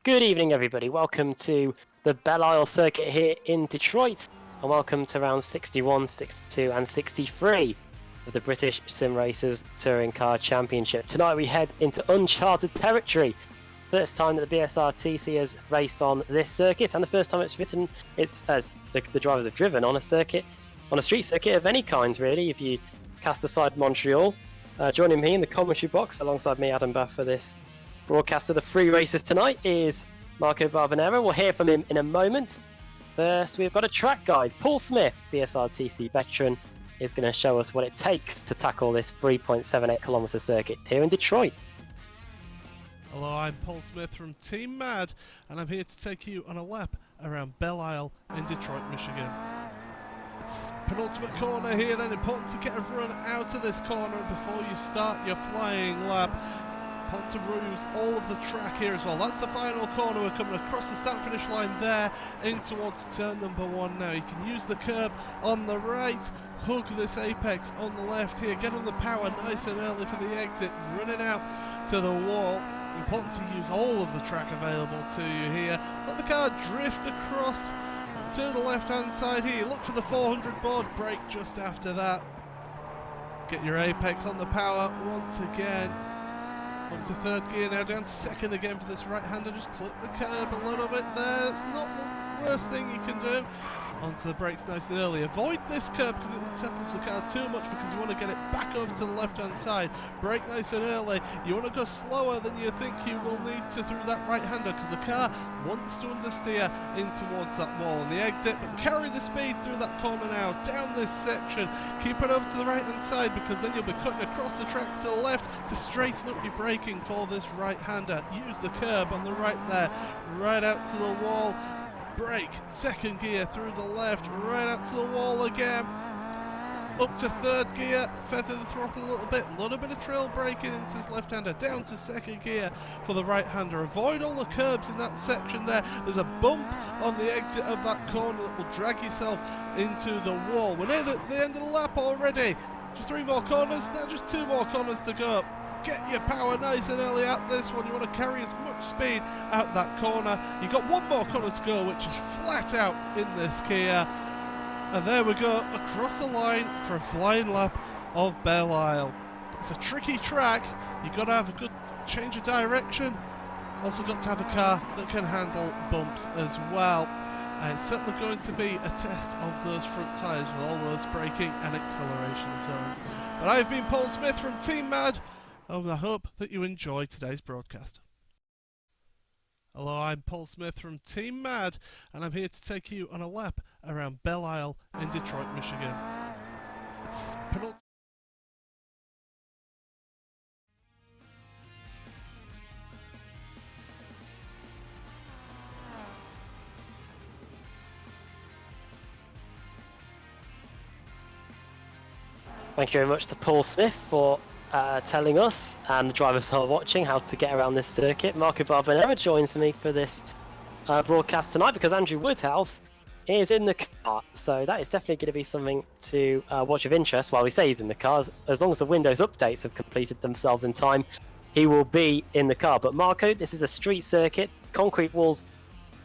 Good evening, everybody. Welcome to the Belle Isle circuit here in Detroit, and welcome to rounds 61, 62, and 63 of the British Sim Racers Touring Car Championship. Tonight we head into uncharted territory. First time that the BSRTC has raced on this circuit, and the first time the drivers have driven on a circuit, on a street circuit of any kind, really. If you cast aside Montreal, joining me in the commentary box alongside me, Adam Bath, for this broadcast of the free races tonight is Marco Barbanera. We'll hear from him in a moment. First, we've got a track guide. Paul Smith, BSRTC veteran, is going to show us what it takes to tackle this 3.78 kilometre circuit here in Detroit. Hello, I'm Paul Smith from Team Mad, and I'm here to take you on a lap around Belle Isle in Detroit, Michigan. Penultimate corner here, then important to get a run out of this corner before you start your flying lap. Want to use all of the track here as well. That's the final corner. We're coming across the start finish line there in towards turn number 1 now. You can use the curb on the right, hug this apex on the left here, get on the power nice and early for the exit, running out to the wall. Important to use all of the track available to you here. Let the car drift across to the left hand side here. Look for the 400 board, brake just after that. Get your apex on the power once again. Up to third gear now, down to second again for this right-hander. Just clip the curb a little bit there. That's not the worst thing you can do. Onto the brakes nice and early. Avoid this curb because it settles the car too much, because you want to get it back over to the left-hand side. Brake nice and early. You want to go slower than you think you will need to through that right-hander, because the car wants to understeer in towards that wall on the exit, but carry the speed through that corner now, down this section. Keep it over to the right-hand side, because then you'll be cutting across the track to the left to straighten up your braking for this right-hander. Use the curb on the right there, right out to the wall. Brake, second gear through the left, right out to the wall again. Up to third gear, feather the throttle a little bit of trail braking into his left-hander, down to second gear for the right-hander. Avoid all the curbs in that section there. There's a bump on the exit of that corner that will drag yourself into the wall. We're near the end of the lap already. Just 3 more corners, now just 2 more corners to go. Get your power nice and early out this one. You want to carry as much speed out that corner. You've got 1 more corner to go, which is flat out in this Kia. And there we go, across the line for a flying lap of Belle Isle. It's a tricky track. You've got to have a good change of direction. Also got to have a car that can handle bumps as well. It's certainly going to be a test of those front tyres with all those braking and acceleration zones. But I've been Paul Smith from Team Mad, and I hope that you enjoy today's broadcast. Hello, I'm Paul Smith from Team Mad, and I'm here to take you on a lap around Belle Isle in Detroit, Michigan. Thank you very much to Paul Smith for telling us and the drivers who are watching how to get around this circuit. Marco Barbanera joins me for this broadcast tonight because Andrew Woodhouse is in the car, so that is definitely going to be something to watch of interest. While we say he's in the car, as long as the Windows updates have completed themselves in time, he will be in the car. But Marco, this is a street circuit, concrete walls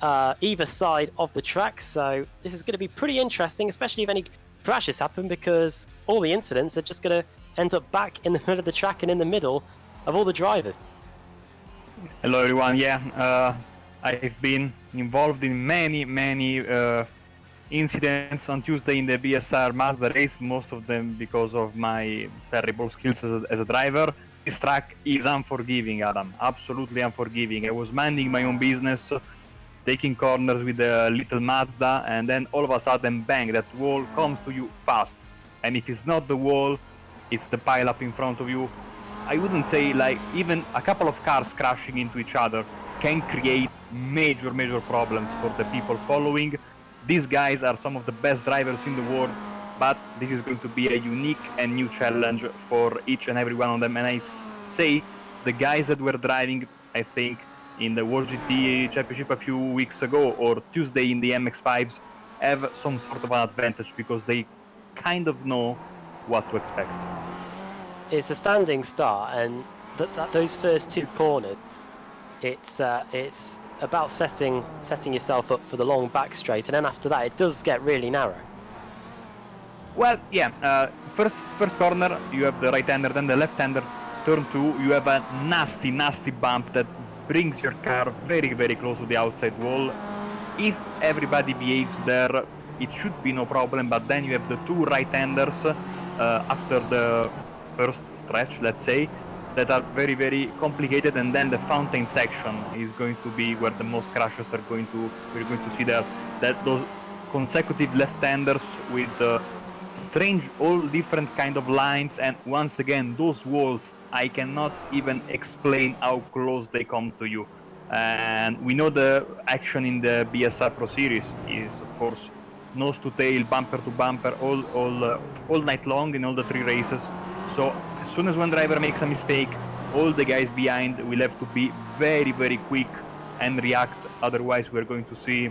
either side of the track, so this is going to be pretty interesting, especially if any crashes happen, because all the incidents are just going to end up back in the middle of the track and in the middle of all the drivers. Hello everyone, I've been involved in many incidents on Tuesday in the BSR Mazda race, most of them because of my terrible skills as a driver. This track is unforgiving, Adam, absolutely unforgiving. I was minding my own business, taking corners with a little Mazda, and then all of a sudden, bang, that wall comes to you fast. And if it's not the wall, it's the pile-up in front of you. I wouldn't say, like, even a couple of cars crashing into each other can create major problems for the people following. These guys are some of the best drivers in the world, but this is going to be a unique and new challenge for each and every one of them. And I say the guys that were driving, I think, in the World GT Championship a few weeks ago, or Tuesday in the MX-5s, have some sort of an advantage because they kind of know what to expect. It's a standing start, and those first 2 corners, it's about setting yourself up for the long back straight, and then after that it does get really narrow. Well, yeah. First corner, you have the right-hander, then the left-hander. Turn 2, you have a nasty bump that brings your car very, very close to the outside wall. If everybody behaves there, it should be no problem, but then you have the 2 right-handers after the first stretch, let's say, that are very, very complicated, and then the fountain section is going to be where the most crashes are we're going to see there, that those consecutive left-handers with strange, all different kind of lines, and once again, those walls, I cannot even explain how close they come to you. And we know the action in the BSR Pro Series is, of course, nose to tail, bumper to bumper, all night long in all the 3 races. So as soon as one driver makes a mistake, all the guys behind will have to be very, very quick and react. Otherwise, we're going to see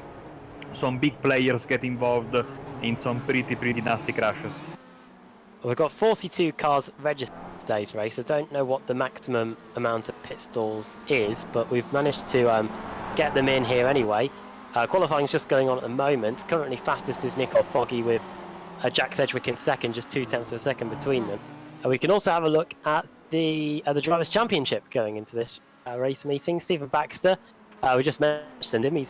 some big players get involved in some pretty nasty crashes. Well, we've got 42 cars registered in today's race. I don't know what the maximum amount of pit stalls is, but we've managed to get them in here anyway. Qualifying is just going on at the moment. Currently fastest is Nicole Foggy with Jack Sedgwick in second, just 0.2 of a second between them. We can also have a look at the Drivers' Championship going into this race meeting. Stephen Baxter, we just mentioned him. We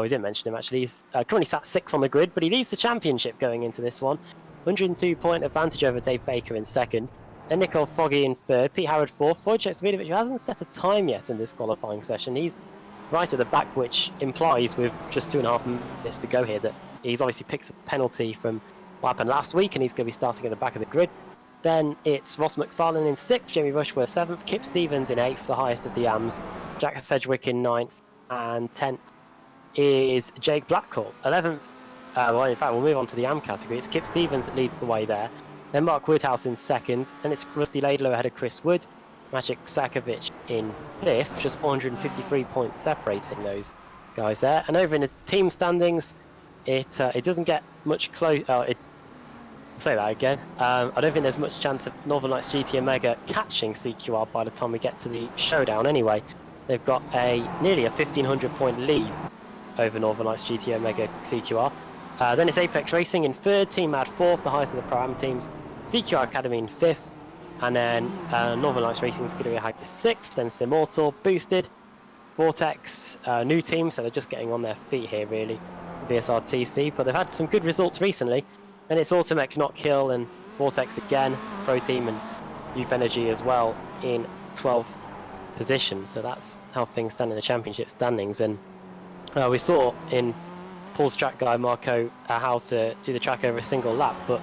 didn't mention him actually. He's currently sat 6th on the grid, but he leads the championship going into this one. 102-point advantage over Dave Baker in second. Then Nicole Foggy in third. Pete Howard fourth. Wojciech Svidovic, who hasn't set a time yet in this qualifying session. He's right at the back, which implies with just 2.5 minutes to go here that he's obviously picked a penalty from what happened last week, and he's going to be starting at the back of the grid. Then it's Ross McFarlane in 6th, Jamie Rushworth 7th, Kip Stevens in 8th, the highest of the AMs, Jack Sedgwick in 9th, and 10th is Jake Blackall. 11th, well, in fact, we'll move on to the AM category. It's Kip Stevens that leads the way there. Then Mark Woodhouse in 2nd. Then it's Rusty Laidlow ahead of Chris Wood. Maciek Sakovic in 5th, just 453 points separating those guys there. And over in the team standings, it doesn't get much close. I'll say that again. I don't think there's much chance of Northern Lights GT Omega catching CQR by the time we get to the showdown anyway. They've got nearly a 1,500 point lead over Northern Lights GT Omega CQR. Then it's Apex Racing in 3rd, Team Mad 4th, the highest of the Pro-Am teams, CQR Academy in 5th, and then Northern Lights Racing is going to be high 6th, then Simmortal, Boosted, Vortex, new team, so they're just getting on their feet here really, BSRTC, but they've had some good results recently. Then it's Automech, Not Kill, and Vortex again, Pro Team and Youth Energy as well in 12th position, so that's how things stand in the championship standings. And we saw in Paul's track guy Marco how to do the track over a single lap, but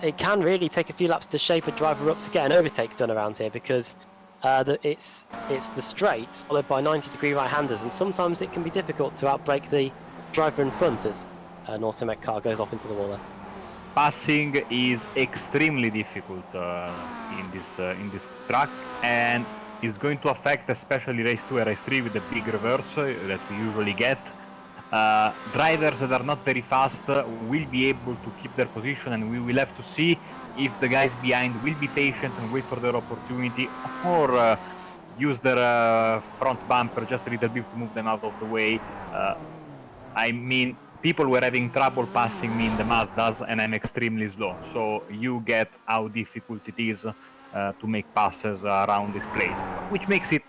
it can really take a few laps to shape a driver up to get an overtake done around here, because it's the straights followed by 90-degree right-handers, and sometimes it can be difficult to outbrake the driver in front as an Automech car goes off into the wall there. Passing is extremely difficult in this track, and is going to affect especially race 2 and race 3 with the big reverse that we usually get. Drivers that are not very fast will be able to keep their position, and we will have to see if the guys behind will be patient and wait for their opportunity, or use their front bumper just a little bit to move them out of the way. I mean, people were having trouble passing me in the Mazdas, and I'm extremely slow, so you get how difficult it is to make passes around this place, which makes it,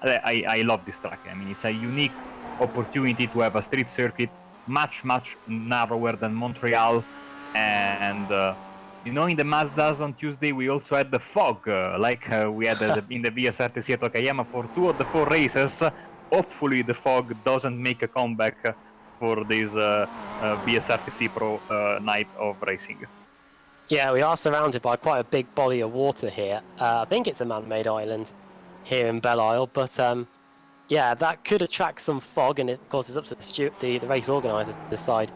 I love this track. I mean, it's a unique opportunity to have a street circuit much narrower than Montreal, and in the Mazdas on Tuesday we also had the fog, like we had in the BSRTC at Okayama for 2 of the 4 races. Hopefully the fog doesn't make a comeback for this BSRTC Pro night of racing. Yeah, we are surrounded by quite a big body of water here. I think it's a man-made island here in Belle Isle, but yeah, that could attract some fog, and of course it's up to the race organisers to decide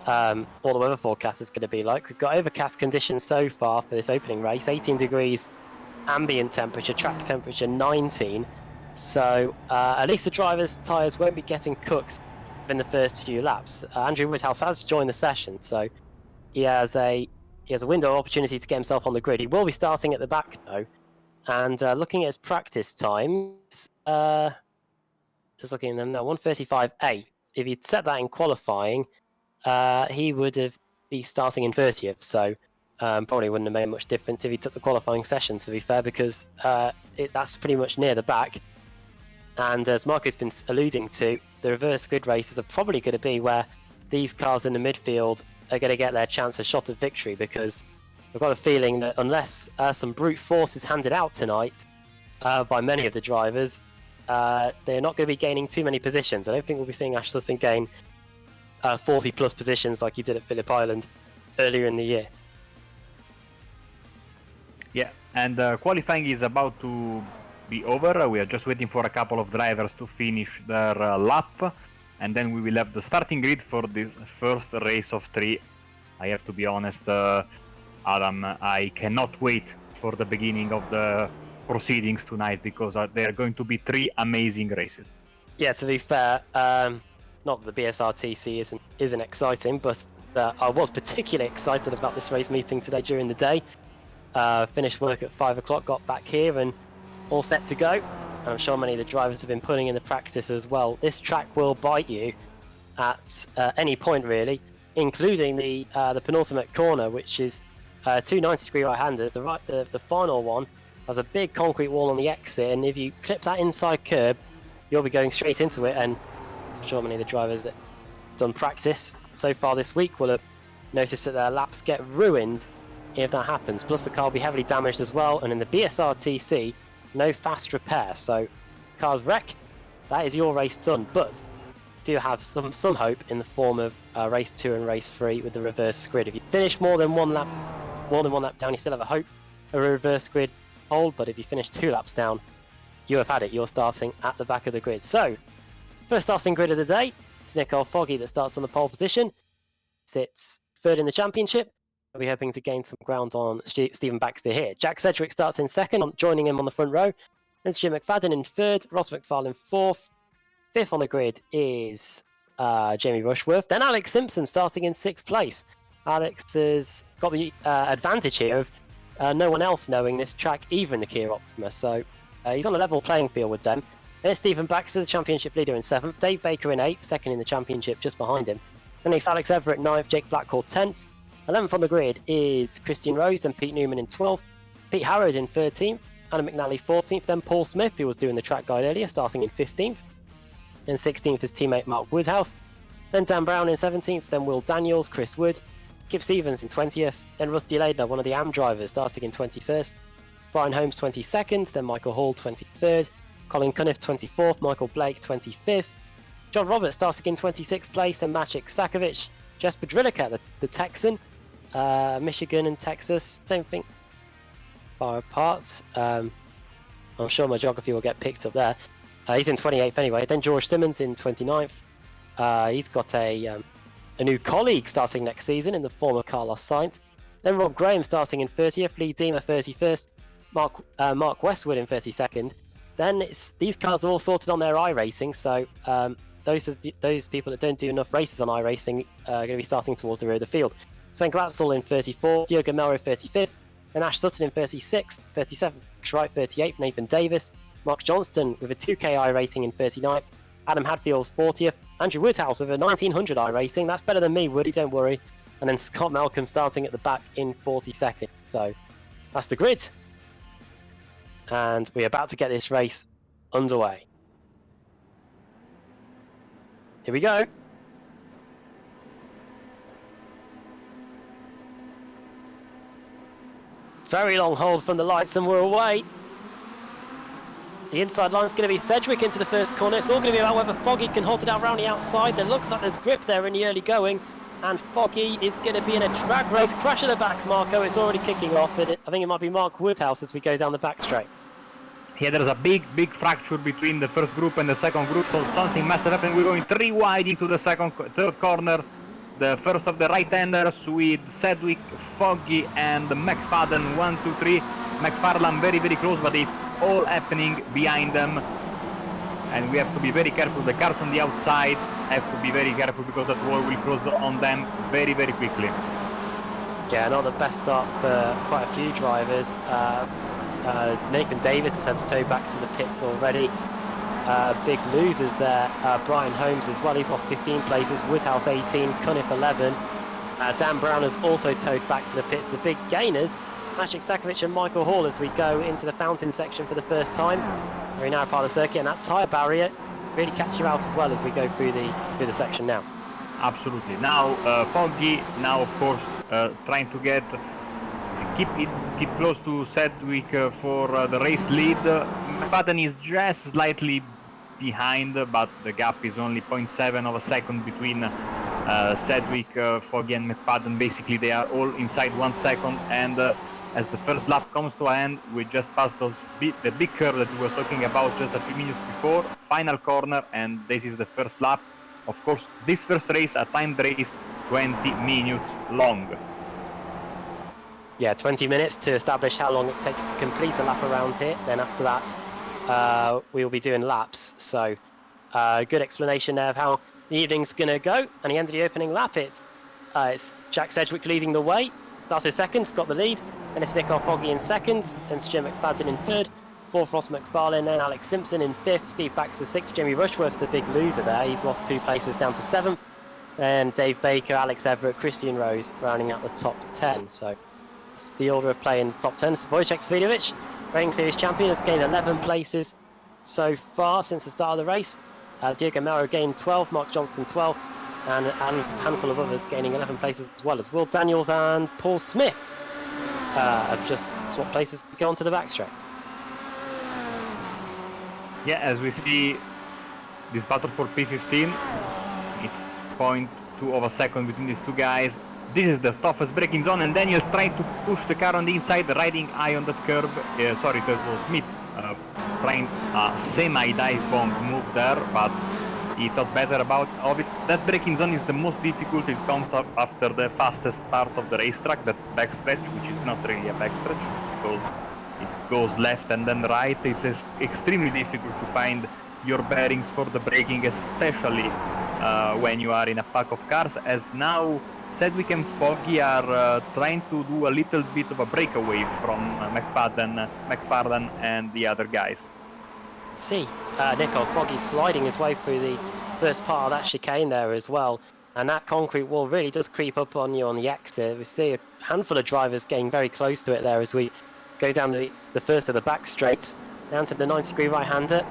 what the weather forecast is going to be like. We've got overcast conditions so far for this opening race, 18 degrees ambient temperature, track temperature 19, so at least the drivers' tyres won't be getting cooked in the first few laps. Andrew Woodhouse has joined the session, so he has a window of opportunity to get himself on the grid. He will be starting at the back though, and looking at his practice times, just looking at them now, 1:35.8. If you'd set that in qualifying, he would have been starting in 30th. So probably wouldn't have made much difference if he took the qualifying session, to be fair, because that's pretty much near the back. And as Marco's been alluding to, the reverse grid races are probably going to be where these cars in the midfield are going to get their chance a shot at victory, because I've got a feeling that unless some brute force is handed out tonight by many of the drivers, they're not going to be gaining too many positions. I don't think we'll be seeing Ash Sutton gain 40 plus positions like he did at Phillip Island earlier in the year. Yeah, and qualifying is about to be over. We are just waiting for a couple of drivers to finish their lap, and then we will have the starting grid for this first race of 3. I have to be honest, Adam, I cannot wait for the beginning of the proceedings tonight, because there are going to be 3 amazing races. Yeah, to be fair, not that the BSRTC isn't exciting, but I was particularly excited about this race meeting today during the day. Finished work at 5 o'clock, got back here and all set to go. And I'm sure many of the drivers have been putting in the practice as well. This track will bite you at any point really, including the penultimate corner, which is 2 90-degree right-handers. The final one has a big concrete wall on the exit, and if you clip that inside curb, you'll be going straight into it. And I'm sure many of the drivers that have done practice so far this week will have noticed that their laps get ruined if that happens. Plus the car will be heavily damaged as well, and in the BSRTC, no fast repair. So car's wrecked, that is your race done. But do have some hope in the form of race 2 and race 3 with the reverse grid. If you finish more than one lap down, you still have a hope of a reverse grid hold, but if you finish 2 laps down, you have had it. You're starting at the back of the grid. So first starting grid of the day, it's Nicole Foggy that starts on the pole position, sits 3rd in the championship. I'll be hoping to gain some ground on Stephen Baxter here. Jack Sedgwick starts in 2nd, joining him on the front row. Then Jim McFadden in 3rd, Ross McFarlane 4th. 5th on the grid is Jamie Rushworth. Then Alex Simpson starting in 6th place. Alex has got the advantage here of no one else knowing this track, even the Kia Optima. So he's on a level playing field with them. Then Stephen Baxter, the championship leader in 7th. Dave Baker in 8th, 2nd in the championship just behind him. Then it's Alex Everett 9th, Jake Blackhall 10th. 11th on the grid is Christian Rose, then Pete Newman in 12th. Pete Harrod in 13th. Anna McNally 14th. Then Paul Smith, who was doing the track guide earlier, starting in 15th. Then 16th is teammate Mark Woodhouse. Then Dan Brown in 17th. Then Will Daniels, Chris Wood. Kip Stevens in 20th. Then Rusty Laidler, one of the AM drivers, starting in 21st. Brian Holmes 22nd. Then Michael Hall 23rd. Colin Cunniff 24th. Michael Blake 25th. John Roberts starting in 26th place. And Maciek Sakovic. Jesper Drillica, the Texan. Michigan and Texas, don't think far apart. I'm sure my geography will get picked up there. He's in 28th anyway. Then George Simmons in 29th. He's got a new colleague starting next season in the form of Carlos Sainz. Then Rob Graham starting in 30th. Lee Deemer 31st. Mark Westwood in 32nd. Then these cars are all sorted on their iRacing, so those people that don't do enough races on iRacing are going to be starting towards the rear of the field. Sven Glatzel in 34th, Jürgen Melro 35th, and Ash Sutton in 36th, 37th, Schreight 38th, Nathan Davis, Mark Johnston with a 2K I rating in 39th, Adam Hadfield 40th, Andrew Woodhouse with a 1900 I rating, that's better than me, Woody, don't worry, and then Scott Malcolm starting at the back in 42nd. So that's the grid, and we're about to get this race underway. Here we go. Very long hold from the lights and we're away. The inside line's going to be Sedgwick into the first corner. It's all going to be about whether Foggy can hold it out around the outside. There looks like there's grip there in the early going. And Foggy is going to be in a drag race. Crash at the back, Marco. It's already kicking off. I think it might be Mark Woodhouse as we go down the back straight. Yeah, there's a big fracture between the first group and the second group, so something must have happened. We're going 3 wide into the third corner. The first of the right-handers with Sedgwick, Foggy and McFadden, 1, 2, 3. McFarlane very close, but it's all happening behind them. And we have to be very careful. The cars on the outside have to be very careful because that wall will close on them very quickly. Yeah, not the best start for quite a few drivers. Nathan Davis has had to tow back to the pits already. big losers there. Brian Holmes as well, he's lost 15 places. Woodhouse 18, Cunniff 11. Dan Brown has also towed back to the pits. The big gainers, Maciek Sakovic and Michael Hall, as we go into the fountain section for the first time. Very narrow part of the circuit, and that tyre barrier really catch you out as well as we go through the section now. Absolutely. Now Foggy, now of course trying to keep close to Sedgwick for the race lead. McFadden is just slightly behind, but the gap is only 0.7 of a second between Sedgwick, Foggy and McFadden. Basically they are all inside 1 second, and as the first lap comes to an end, we just passed the big curve that we were talking about just a few minutes before. Final corner, and this is the first lap. Of course, this first race, a timed race, 20 minutes long. Yeah, 20 minutes to establish how long it takes to complete a lap around here. Then after that, we will be doing laps. So, good explanation there of how the evening's going to go. And the end of the opening lap, it's Jack Sedgwick leading the way. Started second, got the lead. Then it's Nico Foggy in second, then Stuart McFadden in third. Fourth, Ross McFarlane, then Alex Simpson in fifth. Steve Baxter sixth. Jimmy Rushworth's the big loser there. He's lost 2 places down to seventh. Then Dave Baker, Alex Everett, Christian Rose rounding out the top 10. So it's the order of play in the top 10. So Wojciech Swidovic, reigning series champion, has gained 11 places so far since the start of the race. Diego Mero gained 12, Mark Johnston 12, and a handful of others gaining 11 places as well, as Will Daniels and Paul Smith have just swapped places to go onto the backstretch. Yeah, as we see this battle for P15, it's 0.2 of a second between these two guys. This is the toughest braking zone, and Daniels trying to push the car on the inside, riding high on that curb. Sorry, that was Smith trying a semi-dive bomb move there, but he thought better of it. That braking zone is the most difficult. It comes up after the fastest part of the racetrack, that backstretch, which is not really a backstretch because it goes left and then right. It's extremely difficult to find your bearings for the braking, especially when you are in a pack of cars, as now Sedgwick and Foggy are trying to do a little bit of a breakaway from McFarlane and the other guys. See, Nico Foggy sliding his way through the first part of that chicane there as well, and that concrete wall really does creep up on you on the exit. We see a handful of drivers getting very close to it there as we go down the first of the back straights down to the 90-degree right-hander.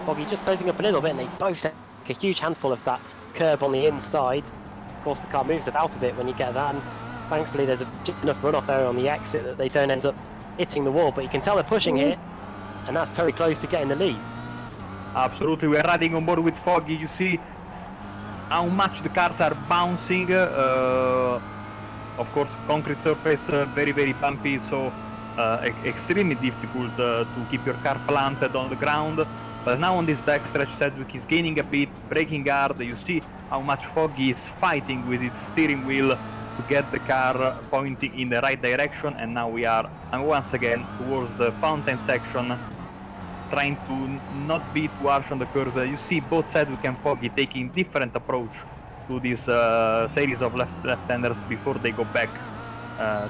Foggy just closing up a little bit, and they both take a huge handful of that curb on the inside. Of course, the car moves about a bit when you get that, and thankfully there's just enough runoff area on the exit that they don't end up hitting the wall, but you can tell they're pushing here, and that's very close to getting the lead. Absolutely, we're riding on board with Foggy. You see how much the cars are bouncing. Of course, concrete surface, very, very bumpy, so extremely difficult to keep your car planted on the ground. But now on this backstretch, Sedgwick is gaining a bit, braking hard. You see how much Foggy is fighting with its steering wheel to get the car pointing in the right direction. And now we are once again towards the fountain section, trying to not be too harsh on the curve. You see both Sedgwick and Foggy taking different approach to this series of left-handers before they go back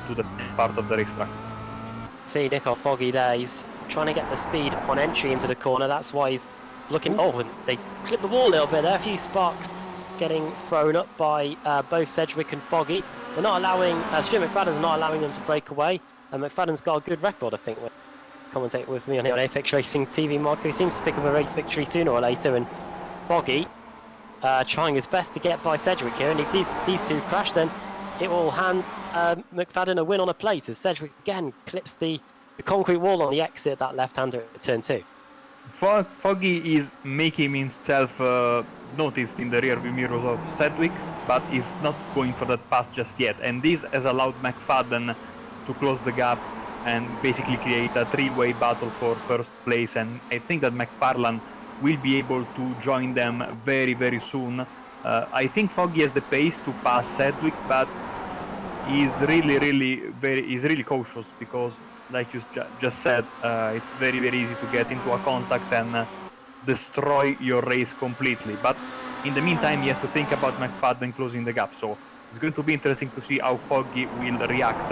to the part of the racetrack. See Nico Foggy there, he's trying to get the speed on entry into the corner. That's why he's looking, oh, and they clip the wall a little bit there. A few sparks getting thrown up by both Sedgwick and Foggy. They're not allowing, Stuart McFadden's not allowing them to break away, and McFadden's got a good record, I think. Commentate with me on here on Apex Racing TV. Marco seems to pick up a race victory sooner or later, and Foggy trying his best to get by Sedgwick here, and if these two crash, then it will hand McFadden a win on a plate, as Sedgwick again clips the concrete wall on the exit, that left-hander at turn 2. Foggy is making himself noticed in the rear-view mirrors of Sedgwick, but is not going for that pass just yet, and this has allowed McFadden to close the gap and basically create a three-way battle for first place, and I think that McFarlane will be able to join them very, very soon. I think Foggy has the pace to pass Sedgwick, but he's really cautious because, like you just said, it's very, very easy to get into a contact and destroy your race completely. But in the meantime, he has to think about McFadden closing the gap, so it's going to be interesting to see how Foggy will react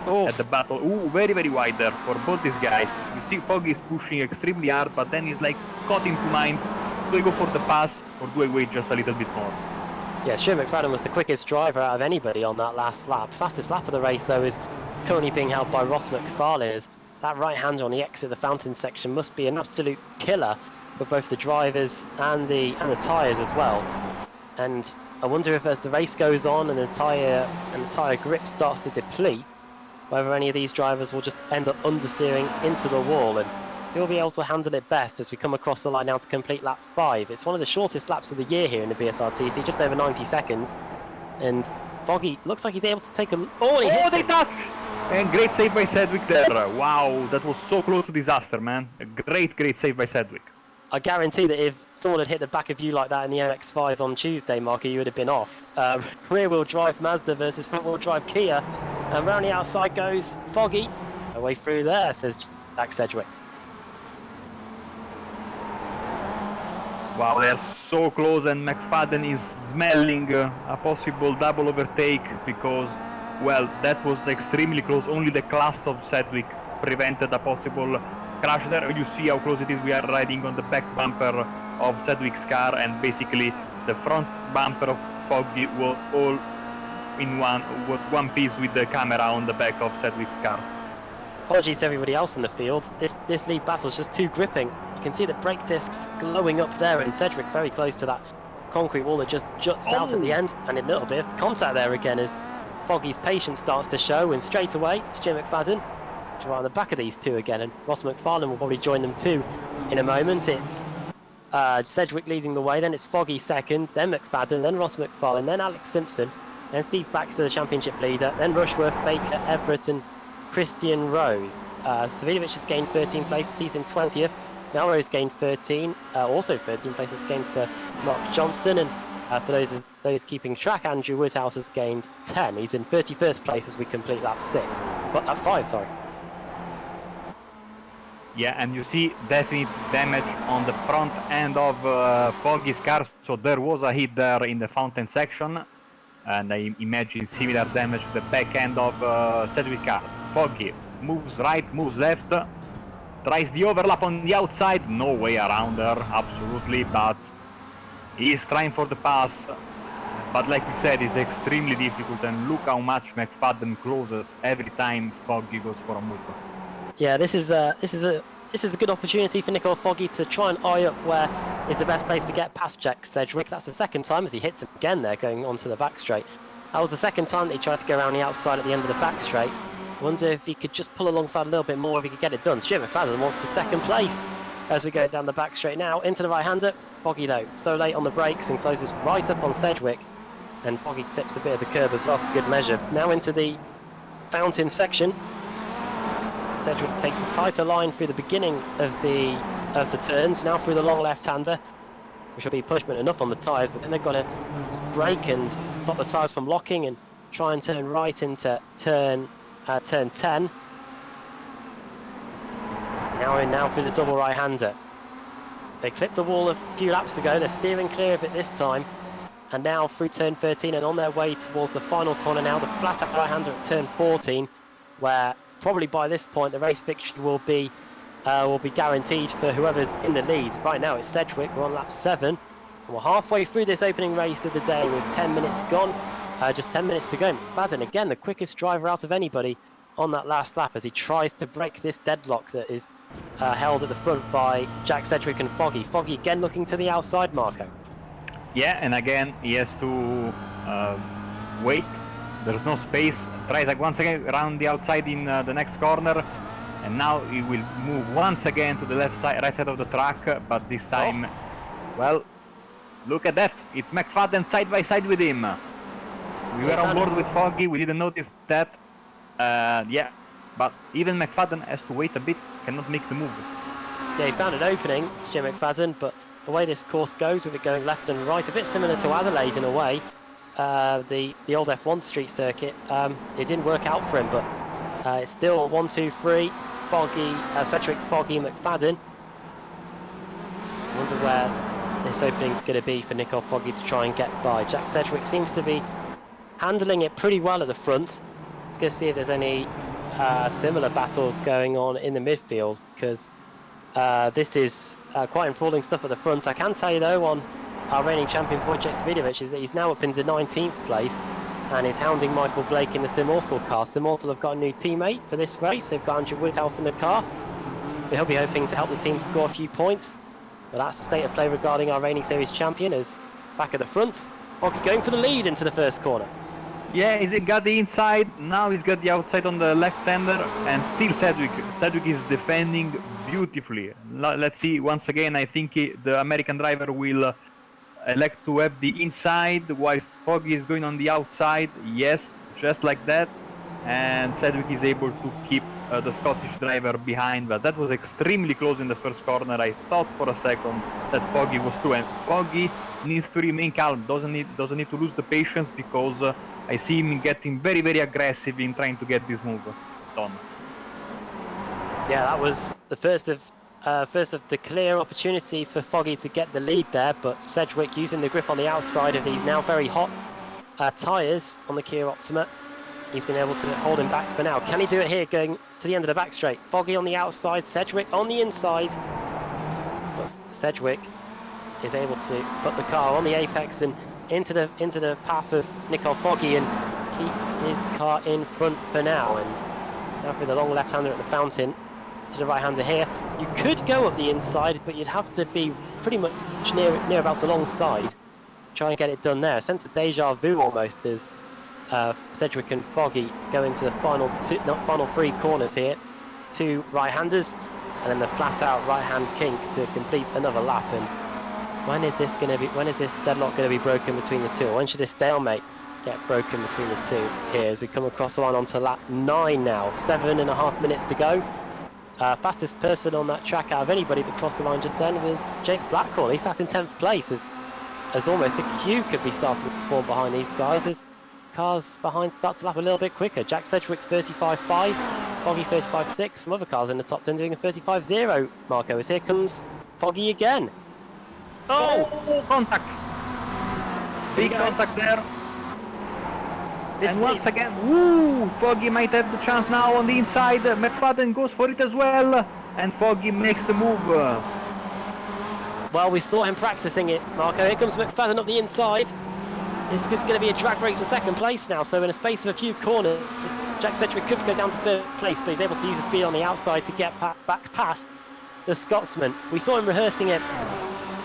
at the battle. Ooh, very, very wide there for both these guys. You see Foggy is pushing extremely hard, but then he's like caught in two minds. Do I go for the pass or do I wait just a little bit more? Yeah, Stuart McFadden was the quickest driver out of anybody on that last lap. Fastest lap of the race, though, is currently being held by Ross McFarlane. As that right-hander on the exit of the fountain section must be an absolute killer for both the drivers and the tyres as well. And I wonder if as the race goes on and the tyre grip starts to deplete, whether any of these drivers will just end up understeering into the wall, and he'll be able to handle it best as we come across the line now to complete lap 5. It's one of the shortest laps of the year here in the BSRTC, just over 90 seconds. And Foggy looks like he's able to take a... Oh, he hits they it. touch! And great save by Sedgwick there. Wow, that was so close to disaster, man. A great, great save by Sedgwick. I guarantee that if someone had hit the back of you like that in the MX-5s on Tuesday, Marky, you would have been off. Rear-wheel drive Mazda versus front-wheel drive Kia. And round the outside goes Foggy. Away through there, says Jack Sedgwick. Wow, they're so close, and McFadden is smelling a possible double overtake because, well, that was extremely close. Only the clutch of Sedgwick prevented a possible crash there. You see how close it is. We are riding on the back bumper of Sedgwick's car, and basically the front bumper of Foggy was all in one piece with the camera on the back of Sedgwick's car. Apologies to everybody else in the field. This lead battle's just too gripping. You can see the brake discs glowing up there, and Sedgwick very close to that concrete wall that just juts out at the end, and a little bit of contact there again as Foggy's patience starts to show, and straight away it's Jim McFadden right on the back of these two again, and Ross McFarlane will probably join them too in a moment. It's Sedgwick leading the way, then it's Foggy second, then McFadden, then Ross McFarlane, then Alex Simpson, then Steve Baxter, the championship leader, then Rushworth, Baker, Everett and Christian Rose. Savidovic has gained 13 places, he's in 20th. Melrose gained 13, also 13 places gained for Mark Johnston, and for those keeping track, Andrew Woodhouse has gained 10. He's in 31st place as we complete lap 5, sorry. Yeah, and you see definite damage on the front end of Foggy's car, so there was a hit there in the fountain section, and I imagine similar damage to the back end of Sedgwick's car. Foggy moves right, moves left, tries the overlap on the outside, no way around her, absolutely, but he's trying for the pass. But like we said, it's extremely difficult, and look how much McFadden closes every time Foggy goes for a move. Yeah, this is a good opportunity for Nicole Foggy to try and eye up where is the best place to get past Jack Sedgwick. That's the second time as he hits him again there going onto the back straight. That was the second time that he tried to go around the outside at the end of the back straight. Wonder if he could just pull alongside a little bit more, if he could get it done. Stuart McFadden wants the second place as we go down the back straight now into the right-hander. Foggy though, so late on the brakes and closes right up on Sedgwick, and Foggy clips a bit of the curb as well for good measure. Now into the fountain section. Sedgwick takes a tighter line through the beginning of the turns, now through the long left-hander, which will be pushment enough on the tyres, but then they've got to brake and stop the tyres from locking and try and turn right into turn 10. Now through the double right-hander. They clipped the wall a few laps ago, they're steering clear of it this time, and now through turn 13 and on their way towards the final corner now, the flat-out right-hander at turn 14, where probably by this point the race victory will be guaranteed for whoever's in the lead. Right now it's Sedgwick, we're on lap 7, and we're halfway through this opening race of the day with 10 minutes gone, just 10 minutes to go. McFadden again the quickest driver out of anybody on that last lap as he tries to break this deadlock that is held at the front by Jack Sedgwick and Foggy. Foggy again looking to the outside, Marco. Yeah, and again he has to wait. There's no space. Tries once again around the outside in the next corner, and now he will move once again to the right side of the track, but this time, well, look at that. It's McFadden side by side with him. We were on board with Foggy. We didn't notice that. Yeah, but even McFadden has to wait a bit. Cannot make the move. Yeah, he found an opening, it's Jim McFadden, but the way this course goes with it going left and right, a bit similar to Adelaide in a way. The old F1 street circuit, it didn't work out for him, but it's still 1, 2, 3, Foggy, Sedgwick, Foggy, McFadden. I wonder where this opening's going to be for Nicole Foggy to try and get by. Jack Sedgwick seems to be handling it pretty well at the front. Let's go see if there's any similar battles going on in the midfield, because this is quite enthralling stuff at the front. I can tell you though, on our reigning champion Wojciech Swidovic, is that he's now up into 19th place and is hounding Michael Blake in the Sim-Orsal car. Sim-Orsal have got a new teammate for this race. They've got Andrew Woodhouse in the car, so he'll be hoping to help the team score a few points. But that's the state of play regarding our reigning series champion, as back at the front, Foggy going for the lead into the first corner. Yeah, he's got the inside, now he's got the outside on the left-hander, and still Sedgwick. Sedgwick is defending beautifully. Let's see, once again, I think the American driver will elect to have the inside, whilst Foggy is going on the outside. Yes, just like that. And Sedgwick is able to keep the Scottish driver behind, but that was extremely close in the first corner. I thought for a second that Foggy was through, and Foggy needs to remain calm, doesn't need to lose the patience, because I see him getting very, very aggressive in trying to get this move done. Yeah, that was the first of the clear opportunities for Foggy to get the lead there, but Sedgwick using the grip on the outside of these now very hot tyres on the Kia Optima. He's been able to hold him back for now. Can he do it here going to the end of the back straight? Foggy on the outside, Sedgwick on the inside. But Sedgwick is able to put the car on the apex and into the path of Nicole Foggy and keep his car in front for now. And now for the long left-hander at the fountain to the right-hander here. You could go up the inside, but you'd have to be pretty much near about alongside. Try and get it done there. A sense of deja vu almost as Sedgwick and Foggy go into the final three corners here. Two right-handers and then the flat-out right-hand kink to complete another lap. And when is this deadlock going to be broken between the two? Or when should this stalemate get broken between the two here as we come across the line onto lap 9 now? 7.5 minutes to go. Fastest person on that track out of anybody that crossed the line just then was Jake Blackhall. He sat in 10th place as almost a queue could be starting to form behind these guys as cars behind start to lap a little bit quicker. Jack Sedgwick 35.5, Foggy 35.6, some other cars in the top 10 doing a 35.0, Marco, as here comes Foggy again. Oh, contact! Big contact there. And once again, woo! Foggy might have the chance now on the inside. McFadden goes for it as well, and Foggy makes the move. Well, we saw him practicing it, Marco. Here comes McFadden up the inside. This is going to be a drag race for second place now, so in a space of a few corners, Jack Sedgwick could go down to third place, but he's able to use the speed on the outside to get back past the Scotsman. We saw him rehearsing it.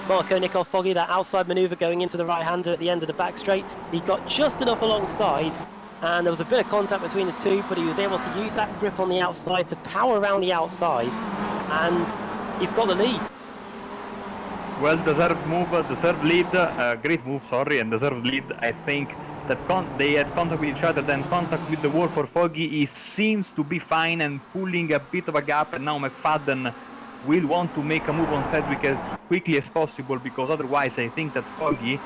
Marco Nicole Foggy, that outside manoeuvre going into the right-hander at the end of the back straight. He got just enough alongside, and there was a bit of contact between the two, but he was able to use that grip on the outside to power around the outside, and he's got the lead. Well, deserved move, deserved lead, great move, sorry, and deserved lead. I think that they had contact with each other, then contact with the wall for Foggy. He seems to be fine and pulling a bit of a gap, and now McFadden will want to make a move on Sedgwick as quickly as possible, because otherwise I think that Foggy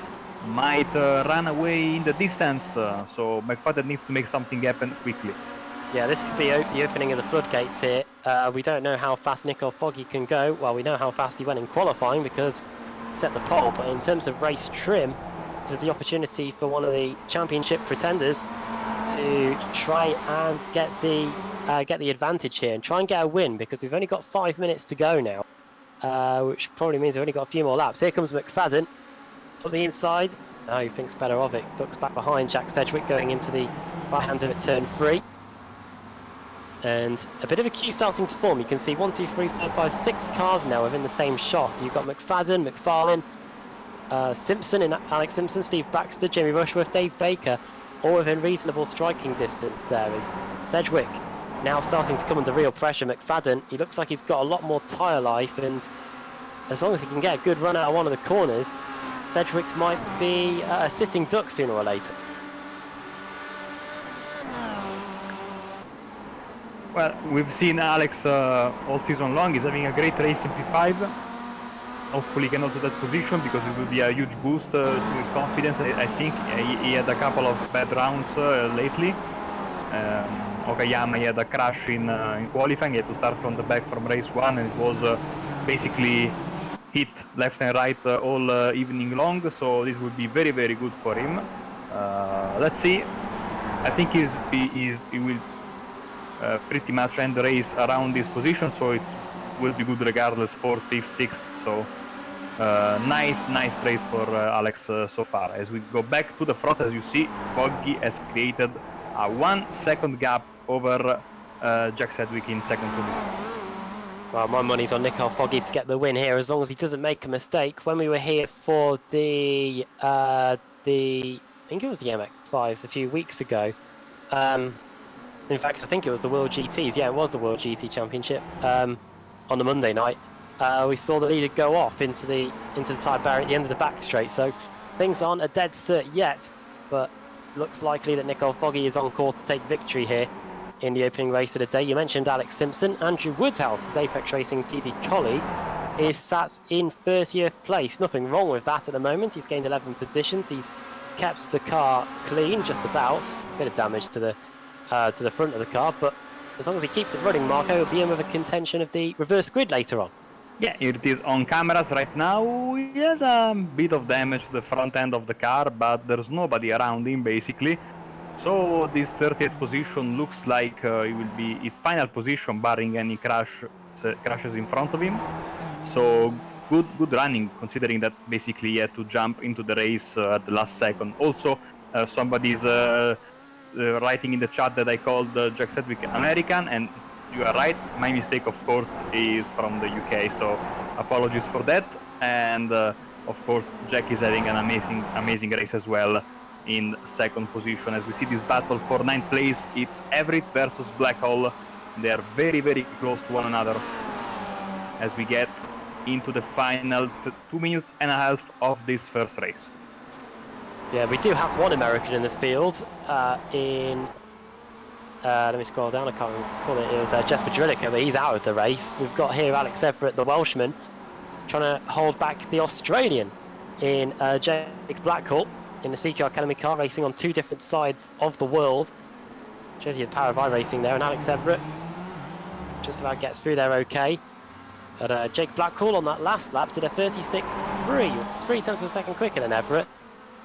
might run away in the distance, so McFadden needs to make something happen quickly. Yeah, this could be the opening of the floodgates here. We don't know how fast Nicole Foggy can go. Well, we know how fast he went in qualifying because he set the pole, but in terms of race trim, this is the opportunity for one of the championship pretenders to try and get the advantage here and try and get a win, because we've only got 5 minutes to go now, which probably means we've only got a few more laps. Here comes McFadden up the inside. Now he thinks better of it, ducks back behind Jack Sedgwick going into the right-hander at turn 3. And a bit of a queue starting to form. You can see 1, 2, 3, 4, 5, 6 cars now within the same shot. So you've got McFadden, McFarlane, Simpson and Alex Simpson, Steve Baxter, Jamie Rushworth, Dave Baker, all within reasonable striking distance there. Is Sedgwick now starting to come under real pressure. McFadden, he looks like he's got a lot more tyre life, and as long as he can get a good run out of one of the corners, Sedgwick might be a sitting duck sooner or later. Well, we've seen Alex all season long. He's having a great race in P5. Hopefully he can hold to that position, because it will be a huge boost to his confidence. I think he had a couple of bad rounds lately. Okayama, he had a crash in qualifying. He had to start from the back from race 1, and it was basically hit left and right all evening long. So this would be very, very good for him. Let's see. I think he will pretty much end the race around this position, so it will be good regardless, 4th, 5th, 6th. So nice race for Alex so far. As we go back to the front, as you see, Foggy has created a 1 second gap over Jack Sedgwick in second position. Well, my money's on Nicole Foggy to get the win here, as long as he doesn't make a mistake. When we were here for I think it was the MX5s a few weeks ago. In fact, I think it was the World GTs. Yeah, it was the World GT Championship on the Monday night. We saw the leader go off into the tyre barrier at the end of the back straight. So things aren't a dead cert yet, but looks likely that Nicole Foggy is on course to take victory here in the opening race of the day. You mentioned Alex Simpson. Andrew Woodhouse, his Apex Racing TV colleague, is sat in 30th place. Nothing wrong with that at the moment. He's gained 11 positions. He's kept the car clean, just about. A bit of damage to the front of the car, but as long as he keeps it running, Marco will be in with a contention of the reverse grid later on. Yeah, it is on cameras right now. He has a bit of damage to the front end of the car, but there's nobody around him basically. So this 30th position looks like it will be his final position, barring any crashes in front of him. So good running, considering that basically he had to jump into the race at the last second. Also, somebody's writing in the chat that I called Jack Sedgwick American, and you are right. My mistake, of course, is from the UK. So apologies for that. And of course, Jack is having an amazing race as well in second position. As we see this battle for 9th place, it's Everett versus Blackhall. They are very close to one another as we get into the final 2 minutes and a half of this first race. Yeah, we do have one American in the field. Let me scroll down. I can't recall it. It was Jesper Drillicker, but he's out of the race. We've got here Alex Everett, the Welshman, trying to hold back the Australian in Jake Blackhall in the CQ Academy car, racing on 2 different sides of the world. Shows you the power of iRacing there, and Alex Everett just about gets through there okay. But Jake Blackhall on that last lap did a 36.3, 3 tenths of a second quicker than Everett.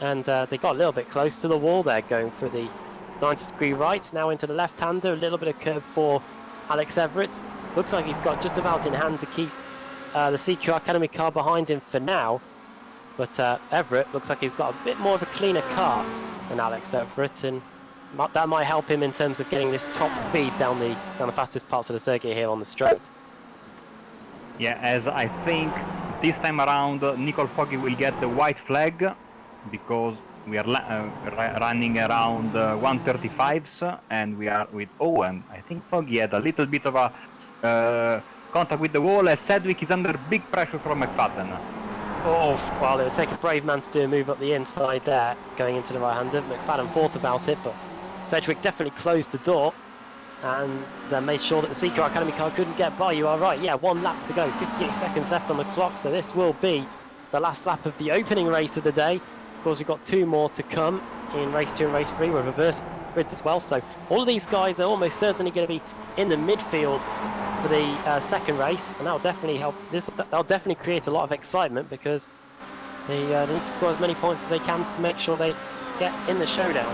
And they got a little bit close to the wall there, going for the 90-degree right, now into the left-hander, a little bit of curve for Alex Everett. Looks like he's got just about in hand to keep the CQ Academy car behind him for now. But Everett looks like he's got a bit more of a cleaner car than Alex Everett, and that might help him in terms of getting this top speed down the fastest parts of the circuit here on the straight. Yeah, as I think this time around, Nicole Foggy will get the white flag, because we are running around 135s, and we are with Owen. I think Foggy had a little bit of a contact with the wall, as Sedgwick is under big pressure from McFadden. Oh, well, it would take a brave man to do a move up the inside there, going into the right-hander. McFadden thought about it, but Sedgwick definitely closed the door and made sure that the CQ Academy car couldn't get by. You are right, yeah, 1 lap to go, 58 seconds left on the clock, so this will be the last lap of the opening race of the day. Of course, we've got 2 more to come in race 2 and race 3 with reverse grids as well. So all of these guys are almost certainly going to be in the midfield for the second race, and that'll definitely help. That'll definitely create a lot of excitement, because they need to score as many points as they can to make sure they get in the showdown.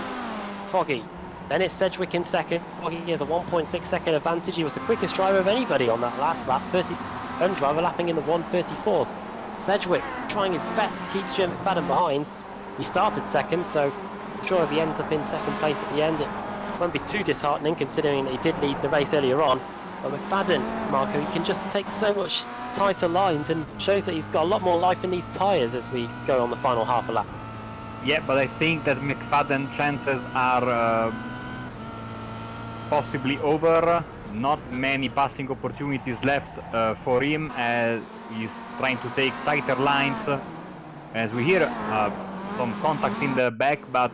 Foggy, then it's Sedgwick in second. Foggy has a 1.6 second advantage. He was the quickest driver of anybody on that last lap. 30 driver lapping in the 134s. Sedgwick trying his best to keep Stuart McFadden behind. He started second, so I'm sure if he ends up in second place at the end, it won't be too disheartening, considering that he did lead the race earlier on. But McFadden, Marco, he can just take so much tighter lines, and shows that he's got a lot more life in these tyres as we go on the final half a lap. Yeah, but I think that McFadden's chances are possibly over. Not many passing opportunities left for him, as he's trying to take tighter lines. As we hear some contact in the back, but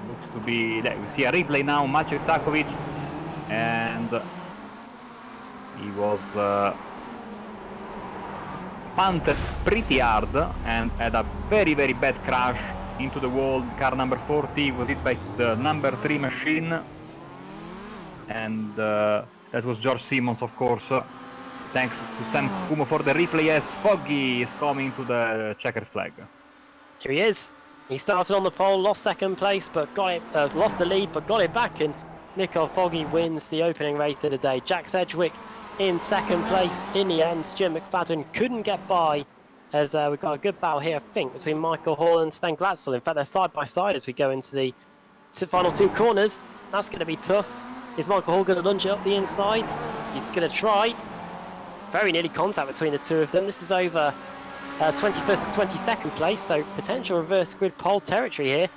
looks to be... We see a replay now, Maciej Sakovic, and he was punted pretty hard and had a very bad crash into the wall. Car number 40 was hit by the number 3 machine, and that was George Simmons, of course. Thanks to Sam Kumo for the replay, as Foggy is coming to the checkered flag. Here he is. He started on the pole, lost second place, but got it. Lost the lead, but got it back, and Nicole Foggy wins the opening race of the day. Jack Sedgwick in second place in the end. Stuart McFadden couldn't get by as we've got a good battle here, I think, between Michael Hall and Sven Glatzel. In fact, they're side by side as we go into the final two corners. That's going to be tough. Is Michael Hall going to lunge it up the inside? He's going to try. Very nearly contact between the two of them. This is over 21st and 22nd place, so potential reverse grid pole territory here.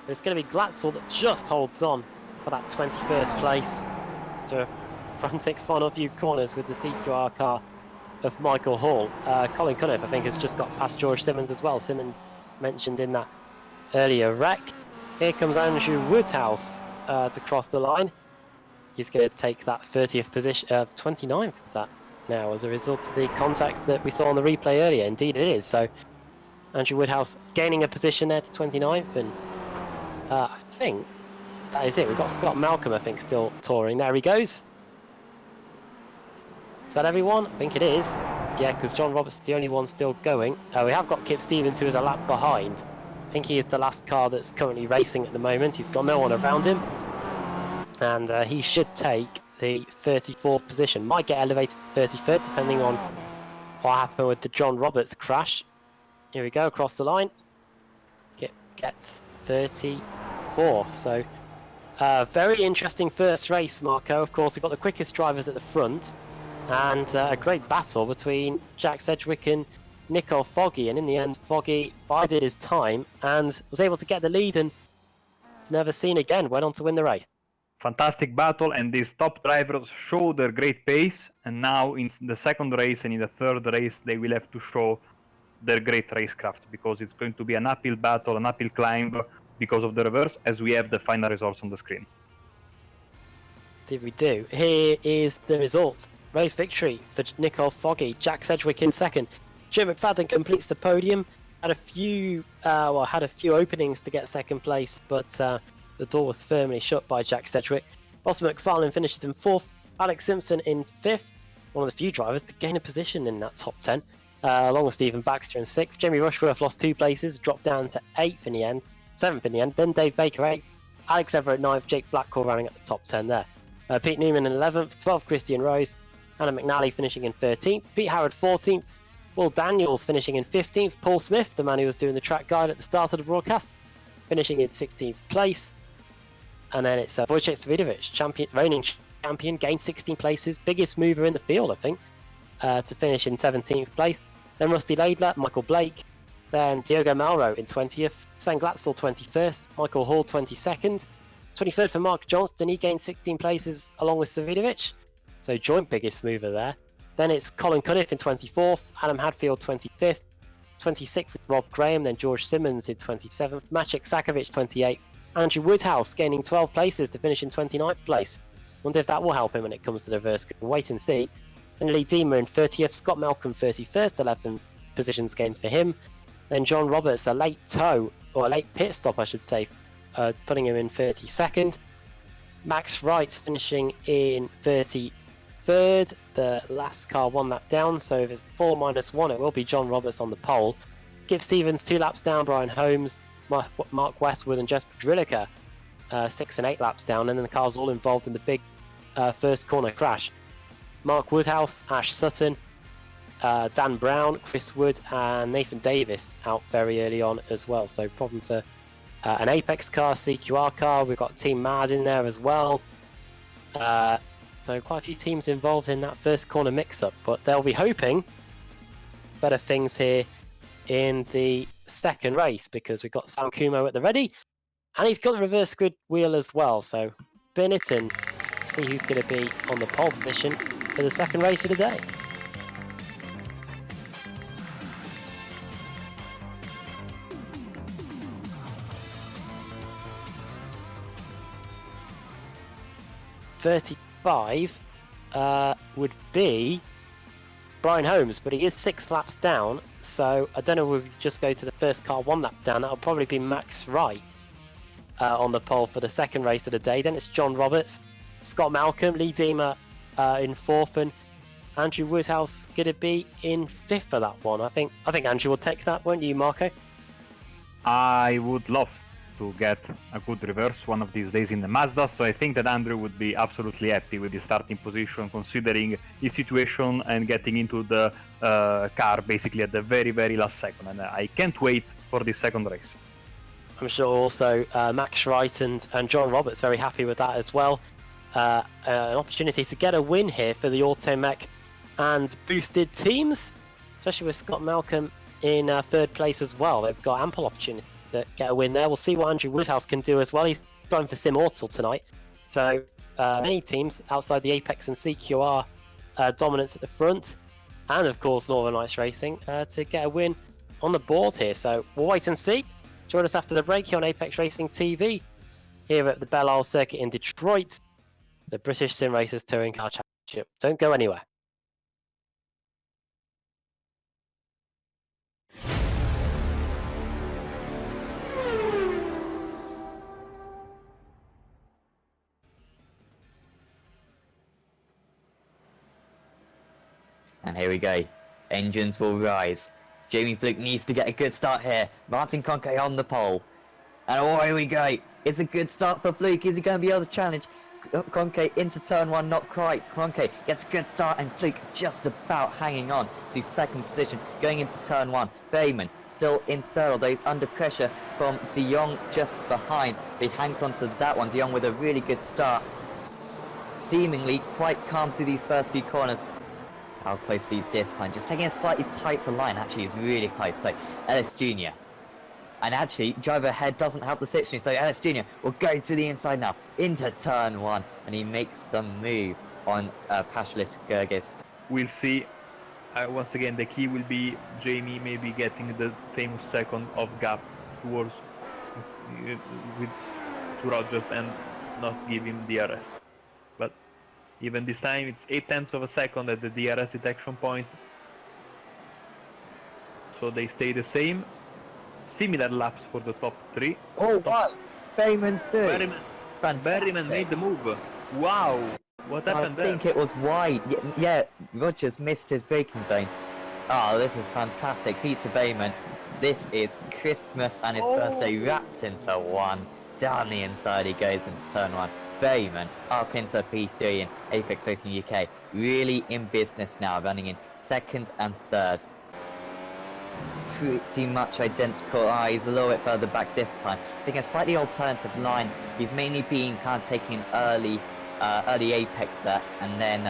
It's going to be Glatzel that just holds on for that 21st place to a frantic final few corners with the CQR car of Michael Hall. Colin Cunniff, I think, has just got past George Simmons as well. Simmons mentioned in that earlier wreck. Here comes Andrew Woodhouse to cross the line. He's going to take that 30th position, 29th is that now, as a result of the contact that we saw on the replay earlier. Indeed it is. So Andrew Woodhouse gaining a position there to 29th, and I think that is it. We've got Scott Malcolm, I think, still touring. There he goes. Is that everyone? I think it is. Yeah, because John Roberts is the only one still going. We have got Kip Stevens, who is a lap behind. I think he is the last car that's currently racing at the moment. He's got no one around him. And he should take the 34th position. Might get elevated to 33rd, depending on what happened with the John Roberts crash. Here we go, across the line. Kip gets 34th. So, very interesting first race, Marco. Of course, we've got the quickest drivers at the front. And a great battle between Jack Sedgwick and Nicole Foggy. And in the end, Foggy bided his time and was able to get the lead, and was never seen again. Went on to win the race. Fantastic battle, and these top drivers show their great pace, and now in the second race and in the third race they will have to show their great racecraft, because it's going to be an uphill battle, an uphill climb because of the reverse, as we have the final results on the screen. Did we do? Here is the results. Race victory for Nicole Foggy, Jack Sedgwick in second. Jim McFadden completes the podium. Had a few openings to get second place, but the door was firmly shut by Jack Sedgwick. Ross McFarlane finishes in fourth. Alex Simpson in fifth. One of the few drivers to gain a position in that top 10, along with Stephen Baxter in sixth. Jamie Rushworth lost 2 places, dropped down to 8th in the end, 7th in the end. Then Dave Baker 8th. Alex Everett 9th. Jake Blackwell running at the top 10 there. Pete Newman in 11th. 12th, Christian Rose. Anna McNally finishing in 13th. Pete Howard 14th. Will Daniels finishing in 15th. Paul Smith, the man who was doing the track guide at the start of the broadcast, finishing in 16th place. And then it's Wojciech Svidovic, reigning champion, gained 16 places, biggest mover in the field, I think, to finish in 17th place. Then Rusty Laidler, Michael Blake, then Diogo Malro in 20th, Sven Glatzel 21st, Michael Hall 22nd, 23rd for Mark Johnston, he gained 16 places along with Svidovic, so joint biggest mover there. Then it's Colin Cunniff in 24th, Adam Hadfield 25th, 26th with Rob Graham, then George Simmons in 27th, Maciek Sakovic 28th, Andrew Woodhouse gaining 12 places to finish in 29th place. Wonder if that will help him when it comes to the reverse grid. Wait and see. Then Lee Deemer in 30th, Scott Malcolm 31st, 11 positions gained for him. Then John Roberts, a late tow, or a late pit stop I should say, putting him in 32nd. Max Wright finishing in 33rd. The last car 1 lap down, so if it's 4-1, it will be John Roberts on the pole. Gibb Stevens 2 laps down, Brian Holmes, Mark Westwood and Jesper Drilliker 6 and 8 laps down, and then the cars all involved in the big first corner crash. Mark Woodhouse, Ash Sutton, Dan Brown, Chris Wood and Nathan Davis out very early on as well, so problem for an Apex car, CQR car. We've got Team Mad in there as well, so quite a few teams involved in that first corner mix-up, but they'll be hoping better things here in the second race, because we've got Sam Kumo at the ready, and he's got the reverse grid wheel as well, so spin it and see who's going to be on the pole position for the second race of the day. '35 would be Brian Holmes, but he is 6 laps down, so I don't know if we just go to the first car 1 lap down. That'll probably be Max Wright on the pole for the second race of the day. Then it's John Roberts, Scott Malcolm, Lee Deemer in 4th, and Andrew Woodhouse going to be in 5th for that one. I think Andrew will take that, won't you, Marco? I would love to get a good reverse one of these days in the Mazda. So I think that Andrew would be absolutely happy with his starting position, considering his situation and getting into the car basically at the very, very last second. And I can't wait for this second race. I'm sure also Max Wright and John Roberts very happy with that as well. An opportunity to get a win here for the Automech and Boosted teams, especially with Scott Malcolm in third place as well. They've got ample opportunity to get a win there. We'll see what Andrew Woodhouse can do as well. He's going for Sim Auto tonight. So many teams outside the Apex and CQR dominance at the front, and of course Northern Lights Racing to get a win on the board here. So we'll wait and see. Join us after the break here on Apex Racing TV here at the Belle Isle Circuit in Detroit, the British Sim Racers Touring Car Championship. Don't go anywhere. And here we go. Engines will rise. Jamie Fluke needs to get a good start here. Martin Conke on the pole. And away we go. It's a good start for Fluke. Is he going to be able to challenge Conke into turn one? Not quite. Conke gets a good start and Fluke just about hanging on to second position going into turn one. Bayman still in third, although he's under pressure from De Jong just behind. He hangs on to that one. De Jong with a really good start. Seemingly quite calm through these first few corners. How closely this time? Just taking a slightly tighter line. Actually, is really close. So Ellis Jr. And actually, driver ahead doesn't help the situation. So Ellis Jr. will go to the inside now into turn one, and he makes the move on Pashalis Gergis. We'll see. Once again, the key will be Jamie maybe getting the famous second of gap towards to Rogers and not give him DRS. But even this time, it's 0.8 of a second at the DRS detection point. So they stay the same. Similar laps for the top three. Oh, what? Bayman's through. Berryman made the move. Wow. What happened there? I think it was wide. Yeah, Rogers missed his braking zone. Oh, this is fantastic. Peter Bayman. This is Christmas and his birthday wrapped into one. Down the inside he goes into turn one. Bayman up into P3 in Apex Racing UK. Really in business now, running in second and third. Pretty much identical. He's a little bit further back this time. Taking a slightly alternative line. He's mainly been kind of taking early apex there, and then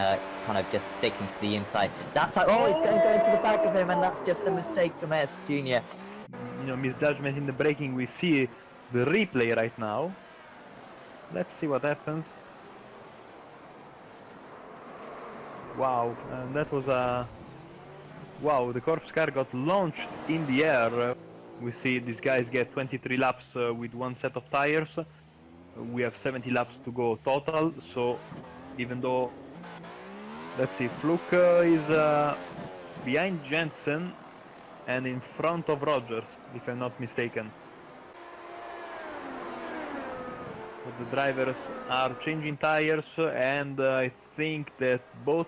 kind of just sticking to the inside. That's he's going to go into the back of him, and that's just a mistake from S Jr. You know, misjudgment in the braking. We see the replay right now. Let's see what happens. Wow, and that was a... Wow, the corpse car got launched in the air. We see these guys get 23 laps with one set of tires. We have 70 laps to go total, so even though... Let's see, Fluke is behind Jensen and in front of Rogers, if I'm not mistaken. But the drivers are changing tires, and I think that both...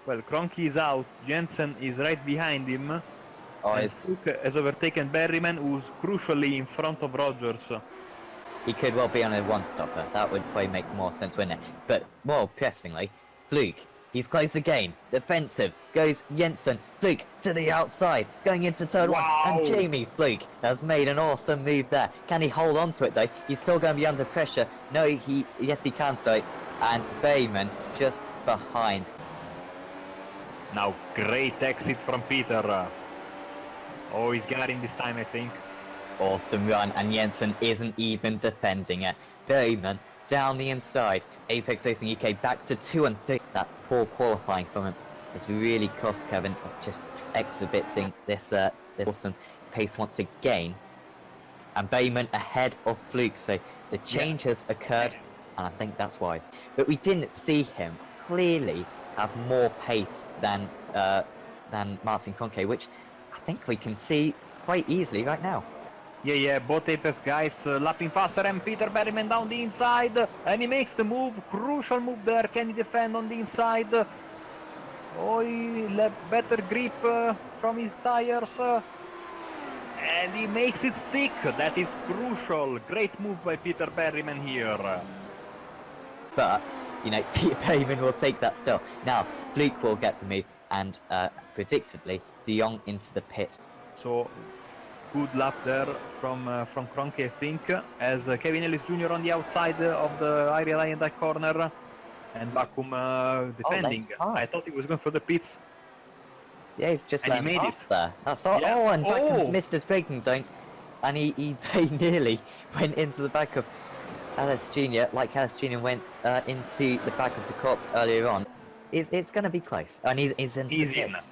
Well, Kroenke is out, Jensen is right behind him. Fluke has overtaken Berryman, who's crucially in front of Rogers. He could well be on a one-stopper. That would probably make more sense, wouldn't it? But more pressingly, Fluke, he's close again. Defensive, goes Jensen. Fluke to the outside, going into turn one. And Jamie Fluke has made an awesome move there. Can he hold on to it, though? He's still going to be under pressure. No, yes, he can, so. And Bayman just behind. Now, great exit from Peter. Oh, he's got him this time, I think. Awesome run, and Jensen isn't even defending it. Bayman down the inside. Apex Racing UK back to 2 and 3. That poor qualifying from him has really cost Kevin, just exhibiting this awesome pace once again. And Bayman ahead of Fluke, so the change has occurred, and I think that's wise. But we didn't see him clearly have more pace than Martin Conke, which I think we can see quite easily right now. Yeah, both Apex guys lapping faster, and Peter Berryman down the inside, and he makes the move, crucial move there. Can he defend on the inside? Oh, he left better grip from his tires, And he makes it stick. That is crucial. Great move by Peter Berryman here. But, you know, Peter Bayman will take that still. Now, Fluke will get the move, and predictably, De Jong into the pits. So, good lap there from Kroenke, I think, as Kevin Ellis Jr. on the outside of the area line in that corner, and Bakum defending. I thought he was going for the pits. Yeah, he's just And he made pass it. there. That's all. Yeah. Oh, and Bakum's Oh. missed his braking zone, and he very nearly went into the back of Ellis Jr. Like Ellis Jr. went into the back of the Corps earlier on. It's going to be close, and he's into the He's in. pits.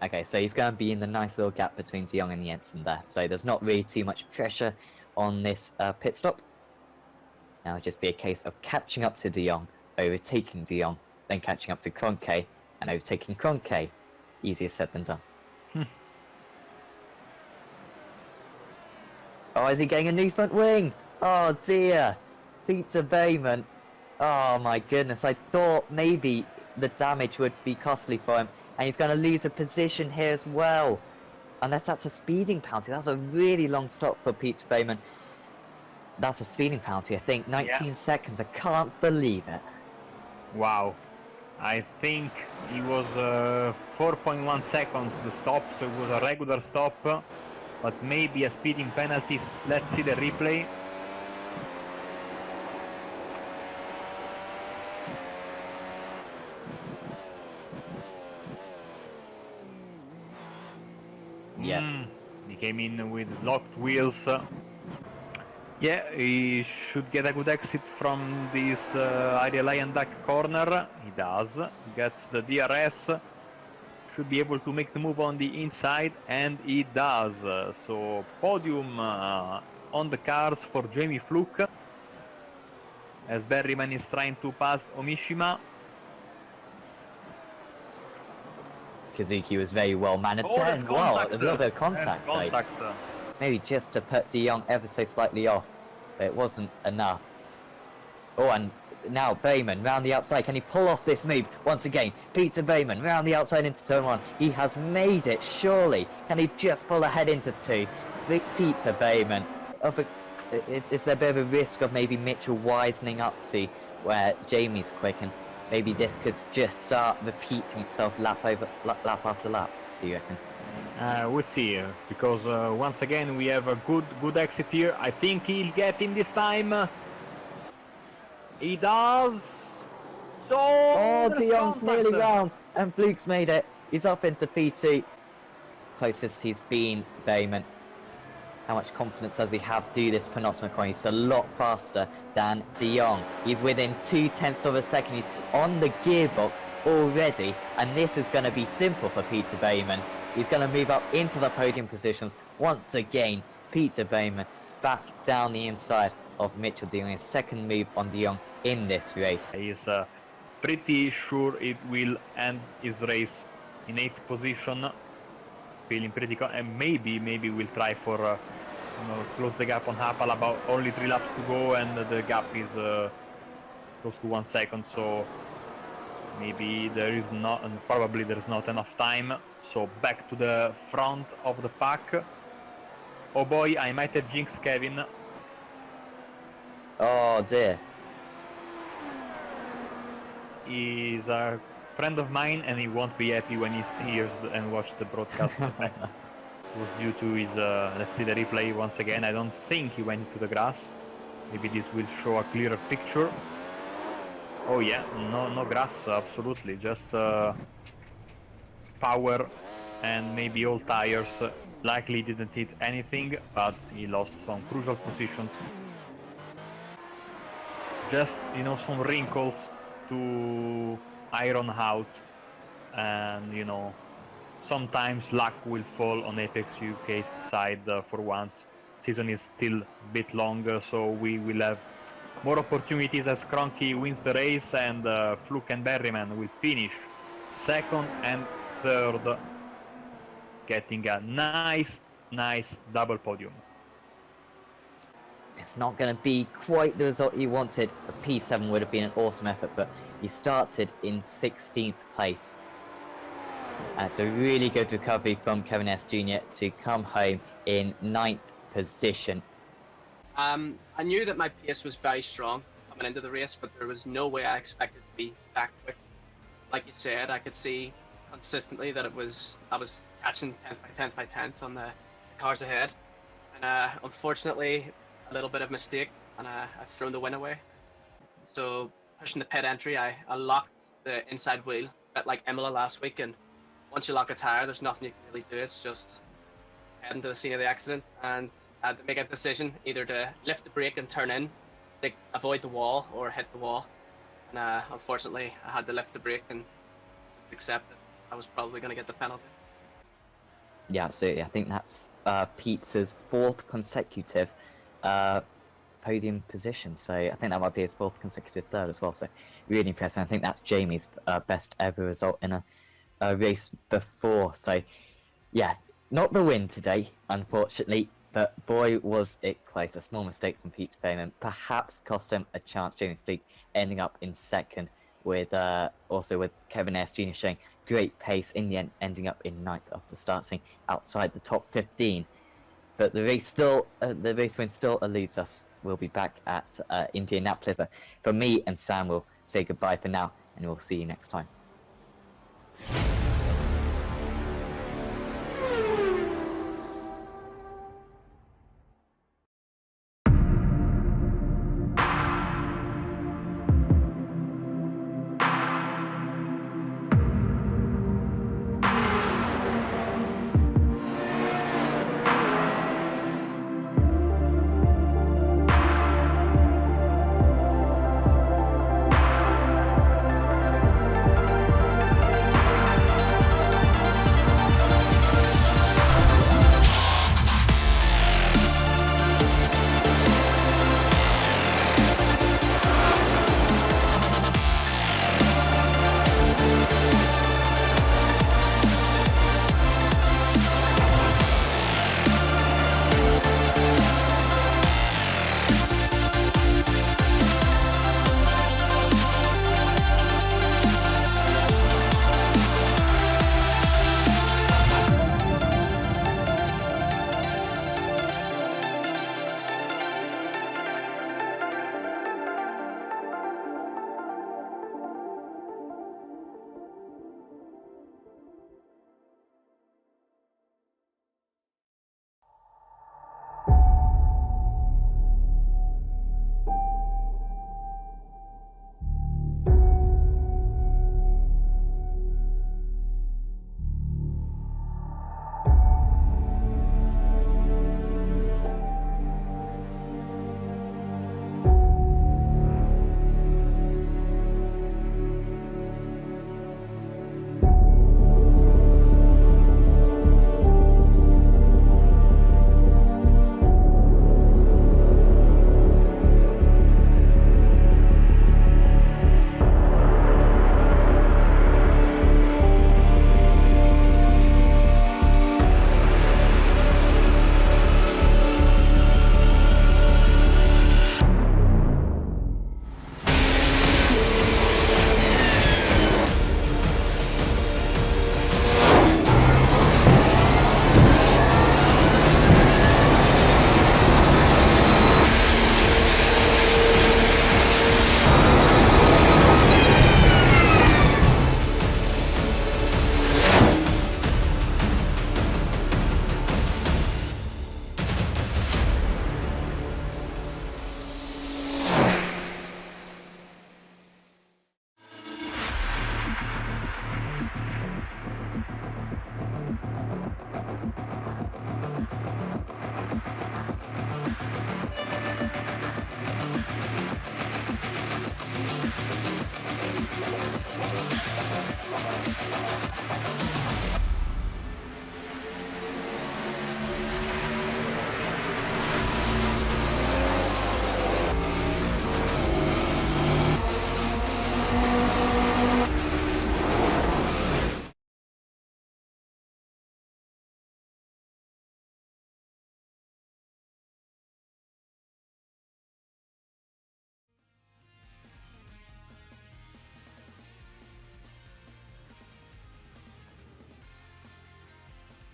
Okay, so he's going to be in the nice little gap between De Jong and Jensen there. So there's not really too much pressure on this pit stop. Now it'll just be a case of catching up to De Jong, overtaking De Jong, then catching up to Kroenke, and overtaking Kroenke. Easier said than done. Oh, is he getting a new front wing? Oh dear. Peter Bayman. Oh my goodness, I thought maybe the damage would be costly for him. And he's going to lose a position here as well. Unless that's a speeding penalty. That's a really long stop for Peter Bayman. That's a speeding penalty, I think. 19 seconds. I can't believe it. Wow. I think it was 4.1 seconds the stop, so it was a regular stop, but maybe a speeding penalty. Let's see the replay. Yeah. He came in with locked wheels. Yeah, he should get a good exit from this area lion duck corner. He does. He gets the DRS. Should be able to make the move on the inside, and he does. So podium on the cars for Jamie Fluke, as Berryman is trying to pass Omishima. Kazuki was very well mannered there's then. Wow, a contact. little bit of contact. There's Like, contact. maybe just to put De Jong ever so slightly off, but it wasn't enough. Oh, and now Bayman round the outside. Can he pull off this move once again? Peter Bayman round the outside into turn one. He has made it, surely. Can he just pull ahead into two? Peter Bayman. Is there a bit of a risk of maybe Mitchell wisening up to where Jamie's quick, and maybe this could just start repeating itself lap after lap, do you reckon? We'll see, because once again we have a good exit here. I think he'll get him this time. He does. So Oh, there's De Jong's contact. nearly round, and Fluke's made it. He's up into P2. Closest he's been, Bayman. How much confidence does he have to do this penultimate corner? He's a lot faster than De Jong. He's within 0.2 of a second. He's on the gearbox already, and this is going to be simple for Peter Bayman. He's going to move up into the podium positions once again. Peter Bayman back down the inside of Mitchell De Jong. His second move on De Jong in this race. He's pretty sure it will end his race in 8th position. Feeling pretty and maybe we'll try for close the gap on Hapal. About only 3 laps to go, and the gap is close to 1 second, so maybe there is not, and probably there's not enough time. So back to the front of the pack. Oh boy, I might have jinxed Kevin. Oh dear. He's a friend of mine, and he won't be happy when he hears and watches the broadcast. It was due to his, let's see the replay once again. I don't think he went into the grass. Maybe this will show a clearer picture. Oh yeah, no grass, absolutely. Just power and maybe old tires. Likely didn't hit anything, but he lost some crucial positions. Just, you know, some wrinkles to iron out, and you know, sometimes luck will fall on Apex UK's side for once. Season is still a bit longer, so we will have more opportunities as Kroenke wins the race, and Fluke and Berryman will finish 2nd and 3rd, getting a nice double podium. It's not going to be quite the result he wanted. A P7 would have been an awesome effort, but he started in 16th place. And it's a really good recovery from Kevin S. Jr. to come home in 9th position. I knew that my pace was very strong coming into the race, but there was no way I expected to be that quick. Like you said, I could see consistently that I was catching 10th by 10th by 10th on the cars ahead. And unfortunately, a little bit of mistake, and I've thrown the win away. So pushing the pit entry, I locked the inside wheel, a bit like Imola last week, and once you lock a tire, there's nothing you can really do. It's just heading to the scene of the accident, and I had to make a decision either to lift the brake and turn in, to avoid the wall, or hit the wall. And unfortunately, I had to lift the brake and just accept that I was probably going to get the penalty. Yeah, absolutely. I think that's Pete's 4th consecutive podium position. So I think that might be his 4th consecutive third as well. So really impressive. I think that's Jamie's best ever result in a race before. So yeah, not the win today, unfortunately. But boy, was it close. A small mistake from Pete's payment perhaps cost him a chance. Jamie Fleet ending up in 2nd, with also with Kevin S. Jr. showing great pace in the end, ending up in 9th after starting outside the top 15. But the race win still eludes us. We'll be back at Indianapolis. But for me and Sam, we'll say goodbye for now, and we'll see you next time.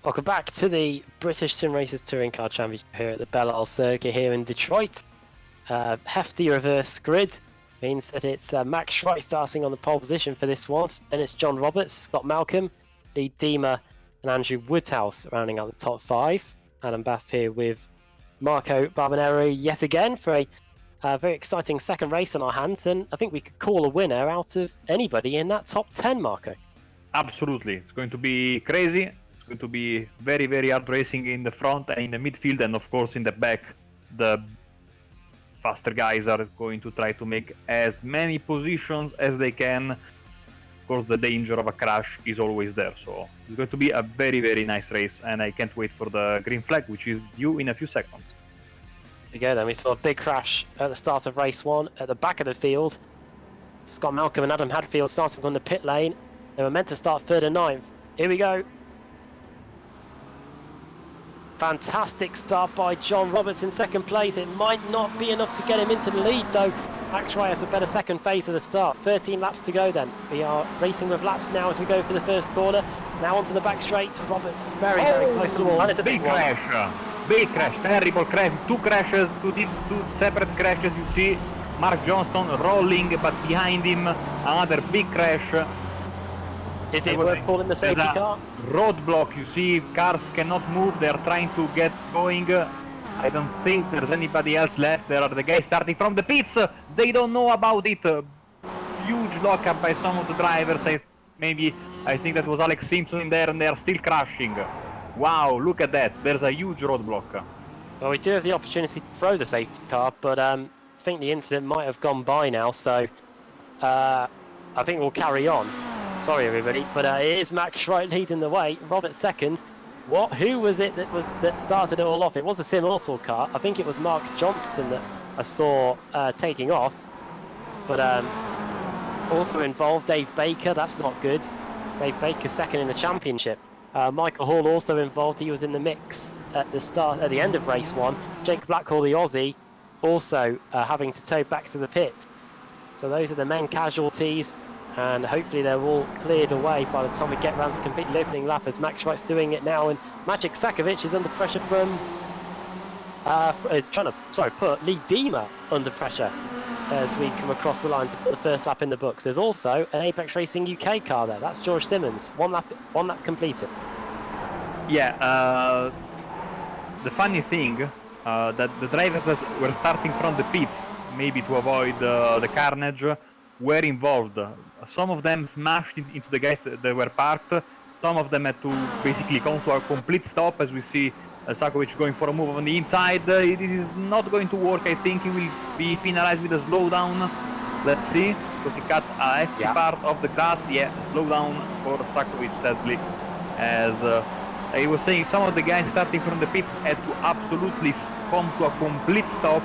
Welcome back to the British Sim Racers Touring Car Championship here at the Belle Isle Circuit here in Detroit. Hefty reverse grid means that it's Max Schreich starting on the pole position for this one. Then it's John Roberts, Scott Malcolm, Lee Deemer and Andrew Woodhouse rounding out the top 5. And I'm back here with Marco Barbanero yet again for a very exciting second race on our hands, and I think we could call a winner out of anybody in that top 10, Marco. Absolutely, it's going to be crazy. It's going to be very, very hard racing in the front and in the midfield, and of course in the back. The faster guys are going to try to make as many positions as they can. Of course, the danger of a crash is always there, so it's going to be a very, very nice race, and I can't wait for the green flag, which is due in a few seconds. There you go then, we saw a big crash at the start of race 1 at the back of the field. Scott Malcolm and Adam Hadfield starting on the pit lane. They were meant to start 3rd and 9th. Here we go. Fantastic start by John Roberts in 2nd place. It might not be enough to get him into the lead though. Max Schreich has a better second phase of the start. 13 laps to go then. We are racing with laps now as we go for the first corner. Now onto the back straight. Roberts very, very close to the wall. And it's a big crash. Big crash, terrible crash. Two crashes, two separate crashes. You see Mark Johnston rolling, but behind him another big crash. Is it worth calling the safety car? Roadblock, you see cars cannot move, they're trying to get going. I don't think there's anybody else left. There are the guys starting from the pits. They don't know about it. Huge lockup by some of the drivers. I think that was Alex Simpson in there, and they are still crashing. Wow, look at that. There's a huge roadblock. Well, we do have the opportunity to throw the safety car, but I think the incident might have gone by now, so I think we'll carry on. Sorry, everybody, but it is Max Schreich leading the way. Robert second. Who was it that started it all off? It was a Sim All car. I think it was Mark Johnston that I saw taking off, but also involved Dave Baker. That's not good. Dave Baker second in the championship. Michael Hall also involved. He was in the mix at the end of race 1. Jake Blackhall, the Aussie, also having to tow back to the pit. So those are the main casualties, and hopefully they're all cleared away by the time we get round to complete the opening lap, as Max Schreich's doing it now, and Magic Sakovic is under pressure from is trying to put Lee Deemer under pressure as we come across the line to put the first lap in the books. There's also an Apex Racing UK car there. That's George Simmons. One lap completed. Yeah, the funny thing that the drivers that were starting from the pits, maybe to avoid the carnage, were involved. Some of them smashed into the guys that were parked. Some of them had to basically come to a complete stop, as we see Sakovic going for a move on the inside. It is not going to work. I think he will be penalized with a slowdown. Let's see, because he cut a hefty part of the glass. Yeah, slowdown for Sakovic, sadly. As I was saying, some of the guys starting from the pits had to absolutely come to a complete stop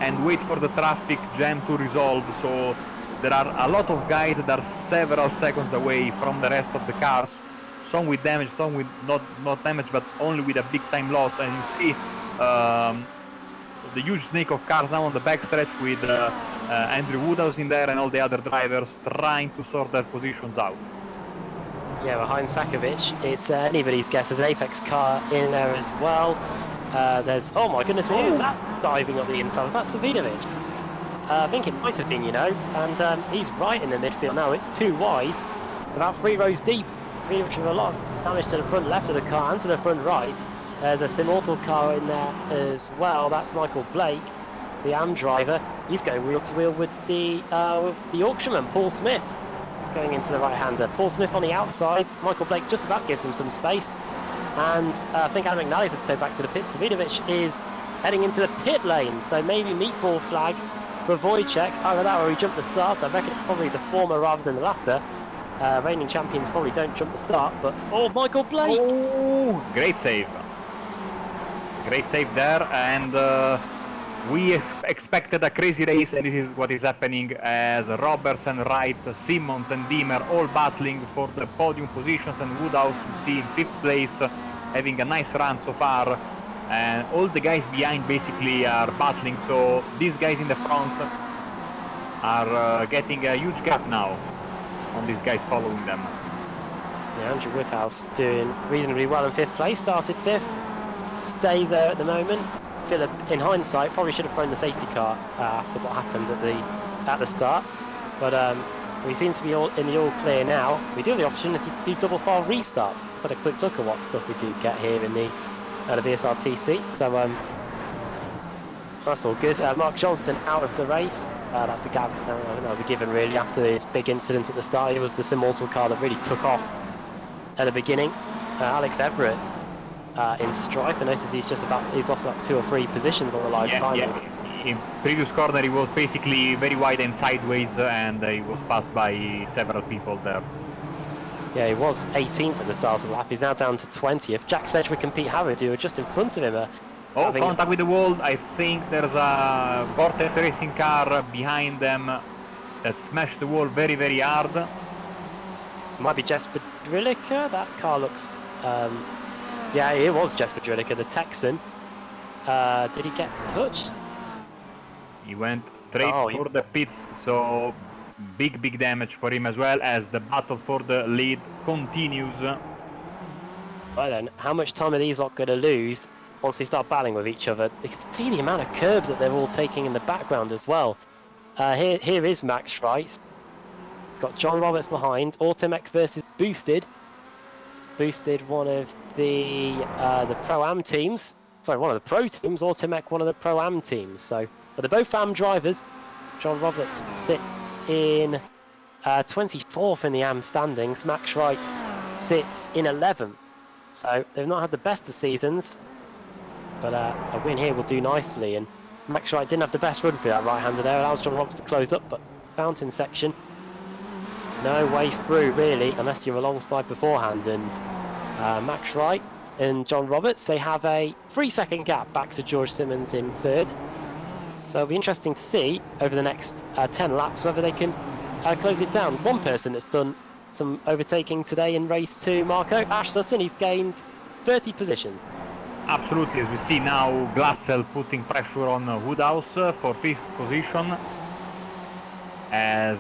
and wait for the traffic jam to resolve. So there are a lot of guys that are several seconds away from the rest of the cars. Some with damage, some with not damage, but only with a big time loss. And you see the huge snake of cars now on the backstretch with Andrew Woodhouse in there and all the other drivers trying to sort their positions out. Yeah, behind Sakovic, it's anybody's guess. There's an Apex car in there as well. There's, oh my goodness me, who's that diving up the inside? Was that Savinovic? I think it might have been, you know, and he's right in the midfield now. It's too wide, about 3 rows deep. Savinovic with a lot of damage to the front left of the car and to the front right. There's a Simortal car in there as well. That's Michael Blake, the AM driver. He's going wheel to wheel with the auctionman, Paul Smith, going into the right-hander. Paul Smith on the outside. Michael Blake just about gives him some space. And I think Adam McNally's had to go back to the pit. Savinovic is heading into the pit lane. So maybe meatball flag for Wojciech. Either that or he jumped the start. I reckon it's probably the former rather than the latter. Reigning champions probably don't jump the start, but oh, Michael Blake! Oh, great save. Great save there, and we expected a crazy race, and this is what is happening, as Roberts and Wright, Simmons and Deemer all battling for the podium positions, and Woodhouse, you see, in 5th place, having a nice run so far, and all the guys behind basically are battling, so these guys in the front are getting a huge gap now on these guys following them. Yeah, Andrew Woodhouse doing reasonably well in 5th place, started 5th, stay there at the moment. Philip, in hindsight, probably should have thrown the safety car after what happened at the start, but we seem to be all in the all clear now. We do have the opportunity to do double file restarts. Let's have a quick look at what stuff we do get here in the BSRTC. So that's all good. Mark Johnston out of the race. That's a gap. That was a given really after this big incident at the start. It was the Immortal car that really took off at the beginning. Alex Everett in strife. I notice he's lost about 2 or 3 positions on the live timing. Yeah. In previous corner he was basically very wide and sideways, and he was passed by several people there. Yeah, he was 18th at the start of the lap. He's now down to 20th. Jack Sedgwick and Pete Howard, who are just in front of him. Contact with the wall. I think there's a Vortex racing car behind them that smashed the wall very, very hard. Might be Jesper Drilliker. That car looks... yeah, it was Jesper Drilliker, the Texan. Did he get touched? He went straight for the pits, so big damage for him, as well as the battle for the lead continues. Right then, how much time are these lot going to lose once they start battling with each other? You can see the amount of curbs that they're all taking in the background as well. Here is Max Wright. It's got John Roberts behind. Automech versus Boosted. Boosted, one of the Pro-Am teams. Sorry, one of the Pro teams. Automech, one of the Pro-Am teams. So, but they're both Am drivers. John Roberts sit in 24th in the Am standings. Max Wright sits in 11th. So they've not had the best of seasons, but a win here will do nicely. And Max Wright didn't have the best run through that right-hander there. Allows John Roberts to close up, but fountain section, no way through really, unless you're alongside beforehand. And Max Wright and John Roberts, they have a 3-second gap back to George Simmons in 3rd. So it'll be interesting to see over the next 10 laps whether they can close it down. One person that's done some overtaking today in race 2, Marco, Ash Sutton, he's gained 30 position. Absolutely, as we see now Glatzel putting pressure on Woodhouse for 5th position. As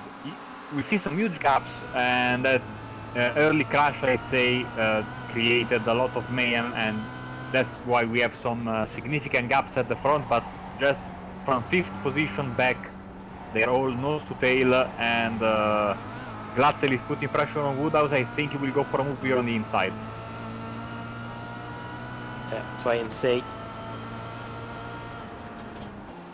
we see some huge gaps, and that early crash, I'd say, created a lot of mayhem, and that's why we have some significant gaps at the front. But just from 5th position back, they're all nose to tail, and Glatzel is putting pressure on Woodhouse. I think he will go for a move here on the inside. Yeah, let's wait and see.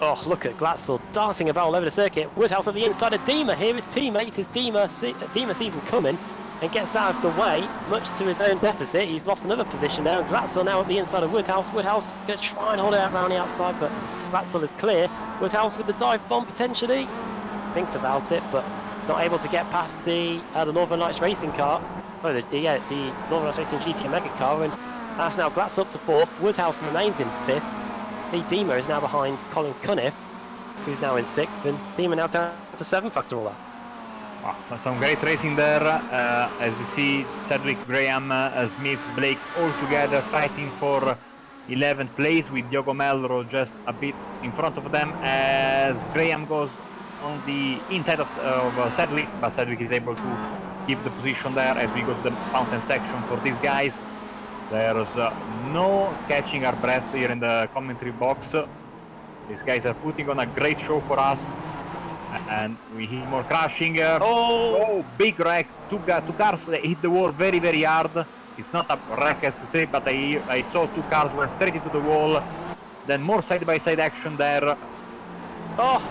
Oh, look at Glatzel darting about all over the circuit. Woodhouse on the inside of Dima. Here his teammate, Dima sees him coming and gets out of the way, much to his own deficit. He's lost another position there, and Glatzel now at the inside of Woodhouse. Woodhouse going to try and hold it out around the outside, but Glatzel is clear. Woodhouse with the dive bomb potentially. Thinks about it, but not able to get past the Northern Lights racing car. Oh, the Northern Lights Racing GT Mega car, and that's now Glatzel up to 4th. Woodhouse remains in 5th. Lee Dima is now behind Colin Cunniff, who's now in 6th, and Dima now down to 7th after all that. Wow, some great racing there, as we see Cedric, Graham, Smith, Blake all together fighting for 11th place, with Diogo Melro just a bit in front of them, as Graham goes on the inside of Cedric, but Cedric is able to keep the position there as we go to the fountain section for these guys. There's no catching our breath here in the commentary box. These guys are putting on a great show for us. And we hear more crashing. Oh, big wreck. Two cars hit the wall very, very hard. It's not a wreck, as to say, but I saw 2 cars went straight into the wall. Then more side-by-side action there. Oh,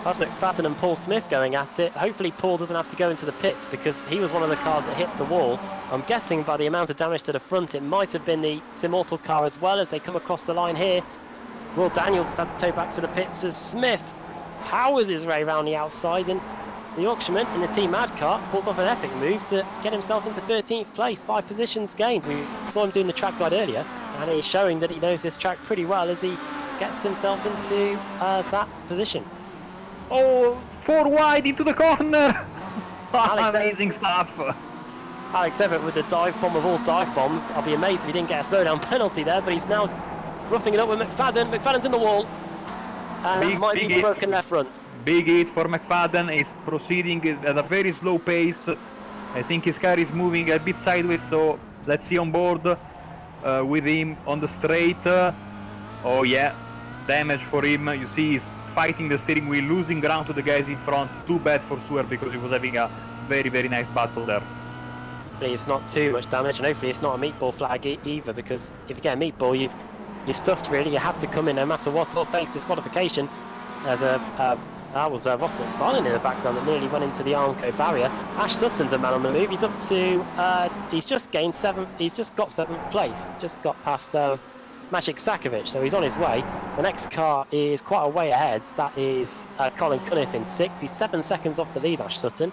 that's McFadden and Paul Smith going at it. Hopefully Paul doesn't have to go into the pits, because he was one of the cars that hit the wall. I'm guessing by the amount of damage to the front, it might have been the Immortal car as well, as they come across the line here. Will Daniels had to tow back to the pits as Smith powers his way around the outside, and the Yorkshireman in the Team Mad car pulls off an epic move to get himself into 13th place, 5 positions gained. We saw him doing the track guide earlier, and he's showing that he knows this track pretty well as he gets himself into that position. Oh, 4 wide into the corner! Amazing stuff! Alex Everett with the dive bomb of all dive bombs. I'll be amazed if he didn't get a slowdown penalty there, but he's now roughing it up with McFadden. McFadden's in the wall, and might be broken left front. Big hit for McFadden. Is proceeding at a very slow pace. I think his car is moving a bit sideways, so let's see on board with him on the straight. Oh yeah, damage for him. You see he's fighting the steering wheel, losing ground to the guys in front. Too bad for Stuart because he was having a very nice battle there. Hopefully it's not too much damage, and hopefully it's not a meatball flag either, because if you get a meatball, you're stuffed really. You have to come in no matter what, or face disqualification. There's that was Ross McFarlane in the background that nearly went into the Armco barrier. Ash Sutton's a man on the move. He's up to he's just gained 7th. He's just got 7th place. Just got past Magic Sakovic, so he's on his way. The next car is quite a way ahead. That is Colin Cunniff in 6th. He's 7 seconds off the lead, Ash Sutton.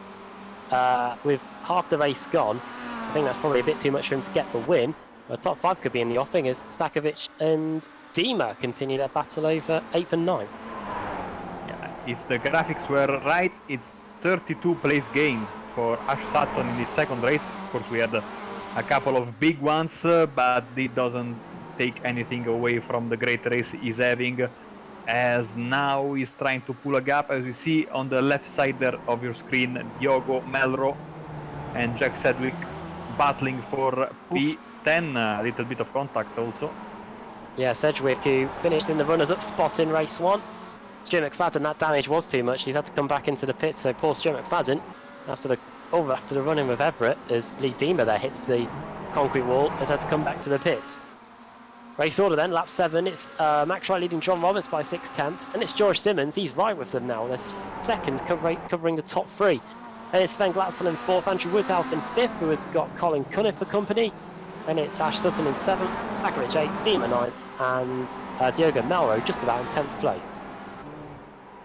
With half the race gone, I think that's probably a bit too much for him to get the win. The top 5 could be in the offing as Sakovic and Dima continue their battle over 8th and 9th. Yeah, if the graphics were right, it's 32 place gain for Ash Sutton in his second race. Of course, we had a couple of big ones, but it doesn't take anything away from the great race he's having, as now he's trying to pull a gap. As you see on the left side there of your screen, Diogo Melro and Jack Sedgwick battling for P10. A little bit of contact also. Yeah, Sedgwick, who finished in the runners-up spot in race 1. Stuart McFadden, that damage was too much. He's had to come back into the pits, so poor Stuart McFadden, after the run-in with Everett, as Lee Dima there hits the concrete wall, has had to come back to the pits. Race order then, lap 7, it's Max Wright leading John Roberts by 6/10, and it's George Simmons, he's right with them now, there's second covering the top 3. And it's Sven Glatzel in 4th, Andrew Woodhouse in 5th, who has got Colin Cunniff for company. And it's Ash Sutton in 7th, Sakovic 8th, Dima 9th, and Diogo Melro just about in 10th place.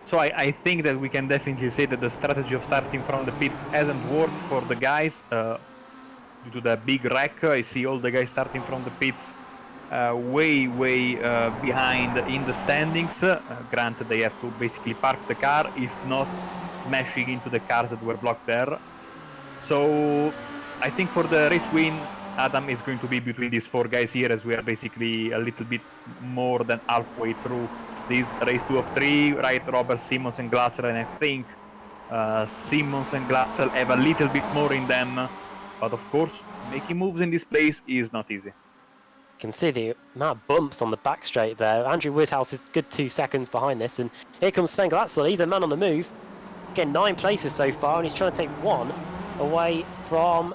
So I think that we can definitely say that the strategy of starting from the pits hasn't worked for the guys due to the big wreck. I see all the guys starting from the pits way behind in the standings. Granted, they have to basically park the car, if not smashing into the cars that were blocked there. So I think for the race win, Adam is going to be between these 4 guys here, as we are basically a little bit more than halfway through this race 2 of 3, right? Robert, Simmons and Glatzel, and I think Simmons and Glatzel have a little bit more in them, but of course making moves in this place is not easy. You can see the amount of bumps on the back straight there. Andrew Woodhouse is good 2 seconds behind this, and here comes Sven Glatzel. He's a man on the move. He's getting 9 places so far, and he's trying to take 1 away from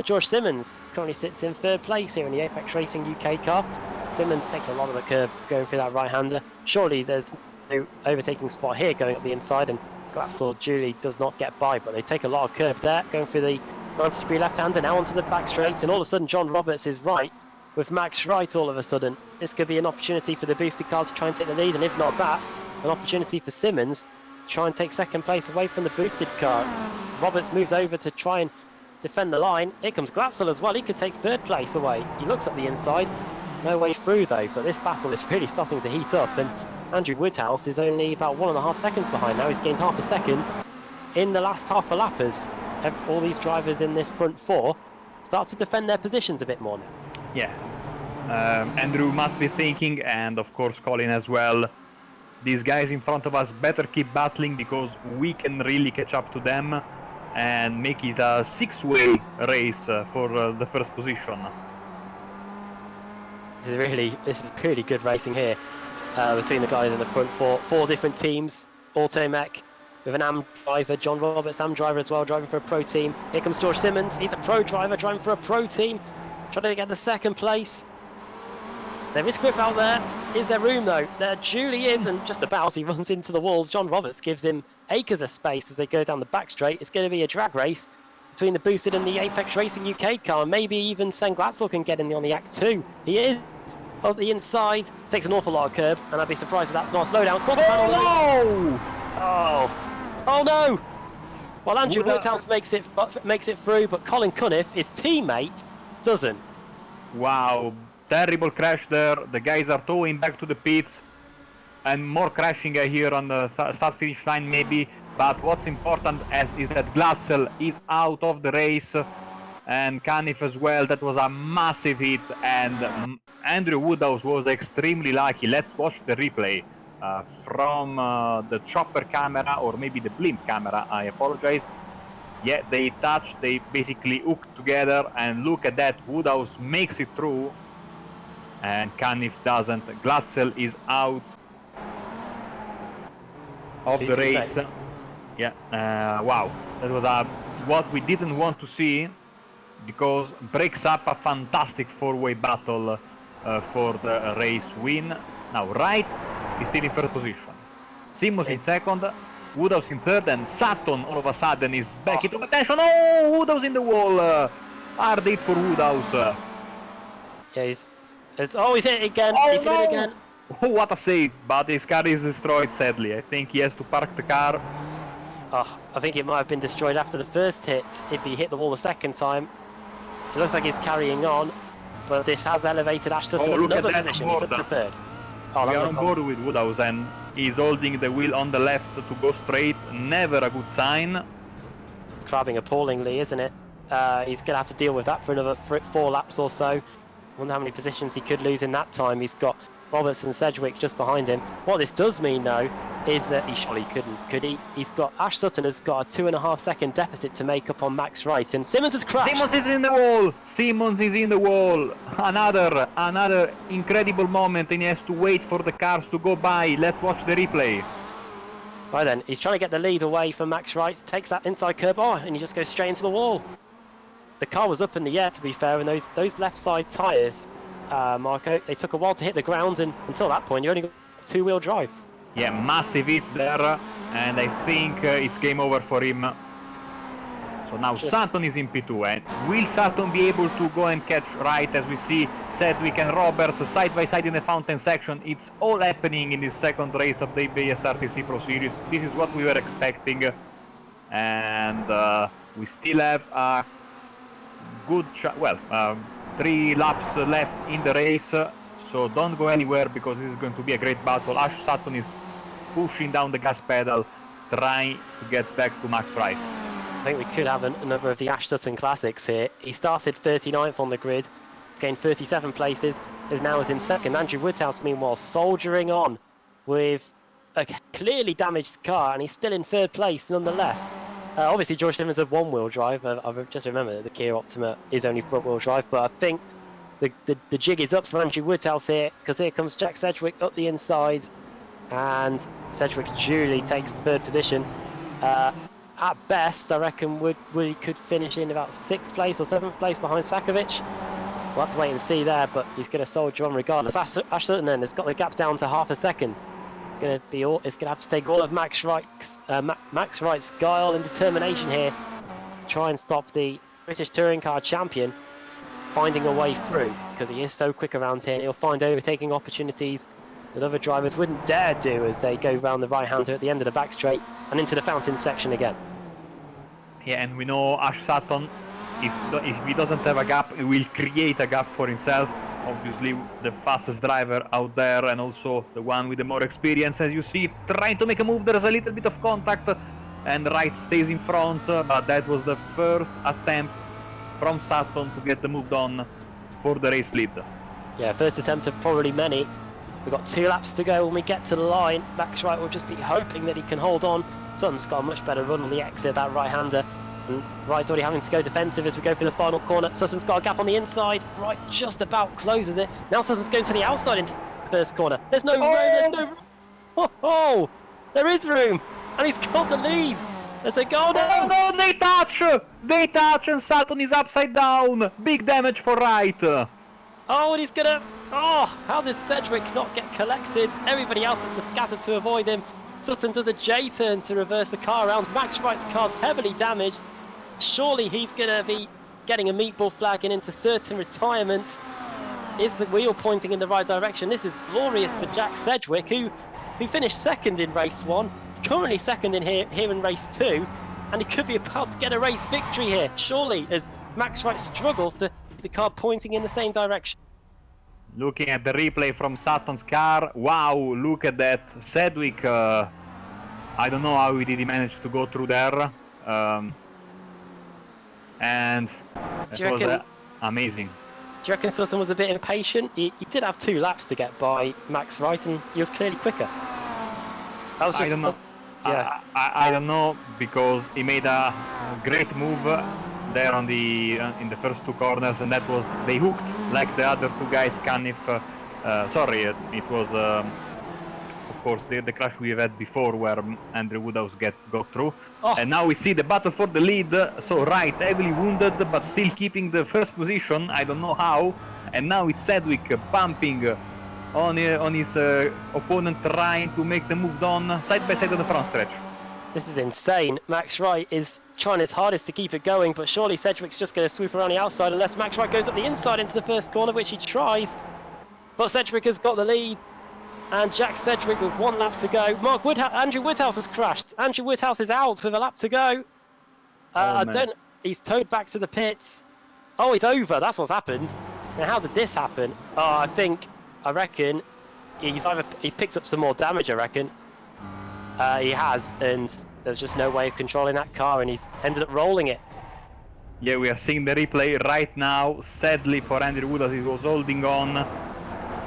George Simmons. Currently sits in 3rd place here in the Apex Racing UK car. Simmons takes a lot of the curve going through that right-hander. Surely there's no overtaking spot here going up the inside, and Glatzel Julie does not get by, but they take a lot of curve there, going through the 90-degree left-hander, now onto the back straight, and all of a sudden John Roberts is right, with Max Wright all of a sudden. This could be an opportunity for the boosted cars to try and take the lead, and if not that, an opportunity for Simmons to try and take 2nd place away from the boosted car. Roberts moves over to try and defend the line. Here comes Glatzel as well. He could take 3rd place away. He looks at the inside. No way through though, but this battle is really starting to heat up, and Andrew Woodhouse is only about 1.5 seconds behind now. He's gained half a second in the last half a lap as all these drivers in this front 4 start to defend their positions a bit more now. Yeah, Andrew must be thinking, and of course Colin as well, these guys in front of us better keep battling, because we can really catch up to them and make it a 6-way race for the first position. This is really good racing here between the guys in the front 4 different teams. Automech with an AM driver, John Roberts, AM driver as well, driving for a pro team. Here comes George Simmons, he's a pro driver driving for a pro team, trying to get the 2nd place. There is grip out there. Is there room though? There Julie is, and just about he runs into the walls. John Roberts gives him acres of space as they go down the back straight. It's going to be a drag race between the boosted and the Apex Racing UK car. Maybe even Sven Glatzel can get in on the Act 2. He is on the inside, takes an awful lot of curb, and I'd be surprised if that's not a slowdown. Quarter panel. Oh no! Well, Andrew Woodhouse makes it through, but Colin Cunniff, his teammate, doesn't. Wow, terrible crash there. The guys are towing back to the pits, and more crashing here on the start-finish line maybe. But what's important is that Glatzel is out of the race, and Cunniff as well. That was a massive hit, and Andrew Woodhouse was extremely lucky. Let's watch the replay from the chopper camera, or maybe the blimp camera, I apologize. Yeah, they touch, they basically hook together, and look at that, Woodhouse makes it through, and Caniff doesn't. Glatzel is out of the race. Yeah, wow, that was what we didn't want to see, because breaks up a fantastic four-way battle for the race win. Now Wright is still in third position, Simmons in second, Woodhouse in third, and Sutton all of a sudden is back into attention. Oh, Woodhouse in the wall. Hard hit for Woodhouse. Yeah, he's hit it again. Oh, He's hit it again. Oh, what a save, but his car is destroyed, sadly. I think he has to park the car. Oh, I think it might have been destroyed after the first hit. If he hit the wall the second time, it looks like he's carrying on, but this has elevated Ash Sutton another position. He's up to third. Oh, we are on board with Woodhouse, and he's holding the wheel on the left to go straight. Never a good sign. Crabbing appallingly, isn't it? He's going to have to deal with that for another 4 laps or so. Wonder how many positions he could lose in that time. He's got Roberts and Sedgwick just behind him. What this does mean, though, is that he surely couldn't, could he? Ash Sutton has got a 2.5 second deficit to make up on Max Wright, and Simmons has crashed. Simmons is in the wall. Simmons is in the wall. Another incredible moment, and he has to wait for the cars to go by. Let's watch the replay. Right then, he's trying to get the lead away from Max Wright. Takes that inside curb, and he just goes straight into the wall. The car was up in the air, to be fair, and those left side tyres, Marco, they took a while to hit the ground, and until that point, you only got 2-wheel drive. Yeah, massive hit there, and I think it's game over for him. So now Sutton is in P2, and will Sutton be able to go and catch Wright, as we see Sedgwick and Roberts side by side in the fountain section? It's all happening in this second race of the BSRTC Pro Series. This is what we were expecting, and we still have a good 3 laps left in the race, so don't go anywhere, because this is going to be a great battle. Ash Sutton is pushing down the gas pedal, trying to get back to Max Wright. I think we could have another of the Ash Sutton classics here. He started 39th on the grid, he's gained 37 places, and now is in second. Andrew Woodhouse, meanwhile, soldiering on with a clearly damaged car, and he's still in third place nonetheless. Obviously, George Simmons had 1-wheel drive. I've just remembered that the Kia Optima is only front-wheel drive, but I think the jig is up for Andrew Woodhouse here, because here comes Jack Sedgwick up the inside, and Sedgwick duly takes the third position. At best, I reckon Woody could finish in about 6th place or 7th place behind Sakovic. We'll have to wait and see there, but he's going to soldier on regardless. Ash Sutton then has got the gap down to half a second. It's going to have to take all of Max Wright's guile and determination here. Try and stop the British Touring Car champion finding a way through, because he is so quick around here. He'll find overtaking opportunities that other drivers wouldn't dare do as they go round the right-hander at the end of the back straight and into the fountain section again. Yeah, and we know Ash Sutton, if he doesn't have a gap, he will create a gap for himself. Obviously, the fastest driver out there, and also the one with the more experience. As you see, trying to make a move, there's a little bit of contact, and Wright stays in front, but that was the first attempt from Sutton to get the move done for the race lead. Yeah, first attempt of probably many. We've got 2 laps to go when we get to the line. Max Wright will just be hoping that he can hold on. Sutton's got a much better run on the exit, that right-hander. And Wright's already having to go defensive as we go through the final corner. Sutton's got a gap on the inside. Wright just about closes it. Now Sutton's going to the outside into the first corner. There's no room, there's no room. Oh, there is room. And he's got the lead. There's a goal now. Oh no, they touch, and Sutton is upside down. Big damage for Wright. Oh, and he's gonna... Oh, how did Sedgwick not get collected? Everybody else has to scatter to avoid him. Sutton does a J-turn to reverse the car around. Max Wright's car's heavily damaged. Surely he's gonna be getting a meatball flag and into certain retirement. Is the wheel pointing in the right direction? This is glorious for Jack Sedgwick, who finished second in race 1. He's currently second in here in race 2, and he could be about to get a race victory here, surely, as Max Wright struggles to the car pointing in the same direction. Looking at the replay from Sutton's car, wow, look at that. Sedgwick, I don't know how he manage to go through there. And it was amazing. Do you reckon Sutton was a bit impatient? He did have 2 laps to get by Max Wright, and he was clearly quicker. That was just, I don't know. Yeah. I don't know, because he made a great move there on the in the first two corners, and that was they hooked like the other two guys. Caniff, sorry, it was of course the crash we had before where Andrew Woodhouse got through. Oh. And now we see the battle for the lead. So Wright heavily wounded, but still keeping the first position. I don't know how. And now it's Sedgwick bumping on his opponent, trying to make them move on side by side on the front stretch. This is insane. Max Wright is trying his hardest to keep it going, but surely Sedgwick's just going to swoop around the outside unless Max Wright goes up the inside into the first corner, which he tries. But Sedgwick has got the lead, and Jack Sedgwick with 1 lap to go. Andrew Woodhouse has crashed. Andrew Woodhouse is out with a lap to go. He's towed back to the pits. Oh, it's over. That's what's happened. Now, how did this happen? Oh, I reckon he's picked up some more damage, I reckon. He has, and there's just no way of controlling that car, and he's ended up rolling it. Yeah, we are seeing the replay right now. Sadly for Andrew Woodhouse, he was holding on.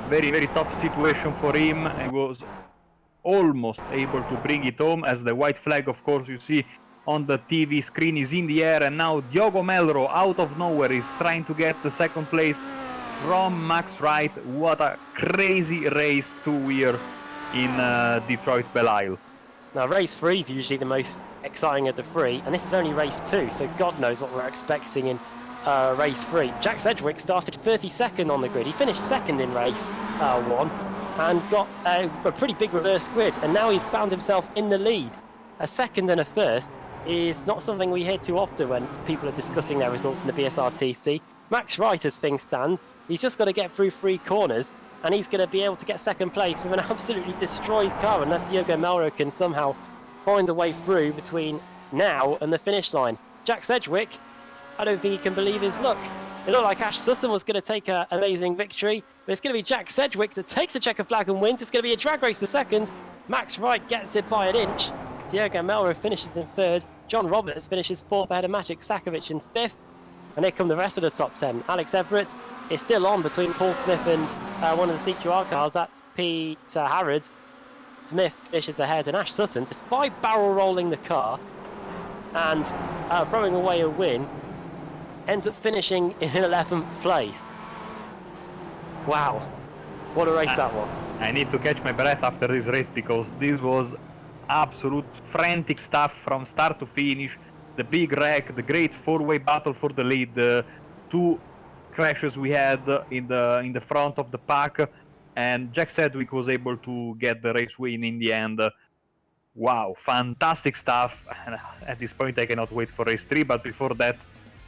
Very, very tough situation for him. He was almost able to bring it home, as the white flag, of course, you see on the TV screen is in the air, and now Diogo Melro, out of nowhere, is trying to get the second place from Max Wright. What a crazy race 2 here in Detroit Belle Isle. Now, race 3 is usually the most exciting of the 3, and this is only race 2, so God knows what we're expecting in race 3. Jack Sedgwick started 32nd on the grid. He finished 2nd in race 1 and got a pretty big reverse grid, and now he's found himself in the lead. A 2nd and a 1st is not something we hear too often when people are discussing their results in the BSRTC. Max Wright, as things stand, he's just got to get through 3 corners, and he's going to be able to get 2nd place with an absolutely destroyed car unless Diogo Melro can somehow find a way through between now and the finish line. Jack Sedgwick, I don't think he can believe his luck. It looked like Ash Sutton was going to take an amazing victory, but it's going to be Jack Sedgwick that takes the checker flag and wins. It's going to be a drag race for 2nd. Max Wright gets it by an inch. Diogo Melro finishes in 3rd. John Roberts finishes 4th ahead of Maciek Sakovic in 5th. And here come the rest of the top 10. Alex Everett is still on between Paul Smith and one of the CQR cars. That's Peter Harrod. Smith finishes ahead, and Ash Sutton, despite barrel rolling the car and throwing away a win, ends up finishing in 11th place. Wow, what a race that was. I need to catch my breath after this race, because this was absolute frantic stuff from start to finish. The big wreck, the great 4-way battle for the lead, the 2 crashes we had in the front of the pack, and Jack Sedgwick was able to get the race win in the end. Wow, fantastic stuff. At this point I cannot wait for race 3, but before that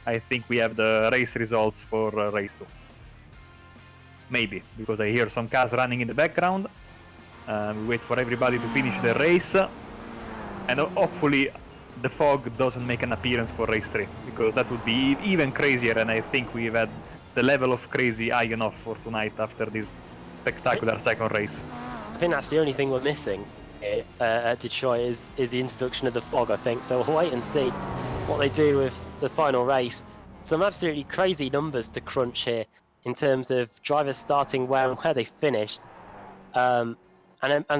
I think we have the race results for race 2. Maybe, because I hear some cars running in the background. We wait for everybody to finish the race, and hopefully the fog doesn't make an appearance for race 3, because that would be even crazier, and I think we've had the level of crazy high enough for tonight after this spectacular second race. I think that's the only thing we're missing at Detroit is the introduction of the fog, I think. So we'll wait and see what they do with the final race. Some absolutely crazy numbers to crunch here in terms of drivers starting where they finished. And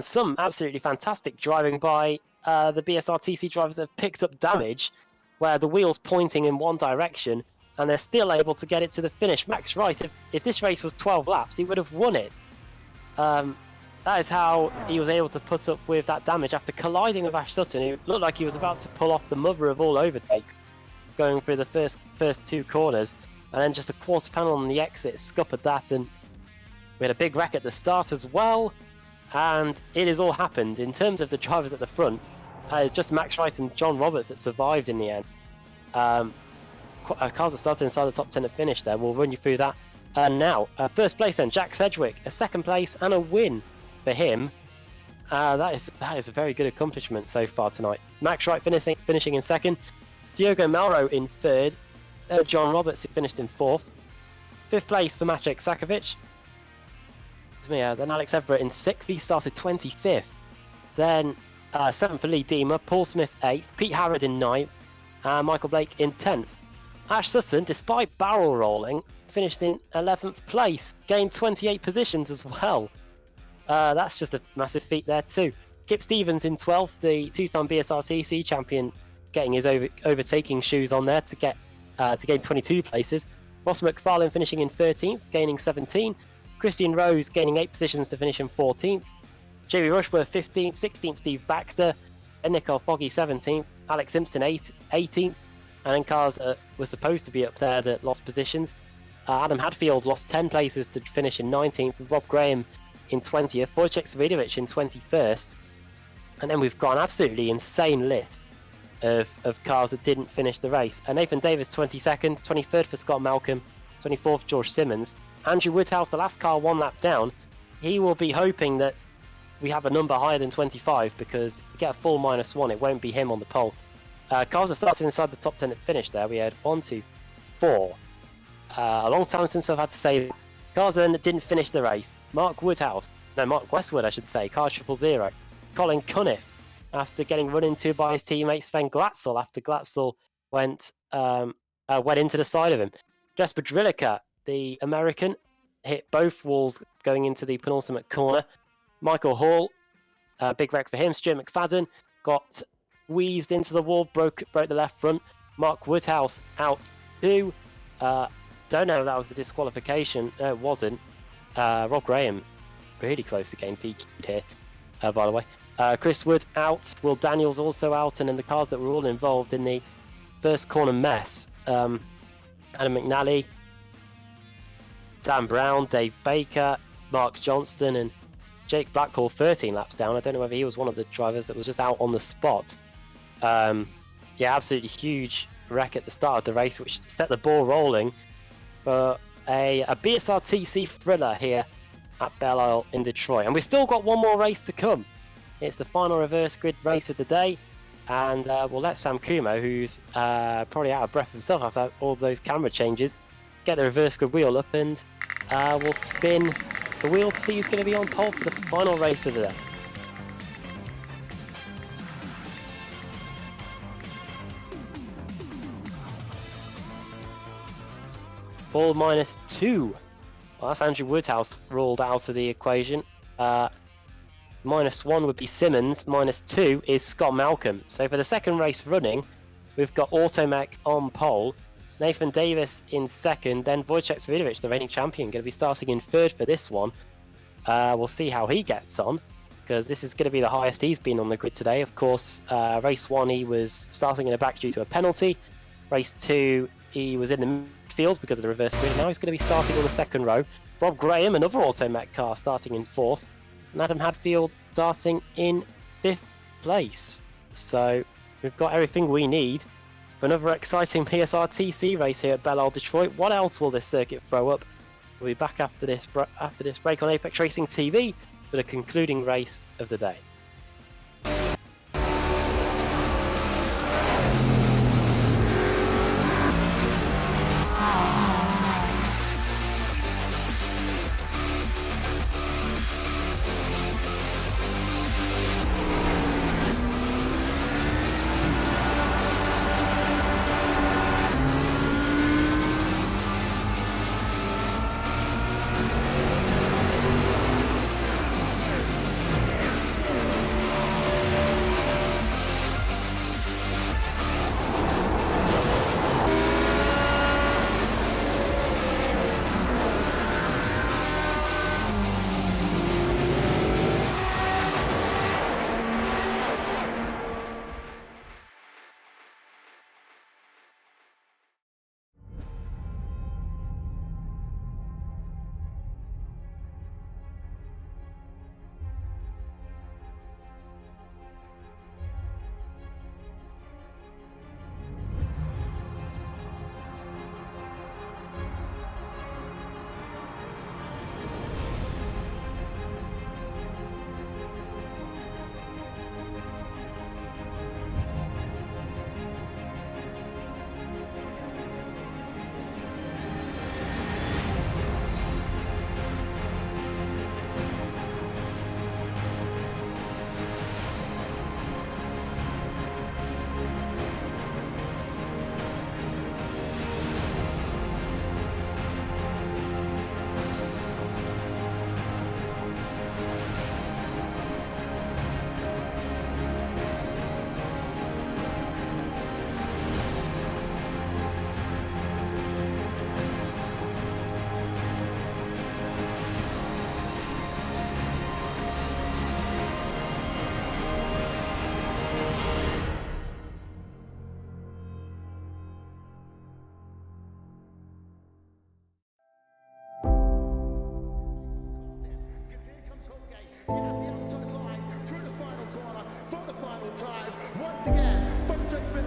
some absolutely fantastic driving by the BSRTC drivers that have picked up damage where the wheel's pointing in one direction and they're still able to get it to the finish. Max Wright, if this race was 12 laps, he would have won it. That is how he was able to put up with that damage after colliding with Ash Sutton, who looked like he was about to pull off the mother of all overtakes, going through the first 2 corners, and then just a quarter panel on the exit scuppered that, and we had a big wreck at the start as well. And it has all happened. In terms of the drivers at the front, it's just Max Wright and John Roberts that survived in the end. Cars that started inside the top 10 have finished there. We'll run you through that now. First place then, Jack Sedgwick, a 2nd place and a win for him. That is a very good accomplishment so far tonight. Max Wright finishing in 2nd. Diogo Melro in 3rd. John Roberts, who finished in 4th. 5th place for Maciek Sakovic. Then Alex Everett in 6th, he started 25th. Then 7th for Lee Deemer, Paul Smith 8th, Pete Harrod in 9th, and Michael Blake in 10th. Ash Sutton, despite barrel rolling, finished in 11th place, gained 28 positions as well. That's just a massive feat there too. Kip Stevens in 12th, the 2-time BSRTC champion, getting his overtaking shoes on there to gain 22 places. Ross McFarlane finishing in 13th, gaining 17. Christian Rose gaining 8 positions to finish in 14th. Jamie Rushworth 15th, 16th Steve Baxter, then Nicole Foggy 17th, Alex Simpson 18th, and then cars were supposed to be up there that lost positions. Adam Hadfield lost 10 places to finish in 19th, Rob Graham in 20th, Wojciech Svidovic in 21st, and then we've got an absolutely insane list of cars that didn't finish the race. Nathan Davis 22nd, 23rd for Scott Malcolm, 24th George Simmons. Andrew Woodhouse, the last car 1 lap down, he will be hoping that we have a number higher than 25 because if we get a full -1, it won't be him on the pole. Cars that started inside the top 10 that finished there, we had 1, 2, 4. A long time since I've had to say that. Cars then that didn't finish the race. Mark Westwood, I should say, car 000. Colin Cunniff, after getting run into by his teammate Sven Glatzel, after Glatzel went into the side of him. Jesper Drillica, the American, hit both walls going into the penultimate corner. Michael Hall, big wreck for him. Stuart McFadden got wheezed into the wall, broke the left front. Mark Woodhouse out too. Don't know if that was the disqualification. No, it wasn't. Rob Graham, really close to getting DQ'd here, by the way. Chris Wood out. Will Daniels also out. And then the cars that were all involved in the first corner mess. Adam McNally, Dan Brown, Dave Baker, Mark Johnston, and Jake Blackhall 13 laps down. I don't know whether he was one of the drivers that was just out on the spot. Yeah, absolutely huge wreck at the start of the race, which set the ball rolling for a BSRTC thriller here at Belle Isle in Detroit. And we've still got one more race to come. It's the final reverse grid race of the day. And we'll let Sam Kumo, who's probably out of breath himself after all those camera changes, get the reverse grid wheel up, and we'll spin the wheel to see who's going to be on pole for the final race of the day. Full -2. Well, that's Andrew Woodhouse ruled out of the equation. -1 would be Simmons, -2 is Scott Malcolm. So for the second race running, we've got Automech on pole, Nathan Davis in second, then Wojciech Svidovic, the reigning champion, going to be starting in third for this one. We'll see how he gets on, because this is going to be the highest he's been on the grid today. Of course, race 1 he was starting in the back due to a penalty. Race 2 he was in the midfield because of the reverse grid. Now he's going to be starting on the second row. Rob Graham, another Automech car, starting in 4th. And Adam Hadfield starting in 5th place. So we've got everything we need for another exciting BSRTC race here at Belle Isle, Detroit. What else will this circuit throw up? We'll be back after this break on Apex Racing TV for the concluding race of the day.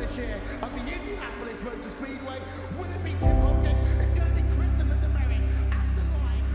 finish here at the Indianapolis Motor Speedway. Will it be Tim Hogan? It's going to be Christopher Demerit at the line.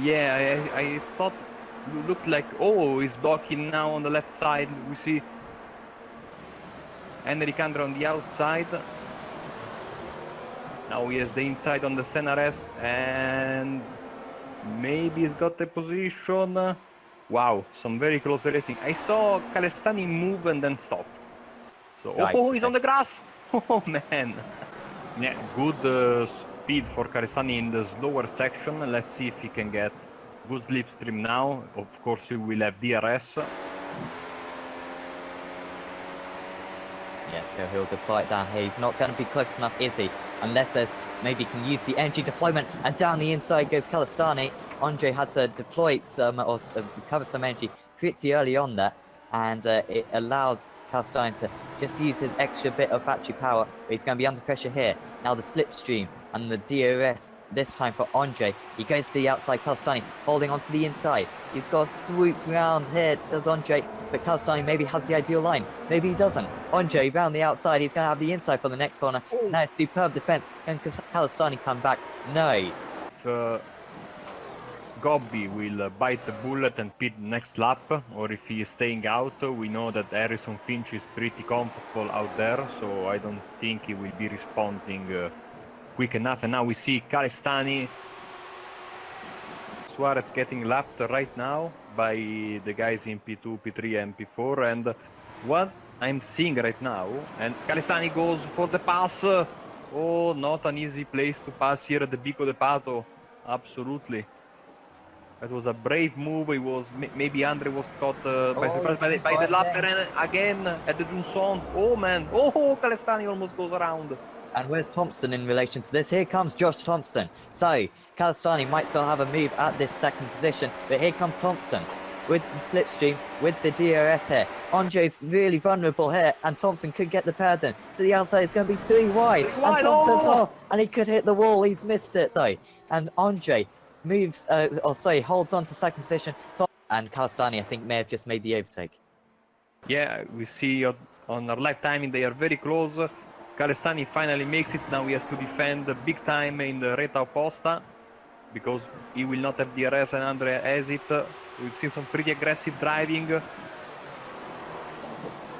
Yeah, I thought it looked like, oh, he's blocking now on the left side. We see Enricandro on the outside. Now he has the inside on the Sennares, and Maybe he's got the position. Wow, some very close racing. I saw Calestani move and then stop. So, Right, oh, he's okay. on the grass. Oh man. Yeah, good speed for Calestani in the slower section. Let's see if he can get good slipstream now. Of course, he will have DRS. Yeah, so he'll deploy it down here. He's not going to be close enough, is he? Unless there's maybe he can use the energy deployment. And down the inside goes Calistani. Andre had to deploy some or recover some energy pretty early on there, and it allows Calistani to just use his extra bit of battery power. But he's going to be under pressure here. Now the slipstream and the DRS this time for Andre. He goes to the outside. Calistani holding onto the inside. He's got a swoop round here. Does Andre? But Calistani maybe has the ideal line. Maybe he doesn't. Andre round the outside. He's going to have the inside for the next corner. Oh. Now superb defense. Can Calistani come back? No. If Gobbi will bite the bullet and pit next lap, or if he is staying out, we know that Harrison Finch is pretty comfortable out there, so I don't think he will be responding quick enough. And now we see Calistani. Suarez getting lapped right now by the guys in P2, P3 and P4, and what I'm seeing right now, and Calistani goes for the pass. Oh, not an easy place to pass here at the Bico de Pato. Absolutely. That was a brave move. It was maybe Andre was caught by surprise by the lapper, and again at the Junson. Oh man! Oh, Calistani almost goes around. And where's Thompson in relation to this? Here comes Josh Thompson. So Calistani might still have a move at this second position, but here comes Thompson with the slipstream, with the DRS here. Andre's really vulnerable here, and Thompson could get the pad then. To the outside, it's going to be 3 wide. And Thompson's off, and he could hit the wall. He's missed it though. And Andre moves, holds on to second position. And Calistani, I think, may have just made the overtake. Yeah, we see on our live timing they are very close. Calistani finally makes it. Now he has to defend big time in the Reta Opposta because he will not have DRS and Andre has it. We've seen some pretty aggressive driving.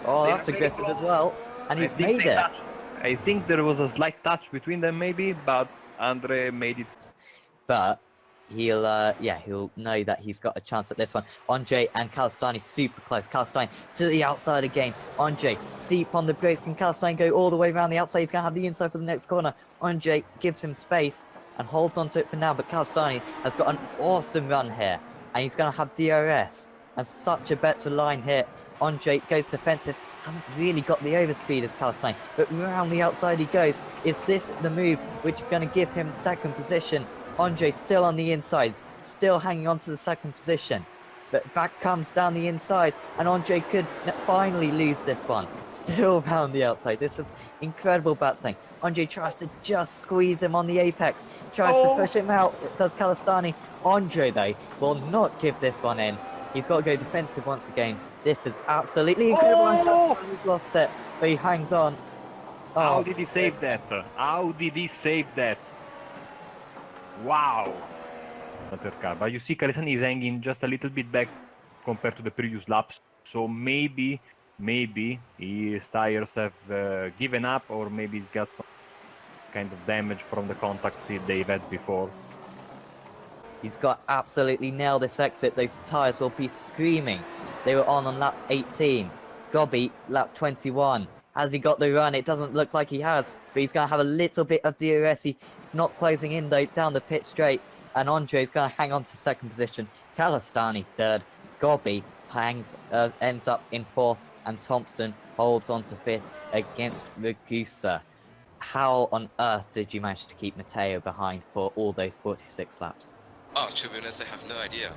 Oh, that's aggressive as well. And he's made it. I think there was a slight touch between them maybe, but Andre made it. But he'll know that he's got a chance at this one. Andre and Calistani super close. Calistani to the outside again. Andre deep on the brakes. Can Calistani go all the way around the outside? He's going to have the inside for the next corner. Andre gives him space and holds onto it for now. But Calistani has got an awesome run here. And he's going to have DRS. And such a better line here. Andre goes defensive. Hasn't really got the overspeed as Calistani. But round the outside he goes. Is this the move which is going to give him second position? Andre still on the inside, still hanging on to the second position. But back comes down the inside, and Andre could finally lose this one. Still round the outside. This is incredible battling. Andre tries to just squeeze him on the apex, tries to push him out. It does Calistani. Andre, though, will not give this one in. He's got to go defensive once again. This is absolutely incredible. He's lost it, but he hangs on. Oh. How did he save that? How did he save that? Wow! But you see Calistani is hanging just a little bit back compared to the previous laps. So maybe his tires have given up, or maybe he's got some kind of damage from the contacts they've had before. He's got absolutely nailed this exit. Those tires will be screaming. They were on lap 18. Gobbi, lap 21. Has he got the run? It doesn't look like he has, but he's going to have a little bit of DRS. It's not closing in though down the pit straight, and Andre's going to hang on to second position. Calistani third. Gobbi ends up in fourth, and Thompson holds on to fifth against Ragusa. How on earth did you manage to keep Matteo behind for all those 46 laps? Oh, to be honest, I have no idea.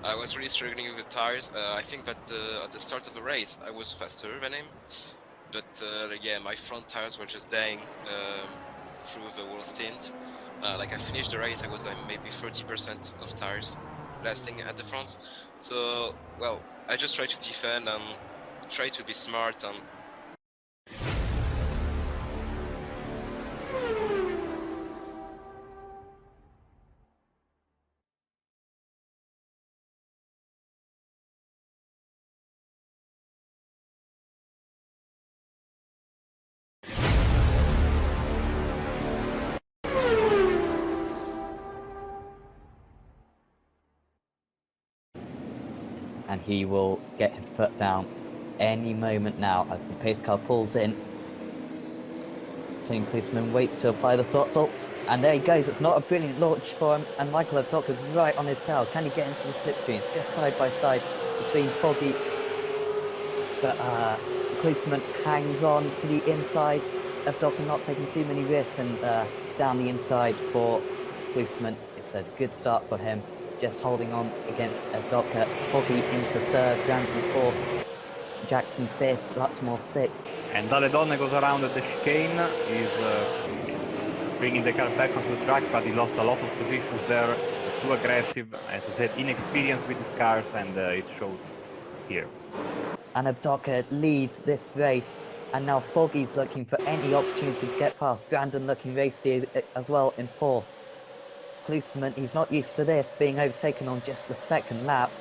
I was really struggling with the tires. I think that at the start of the race, I was faster than him. But yeah, my front tires were just dying through the whole stint. Like I finished the race, I was maybe 30% of tires lasting at the front. So, well, I just try to defend and try to be smart and and he will get his foot down any moment now as the pace car pulls in. Tony Klinsmann waits to apply the throttle, and there he goes. It's not a brilliant launch for him, and Michael Abdoka's right on his tail. Can he get into the slipstreams? Just side by side between Foggy, but Klinsmann hangs on to the inside. Abdoka not taking too many risks, and down the inside for Klinsmann. It's a good start for him, just holding on against Abdoka. Foggy into third, Brandon fourth, Jackson fifth, Lutzmore sixth. And Daledonne goes around at the chicane, is bringing the car back onto the track, but he lost a lot of positions there, too aggressive, as I said, inexperienced with his cars, and it showed here. And Abdoka leads this race, and now Foggy's looking for any opportunity to get past. Brandon looking racy as well in fourth. Klinsmann, he's not used to this, being overtaken on just the second lap.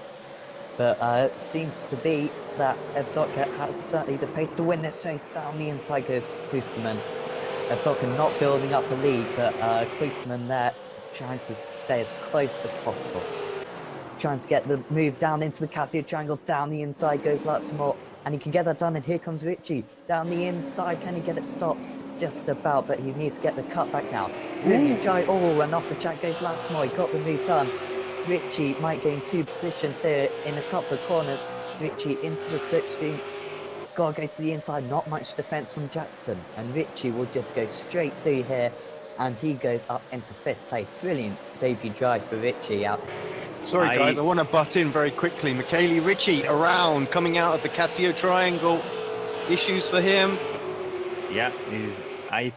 But it seems to be that Abdoka has certainly the pace to win this race. Down the inside goes Klinsmann. Abdoka not building up the lead, but Klinsmann there trying to stay as close as possible. Trying to get the move down into the Casio triangle. Down the inside goes Lutzmore, and he can get that done, and here comes Ritchie. Down the inside, can he get it stopped? Just about, but he needs to get the cut back now. Brilliant try, and off the track goes Lutzmore. He got the move done. Ritchie might gain two positions here in a couple of corners. Ritchie into the slipstream. Gotta go to the inside, not much defence from Jackson. And Ritchie will just go straight through here, and he goes up into fifth place. Brilliant debut drive for Ritchie out. Sorry guys, I want to butt in very quickly. Michele Ritchie around, coming out of the Casio triangle. Issues for him? Yeah, I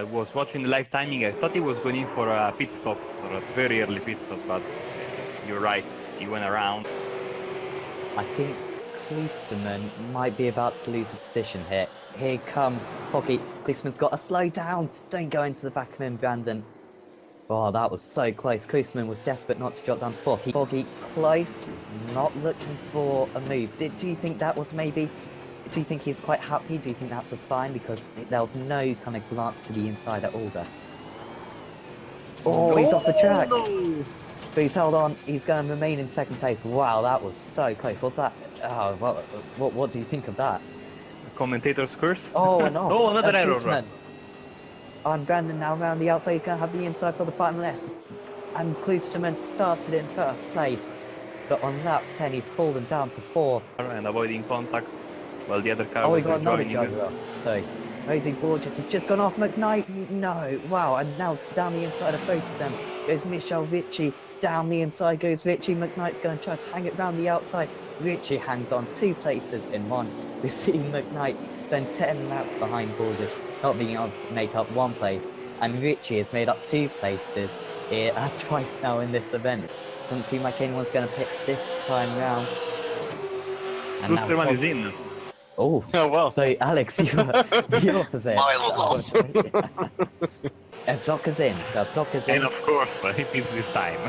was watching the live timing. I thought he was going in for a pit stop, or a very early pit stop, but you're right, he went around. I think Klinsmann might be about to lose a position here. Here comes Foggy. Klinsmann's got to slow down. Don't go into the back of him, Brandon. Oh, that was so close. Klinsmann was desperate not to drop down to fourth. Foggy close, not looking for a move. Do you think that was maybe... Do you think he's quite happy? Do you think that's a sign? Because there was no kind of glance to the inside at all there. Oh, he's off the track. No. But he's held on. He's going to remain in second place. Wow, that was so close. What's that? Oh, what do you think of that? Commentator's curse? Oh, and off. Oh, another error. Klinsmann. And Brandon now around the outside. He's going to have the inside for the final S. And Klinsmann started in first place. But on lap 10, he's fallen down to fourth. And avoiding contact. Well, the other car Oh, we was got another joining. driver up. So, Rosie Borges has just gone off. McKnight, no. Wow, and now down the inside of both of them goes Michel Ritchie. Down the inside goes Ritchie. McKnight's going to try to hang it round the outside. Ritchie hangs on 2 places in one. We see McKnight spend 10 laps behind Borges, not being able to make up 1 place. And Ritchie has made up 2 places here, twice now in this event. Doesn't seem like anyone's going to pick this time round. And now Klusterman is in. Oh, well. So Alex, you're opposite. Miles off. Abdoka's in, so Abdoka's in. And of course, he beats this time.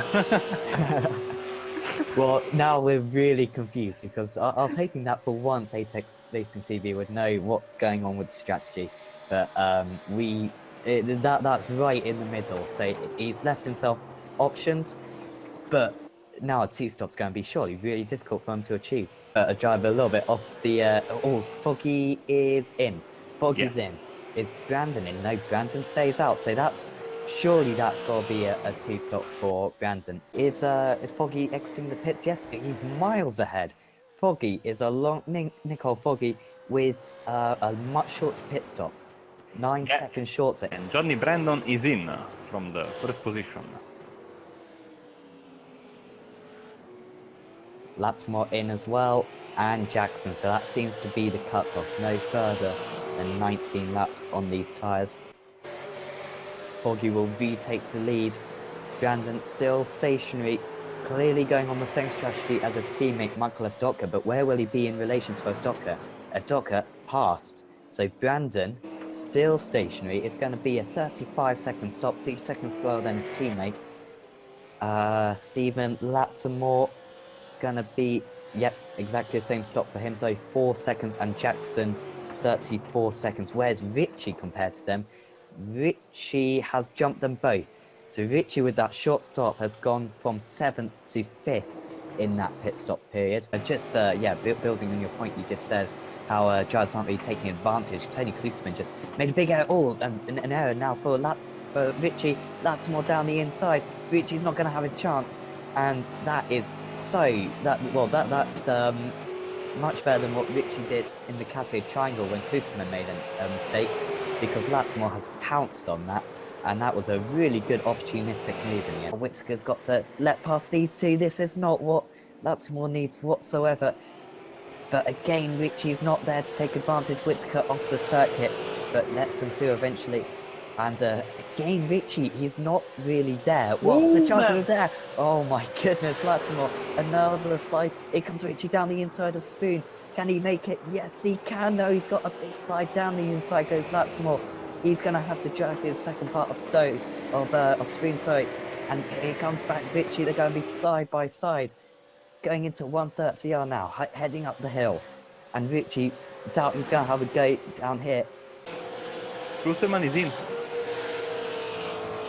Well, now we're really confused because I was hoping that for once Apex Racing TV would know what's going on with the strategy, but that's right in the middle. So he's left himself options, but now a 2-stop's going to be surely really difficult for him to achieve. A driver a little bit off the... Foggy is in. Foggy's in. Is Brandon in? No, Brandon stays out. So surely that's got to be a 2-stop for Brandon. Is Foggy exiting the pits? Yes, he's miles ahead. Foggy is a long... Nicole Foggy with a much shorter pit stop. 9 seconds shorter. And Johnny Brandon is in from the first position. Lutzmore in as well, and Jackson, so that seems to be the cut-off, no further than 19 laps on these tyres. Foggy will retake the lead. Brandon still stationary, clearly going on the same strategy as his teammate Michael Abdoka, but where will he be in relation to Abdoka? Abdoka passed, so Brandon still stationary. It's going to be a 35-second stop, 3 seconds slower than his teammate. Stephen Lattimore gonna be, yep, exactly the same stop for him though, 4 seconds, and Jackson 34 seconds. Where's Ritchie compared to them? Ritchie has jumped them both. So Ritchie with that short stop has gone from 7th to 5th. in that pit stop period. Just building on your point you just said, how drivers aren't really taking advantage. Tony Klusman just made a big error. Oh, an error now for Richie. Lattimore down the inside. Richie's not going to have a chance, and that is that's much better than what Richie did in the Casio Triangle when Klusman made a mistake, because Lattimore has pounced on that, and that was a really good opportunistic move in the end. Whitaker's got to let past these two. This is not what Lattimore needs whatsoever. But again, Richie's not there to take advantage. Whitaker off the circuit, but lets them through eventually. And again, Richie, he's not really there. What's the chances of there? Oh my goodness, Lattimore, another slide. Here comes Richie down the inside of Spoon. Can he make it? Yes, he can. No, he's got a big slide down the inside. Goes Lattimore. He's going to have to drag the second part of Spoon, sorry. And here comes back Richie. They're going to be side by side. Going into 130R now, heading up the hill. And Richie, doubt he's going to have a go down here. Klusterman is in.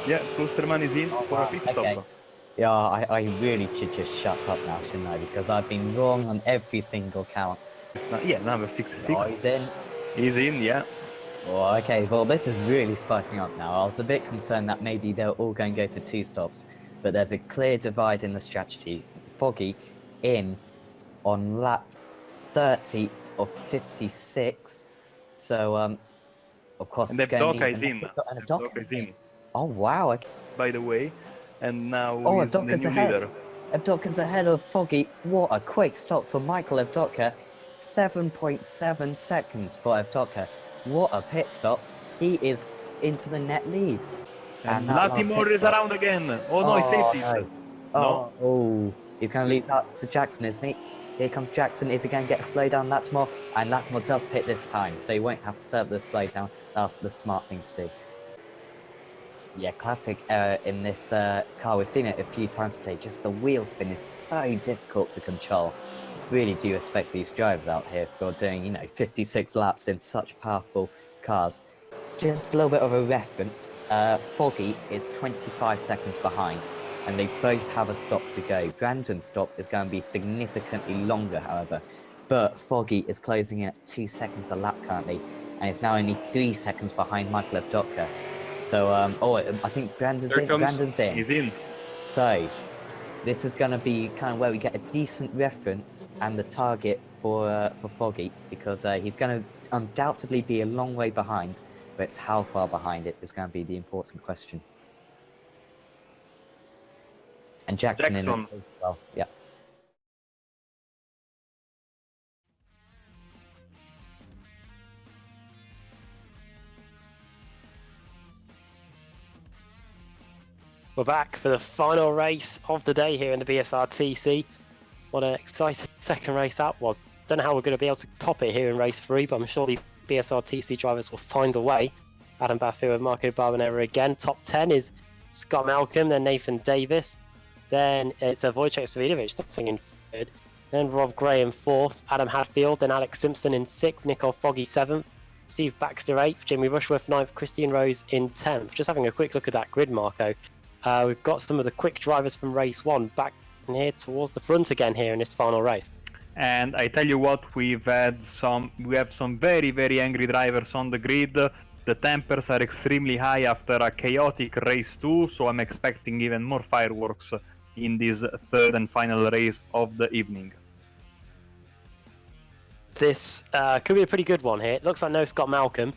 Yeah, Klusterman is in for a pit stop. Okay. Yeah, I really should just shut up now, shouldn't I? Because I've been wrong on every single count. Yeah, number 66. Oh, he's in. He's in, yeah. Oh, okay, well, this is really spicing up now. I was a bit concerned that maybe they're all going to go for 2 stops. But there's a clear divide in the strategy. Foggy in on lap 30 of 56. So, of course, and Evdoka is in. Evdoka is in. Oh, wow. Okay. By the way, and now he's the new leader. Evdoka's ahead of Foggy. What a quick stop for Michael Evdoka. 7.7 seconds for Evdoka. What a pit stop. He is into the net lead. And Lattimore is around again. Oh no, he saved it. No. Oh, he's going to lead out to Jackson, isn't he? Here comes Jackson. Is he going to get a slowdown, Lattimore? And Lattimore does pit this time, so he won't have to serve the slowdown. That's the smart thing to do. Yeah, classic error in this car. We've seen it a few times today. Just the wheel spin is so difficult to control. Really do respect these drivers out here for doing, 56 laps in such powerful cars. Just a little bit of a reference. Foggy is 25 seconds behind, and they both have a stop to go. Brandon's stop is going to be significantly longer, however, but Foggy is closing in at 2 seconds a lap currently, and it's now only 3 seconds behind Michael Evdoka. So, I think Brandon's in. He's in. So, this is going to be kind of where we get a decent reference and the target for Foggy, because he's going to undoubtedly be a long way behind, but it's how far behind it is going to be the important question. And Jackson in it as well, yeah. We're back for the final race of the day here in the BSRTC. What an exciting second race that was. Don't know how we're going to be able to top it here in race 3, but I'm sure these BSRTC drivers will find a way. Adam Baffier and Marco Barbanera again. Top 10 is Scott Malcolm, then Nathan Davis. Then it's Wojciech Savidovic starting in 3rd. Then Rob Gray in 4th. Adam Hadfield, then Alex Simpson in 6th. Nicole Foggy 7th. Steve Baxter 8th. Jamie Rushworth 9th. Christian Rose in 10th. Just having a quick look at that grid, Marco. We've got some of the quick drivers from race 1 back in here towards the front again here in this final race. And I tell you what, we have some very, very angry drivers on the grid. The tempers are extremely high after a chaotic race 2, so I'm expecting even more fireworks in this 3rd and final race of the evening. This could be a pretty good one here. It looks like no Scott Malcolm.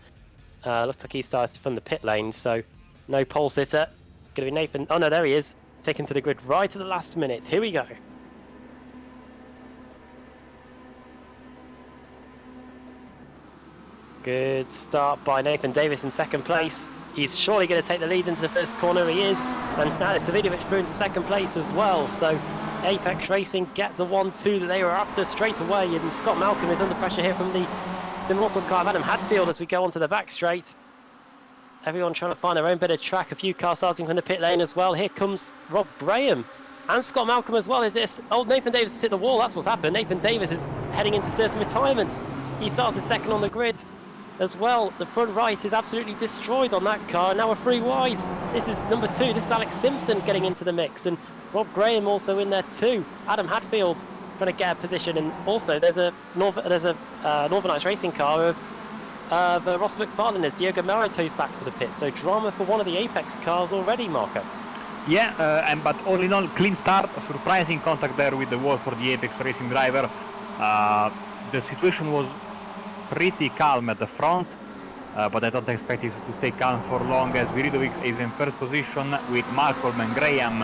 Looks like he started from the pit lane, so no pole sitter. It's going to be Nathan. Oh no, there he is. Taken to the grid right at the last minute. Here we go. Good start by Nathan Davis in 2nd place. He's surely going to take the lead into the first corner. He is. And now Savidovic through into 2nd place as well. So Apex Racing get the 1-2 that they were after straight away. And Scott Malcolm is under pressure here from the Immortal car of Adam Hadfield as we go onto the back straight. Everyone trying to find their own bit of track. A few cars starting from the pit lane as well. Here comes Rob Graham and Scott Malcolm as well. Is this Nathan Davis has hit the wall? That's what's happened. Nathan Davis is heading into certain retirement. He started 2nd on the grid as well. The front right is absolutely destroyed on that car. Now we're 3 wide. This is number 2. This is Alex Simpson getting into the mix, and Rob Graham also in there too. Adam Hadfield trying to get a position, and also there's a Northern Ice racing car of Ross McFarlane as Diogo Maro toes back to the pit. So drama for one of the Apex cars already, Marco. Yeah, but all in all, clean start, surprising contact there with the wall for the Apex racing driver. The situation was pretty calm at the front, but I don't expect it to stay calm for long, as Viridovic is in first position with Malcolm and Graham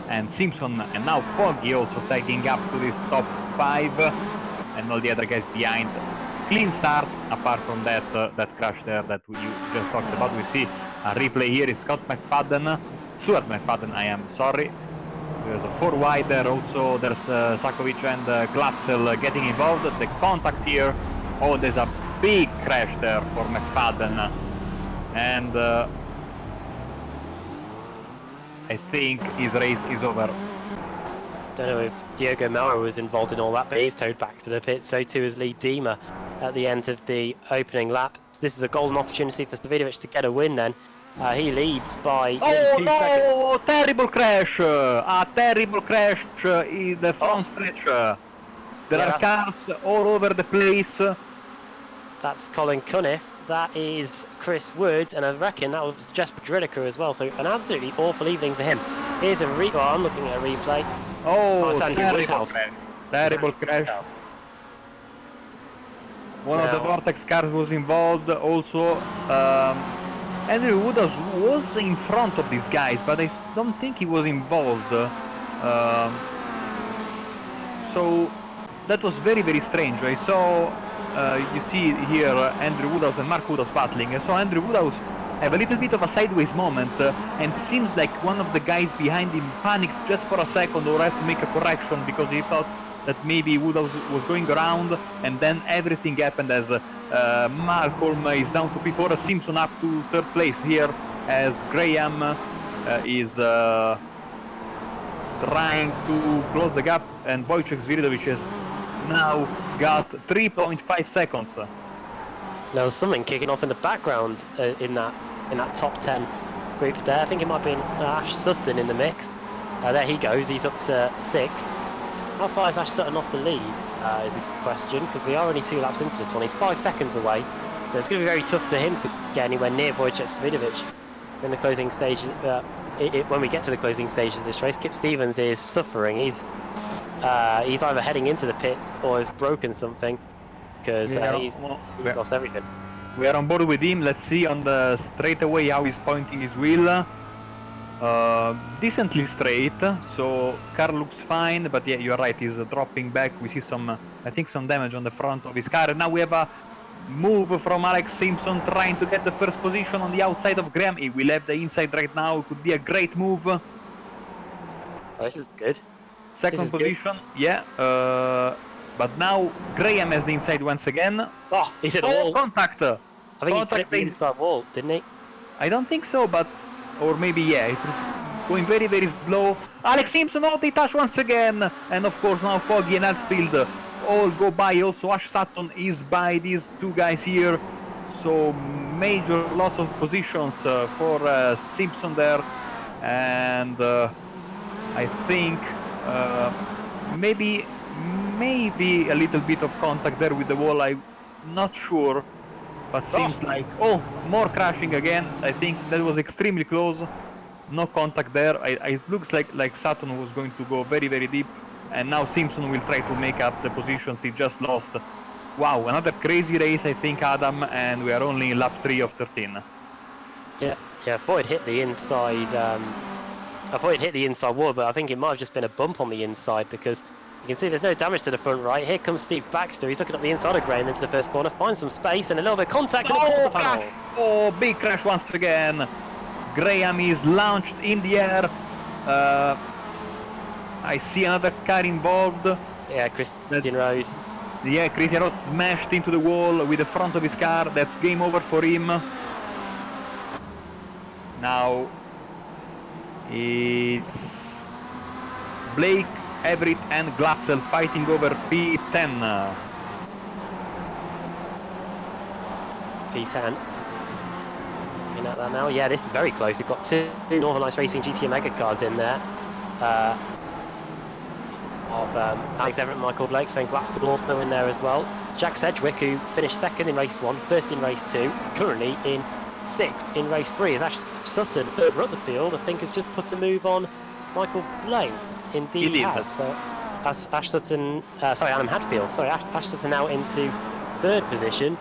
and Simpson, and now Foggy also tagging up to this top 5, and all the other guys behind. Clean start, apart from that crash there that you just talked about. We see a replay here is Stuart McFadden, I am sorry. There's a 4 wide there, also there's Sakovic and Glatzel getting involved. The contact here, oh, there's a big crash there for McFadden, and I think his race is over. Don't know if Diogo Maro was involved in all that, but he's towed back to the pit. So too is Lee Diemer at the end of the opening lap. This is a golden opportunity for Davidovic to get a win then. He leads by 2 seconds. Oh, terrible crash! A terrible crash in the front stretch. There are cars all over the place. That's Colin Cunniff. That is Chris Woods, and I reckon that was Jesper Dridecker as well. So an absolutely awful evening for him. Here's a I'm looking at a replay. Oh, terrible crash. Terrible crash. One of the Vortex cars was involved also. Andrew Woodhouse was in front of these guys, but I don't think he was involved. So that was very, very strange. I saw, you see here, Andrew Woodhouse and Mark Woodhouse battling. I saw Andrew Woodhouse have a little bit of a sideways moment, and seems like one of the guys behind him panicked just for a second or had to make a correction because he thought that maybe Woodhouse was going around, and then everything happened as Malcolm is down to P4, Simpson up to 3rd place here, as Graham is trying to close the gap, and Wojciech Zvirodovic has now got 3.5 seconds. There was something kicking off in the background in that top 10 group there. I think it might have been Ash Sutton in the mix. There he goes, he's up to 6th. How far is Ash Sutton off the lead is a question, because we are only 2 laps into this one. He's 5 seconds away, so it's going to be very tough to him to get anywhere near Wojciech Zvirodovic in the closing stages. When we get to the closing stages of this race, Kip Stevens is suffering. He's either heading into the pits or has broken something, because he's lost everything. We are on board with him. Let's see on the straightaway how he's pointing his wheel. Decently straight, so car looks fine, but yeah, you're right, he's dropping back. We see some, I think, some damage on the front of his car. And now we have a move from Alex Simpson trying to get the first position on the outside of Graham. He will have the inside right now. It could be a great move. Oh, this is good. Second position, good. Yeah. But now Graham has the inside once again. Oh, he's hit the wall. Contact! I think he hit the inside wall, didn't he? I don't think so, but... Or maybe, yeah, it was going very, very slow. Alex Simpson, oh, they touch once again. And of course now Foggy and Hadfield all go by. Also Ash Sutton is by these 2 guys here. So major lots of positions for Simpson there. And I think maybe a little bit of contact there with the wall. I'm not sure. But seems like, oh, more crashing again. I think that was extremely close. No contact there. It looks like Sutton was going to go very, very deep. And now Simpson will try to make up the positions he just lost. Wow, another crazy race, I think, Adam. And we are only in lap 3 of 13. Yeah, I thought it hit the inside. I thought it hit the inside wall, but I think it might have just been a bump on the inside, because you can see there's no damage to the front right. Here comes Steve Baxter. He's looking up the inside of Graham into the first corner, finds some space and a little bit of contact in the quarter panel. Oh, big crash once again. Graham is launched in the air. I see another car involved. Yeah, Christian Rose. Yeah, Christian Rose smashed into the wall with the front of his car. That's game over for him. Now it's Blake, Everett and Glatzel fighting over P10. P10. Looking at that now. Yeah, this is very close. We've got 2 Northern Ice Racing GT Omega cars in there. Alex Everett and Michael Blake, so Glatzel also in there as well. Jack Sedgwick, who finished second in race 1, first in race 2, currently in 6th in race 3, is Ash Sutton further up the field. I think has just put a move on Michael Blake. Indeed he has. So Ash Sutton, Adam Hadfield, Ash Sutton now into 3rd position,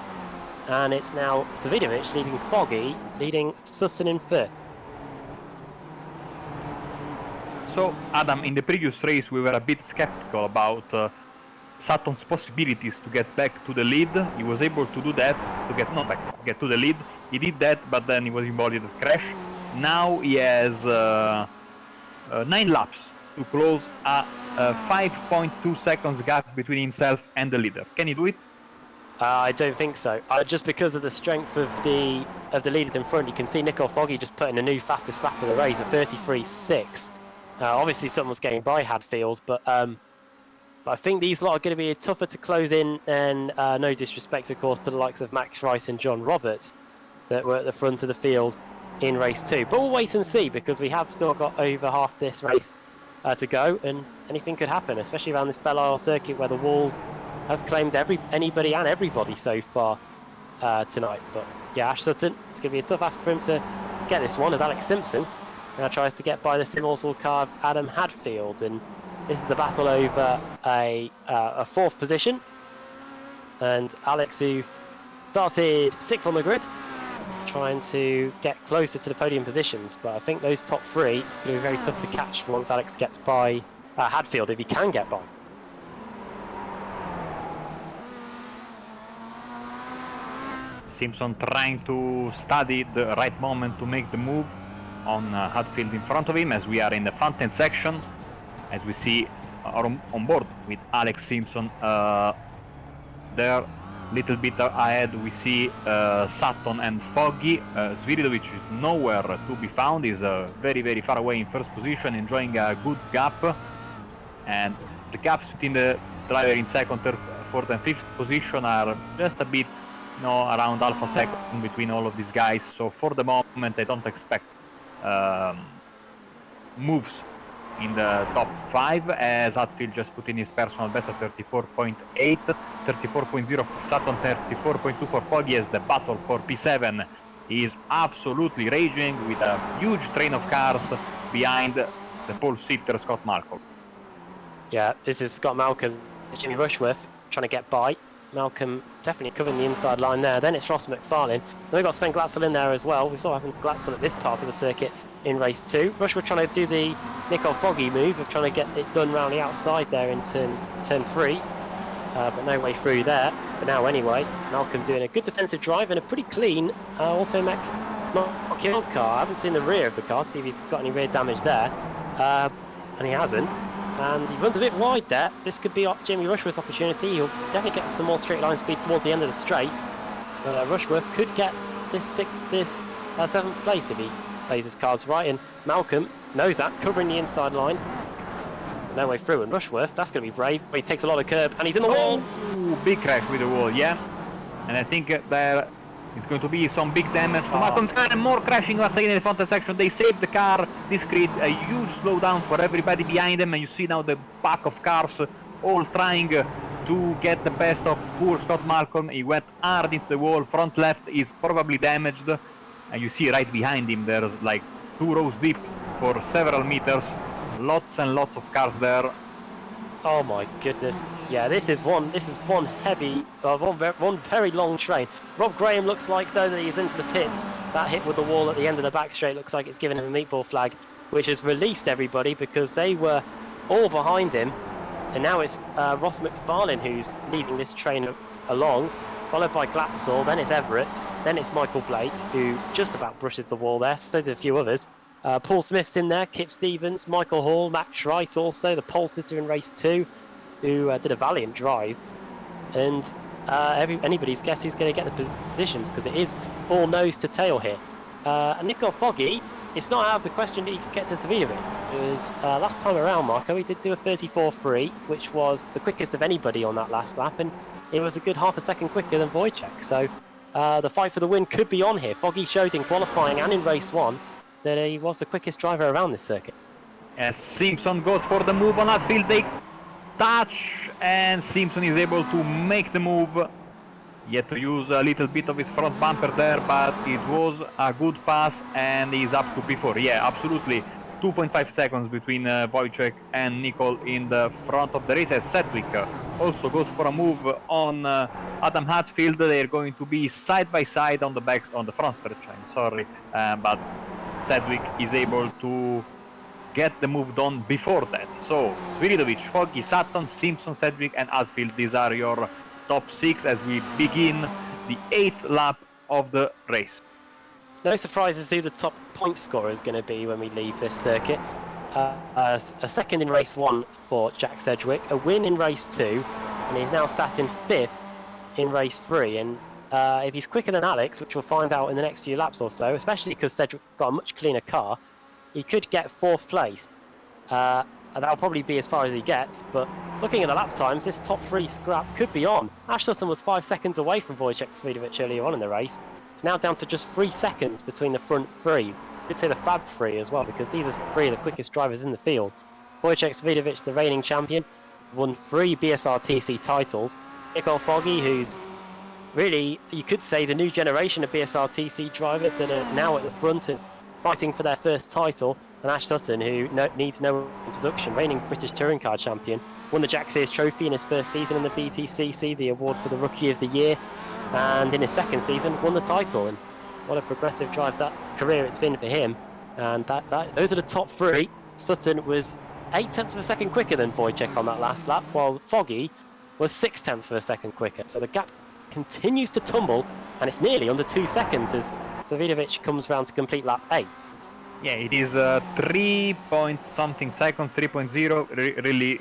and it's now Savidovic leading Foggy, leading Sutton in 3rd. So, Adam, in the previous race we were a bit skeptical about Sutton's possibilities to get back to the lead. He was able to do that, to get to the lead. He did that, but then he was involved in a crash. Now he has 9 laps to close a 5.2 seconds gap between himself and the leader. Can he do it? I don't think so. Just because of the strength of the leaders in front, you can see Nico Foggy just putting a new fastest lap of the race at 33.6. Obviously, someone's getting by Hadfield, but I think these lot are going to be tougher to close in. And no disrespect, of course, to the likes of Max Rice and John Roberts that were at the front of the field in race 2. But we'll wait and see, because we have still got over half this race to go, and anything could happen, especially around this Belle Isle circuit where the walls have claimed anybody and everybody so far tonight. But yeah, Ash Sutton, it's going to be a tough ask for him to get this one, as Alex Simpson now tries to get by the immortal car of Adam Hadfield, and this is the battle over a 4th position. And Alex, who started 6th on the grid, trying to get closer to the podium positions, but I think those top 3 are going to be very tough to catch once Alex gets by Hadfield, if he can get by. Simpson trying to study the right moment to make the move on Hadfield in front of him, as we are in the fountain section, as we see on board with Alex Simpson there. Little bit ahead we see Sutton and Foggy. Sviridovich is nowhere to be found. He's very, very far away in 1st position, enjoying a good gap, and the gaps between the driver in 2nd, 3rd, 4th and 5th position are just a bit, around half a second between all of these guys. So for the moment I don't expect moves in the top 5, as Hadfield just put in his personal best at 34.8, 34.0 for Sutton, 34.2 for Foggy, as the battle for P7 is absolutely raging, with a huge train of cars behind the pole sitter Scott Malcolm. Yeah, this is Scott Malcolm, Jimmy Rushworth trying to get by. Malcolm definitely covering the inside line there. Then it's Ross McFarlane. Then we've got Sven Glatzel in there as well. We saw having Glatzel at this part of the circuit in race 2. Rushworth trying to do the Nico Foggy move of trying to get it done round the outside there in turn 3. But no way through there for now anyway. Malcolm doing a good defensive drive and a pretty clean Automech kill car. I haven't seen the rear of the car, see if he's got any rear damage there. And he hasn't. And he runs a bit wide there. This could be Jamie Rushworth's opportunity. He'll definitely get some more straight line speed towards the end of the straight. But Rushworth could get this 7th place if he plays his cards right. And Malcolm knows that, covering the inside line. No way through. And Rushworth, that's going to be brave. But he takes a lot of curb and he's in the wall. Ooh, big crash with the wall, yeah. And I think there is going to be some big damage to Malcolm's car, and more crashing once again in the front section. They saved the car. This creates a huge slowdown for everybody behind them, and you see now the back of cars all trying to get the best of poor Scott Malcolm. He went hard into the wall. Front left is probably damaged, and you see right behind him there's like 2 rows deep for several meters. Lots and lots of cars there. Oh my goodness! Yeah, this is one heavy, one very long train. Rob Graham looks like though that he's into the pits. That hit with the wall at the end of the back straight looks like it's given him a meatball flag, which has released everybody because they were all behind him, and now it's Ross McFarlane who's leading this train along, followed by Glatzel. Then it's Everett. Then it's Michael Blake, who just about brushes the wall there. So do a few others. Paul Smith's in there, Kip Stevens, Michael Hall, Max Wright also, the pole sitter in race 2, who did a valiant drive. And anybody's guess who's going to get the positions, because it is all nose to tail here. And Nico Foggy, it's not out of the question that he could get to Savidovic. It was last time around, Marco, he did do a 34.3, which was the quickest of anybody on that last lap, and it was a good half a second quicker than Wojciech. So the fight for the win could be on here. Foggy showed in qualifying and in race 1 that he was the quickest driver around this circuit. As Simpson goes for the move on outfield, they touch, and Simpson is able to make the move. He had to use a little bit of his front bumper there, but it was a good pass, and he's up to P4. Yeah, absolutely. 2.5 seconds between Wojciech and Nicole in the front of the race, as Sedgwick also goes for a move on Adam Hatfield. They're going to be side by side on the front stretch. I'm sorry, but Sedgwick is able to get the move done before that. So Sviridovich, Foggy, Sutton, Simpson, Sedgwick, and Hatfield. These are your top 6 as we begin the 8th lap of the race. No surprises who the top point scorer is going to be when we leave this circuit. A second in race 1 for Jack Sedgwick, a win in race 2, and he's now sat in 5th in race 3. And if he's quicker than Alex, which we'll find out in the next few laps or so, especially because Sedgwick's got a much cleaner car, he could get 4th place. And that'll probably be as far as he gets, but looking at the lap times, this top 3 scrap could be on. Ash Sutton was 5 seconds away from Wojciech Sviridovich earlier on in the race. It's now down to just 3 seconds between the front 3. You could say the Fab 3 as well, because these are 3 of the quickest drivers in the field. Wojciech Sviridovich, the reigning champion, won 3 BSRTC titles. Nicole Foggy, who's really, you could say, the new generation of BSRTC drivers that are now at the front and fighting for their first title. And Ash Sutton, who needs no introduction, reigning British Touring Car champion, won the Jack Sears Trophy in his first season in the BTCC, the award for the Rookie of the Year, and in his second season won the title. And what a progressive drive that career it's been for him. And those are the top 3. Sutton was 0.8 of a second quicker than Wojciech on that last lap, while Foggy was 0.6 of a second quicker. So the gap continues to tumble, and it's nearly under 2 seconds as Sviridovich comes round to complete lap 8. Yeah, it is 3 point something seconds, 3.0. Really,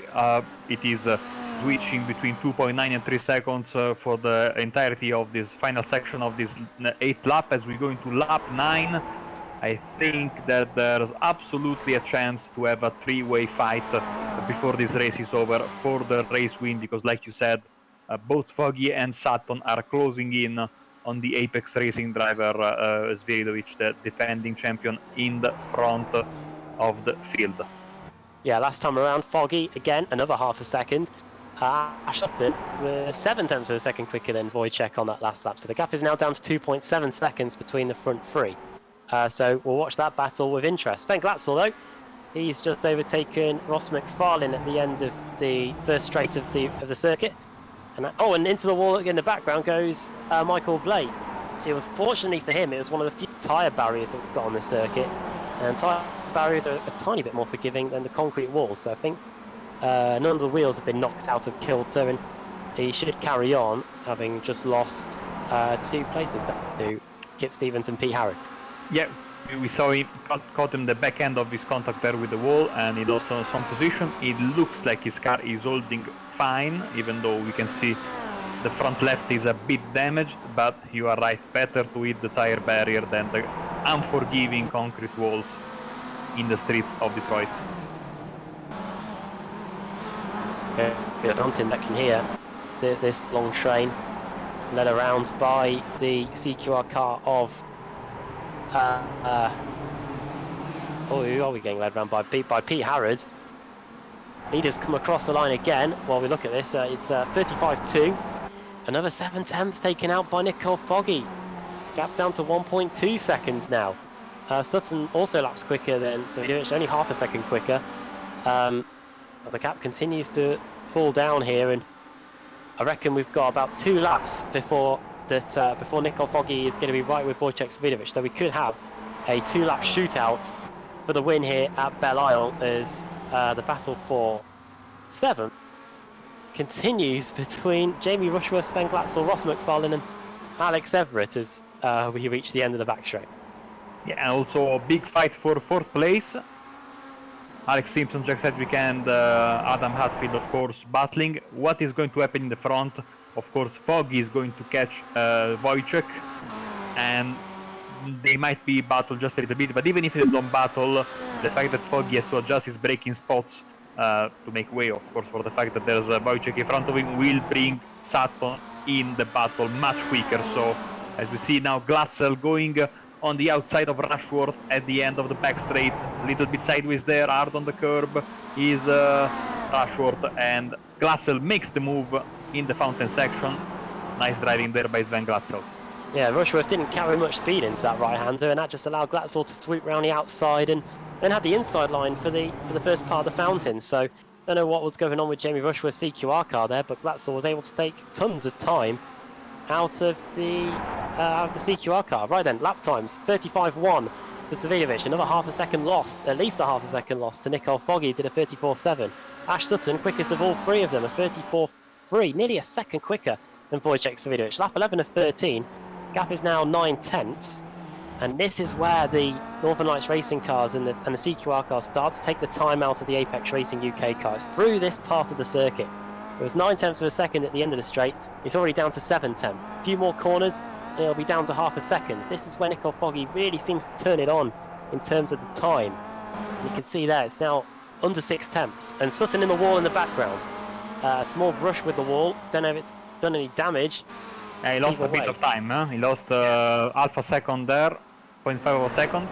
it is switching between 2.9 and 3 seconds for the entirety of this final section of this 8th lap. As we go into lap 9, I think that there's absolutely a chance to have a 3-way fight before this race is over for the race win, because like you said, both Foggy and Sutton are closing in on the Apex Racing driver Sviridovich, the defending champion, in the front of the field. Yeah, last time around, Foggy, again, another half a second. Ash Sutton was 0.7 of a second quicker than Wojciech on that last lap, so the gap is now down to 2.7 seconds between the front 3. So we'll watch that battle with interest. Sven Glatzel, though, he's just overtaken Ross McFarlane at the end of the first straight of the circuit. And into the wall in the background goes Michael Blake. It was, fortunately for him, it was one of the few tyre barriers that we've got on the circuit. And tyre barriers are a tiny bit more forgiving than the concrete walls. So I think none of the wheels have been knocked out of kilter, and he should carry on, having just lost 2 places to Kip Stevens and Pete Harrod. Yeah, we saw him caught him the back end of his contact there with the wall, and he lost some position. It looks like his car is holding fine, even though we can see the front left is a bit damaged, but you are right, better to hit the tire barrier than the unforgiving concrete walls in the streets of Detroit. Good hunting section here. This long train led around by the CQR car of who are we getting led around by? Pete Harrod. Leaders come across the line again. While we look at this, it's 35-2. Another 7/10 taken out by Nicole Foggy. Gap down to 1.2 seconds now. Sutton also laps quicker than Sviridovich, only half a second quicker. But the gap continues to fall down here, and I reckon we've got about 2 laps before Nicole Foggy is going to be right with Wojciech Sviridovich. So we could have a 2-lap shootout for the win here at Belle Isle, as the battle for 7th continues between Jamie Rushworth, Sven Glatzel, Ross McFarlane, and Alex Everett as we reach the end of the backstretch. Yeah, and also a big fight for 4th place. Alex Simpson, Jack Sedgwick, and Adam Hatfield, of course, battling. What is going to happen in the front? Of course, Foggy is going to catch Wojciech, and they might be battled just a little bit, but even if they don't battle, the fact that Foggy has to adjust his braking spots to make way, of course, for the fact that there's Wojciech in front of him, will bring Sutton in the battle much quicker. So, as we see now, Glatzel going on the outside of Rushworth at the end of the back straight. A little bit sideways there, hard on the curb is Rushworth, and Glatzel makes the move in the fountain section. Nice driving there by Sven Glatzel. Yeah, Rushworth didn't carry much speed into that right-hander, and that just allowed Glatzel to swoop round the outside and then had the inside line for the first part of the fountain. So don't know what was going on with Jamie Rushworth's CQR car there, but Glatzel was able to take tons of time out of the CQR car. Right then, lap times 35.1 for Savidovic, another half a second lost, at least a half a second lost to Nicole Foggy, did a 34.7. Ash Sutton, quickest of all three of them, a 34.3, nearly a second quicker than Wojciech Savidovic. Lap 11 of 13, gap is now 9 tenths, and this is where the Northern Lights racing cars and the CQR cars start to take the time out of the Apex Racing UK cars through this part of the circuit. It was 9 tenths of a second at the end of the straight. It's already down to 7 tenths. A few more corners, and it'll be down to half a second. This is when Nicole Foggy really seems to turn it on in terms of the time. You can see there, it's now under 6 tenths. And Sutton in the wall in the background. A small brush with the wall. Don't know if it's done any damage. He lost a bit of time. He lost half a second there, 0.5 of a second.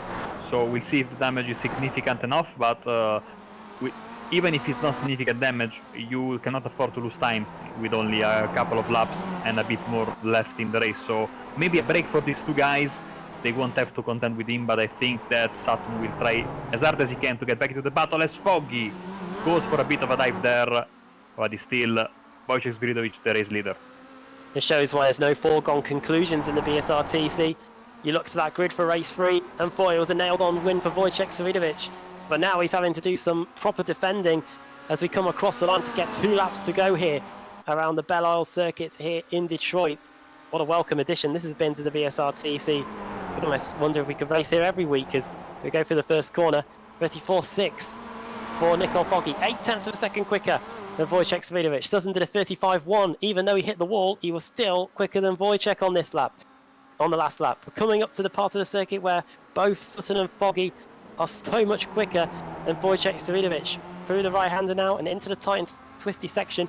So we'll see if the damage is significant enough. But even if it's not significant damage, you cannot afford to lose time with only a couple of laps and a bit more left in the race. So maybe a break for these two guys. They won't have to contend with him, but I think that Sutton will try as hard as he can to get back into the battle, as Foggy goes for a bit of a dive there, but he's still Wojciech Savidovic, the race leader. It shows why there's no foregone conclusions in the BSRTC. You look to that grid for race 3, and it was a nailed-on win for Wojciech Savidovic. But now he's having to do some proper defending as we come across the line to get 2 laps to go here around the Belle Isle circuits here in Detroit. What a welcome addition this has been to the BSRTC. I almost wonder if we could race here every week as we go through the first corner. 34.6 for Nicole Foggy, 8 tenths of a second quicker than Wojciech Savidovic. Sutton did a 35.1. Even though he hit the wall, he was still quicker than Wojciech on this lap, on the last lap. We're coming up to the part of the circuit where both Sutton and Foggy are so much quicker than Wojciech Savidovic. Through the right-hander now and into the tight and twisty section.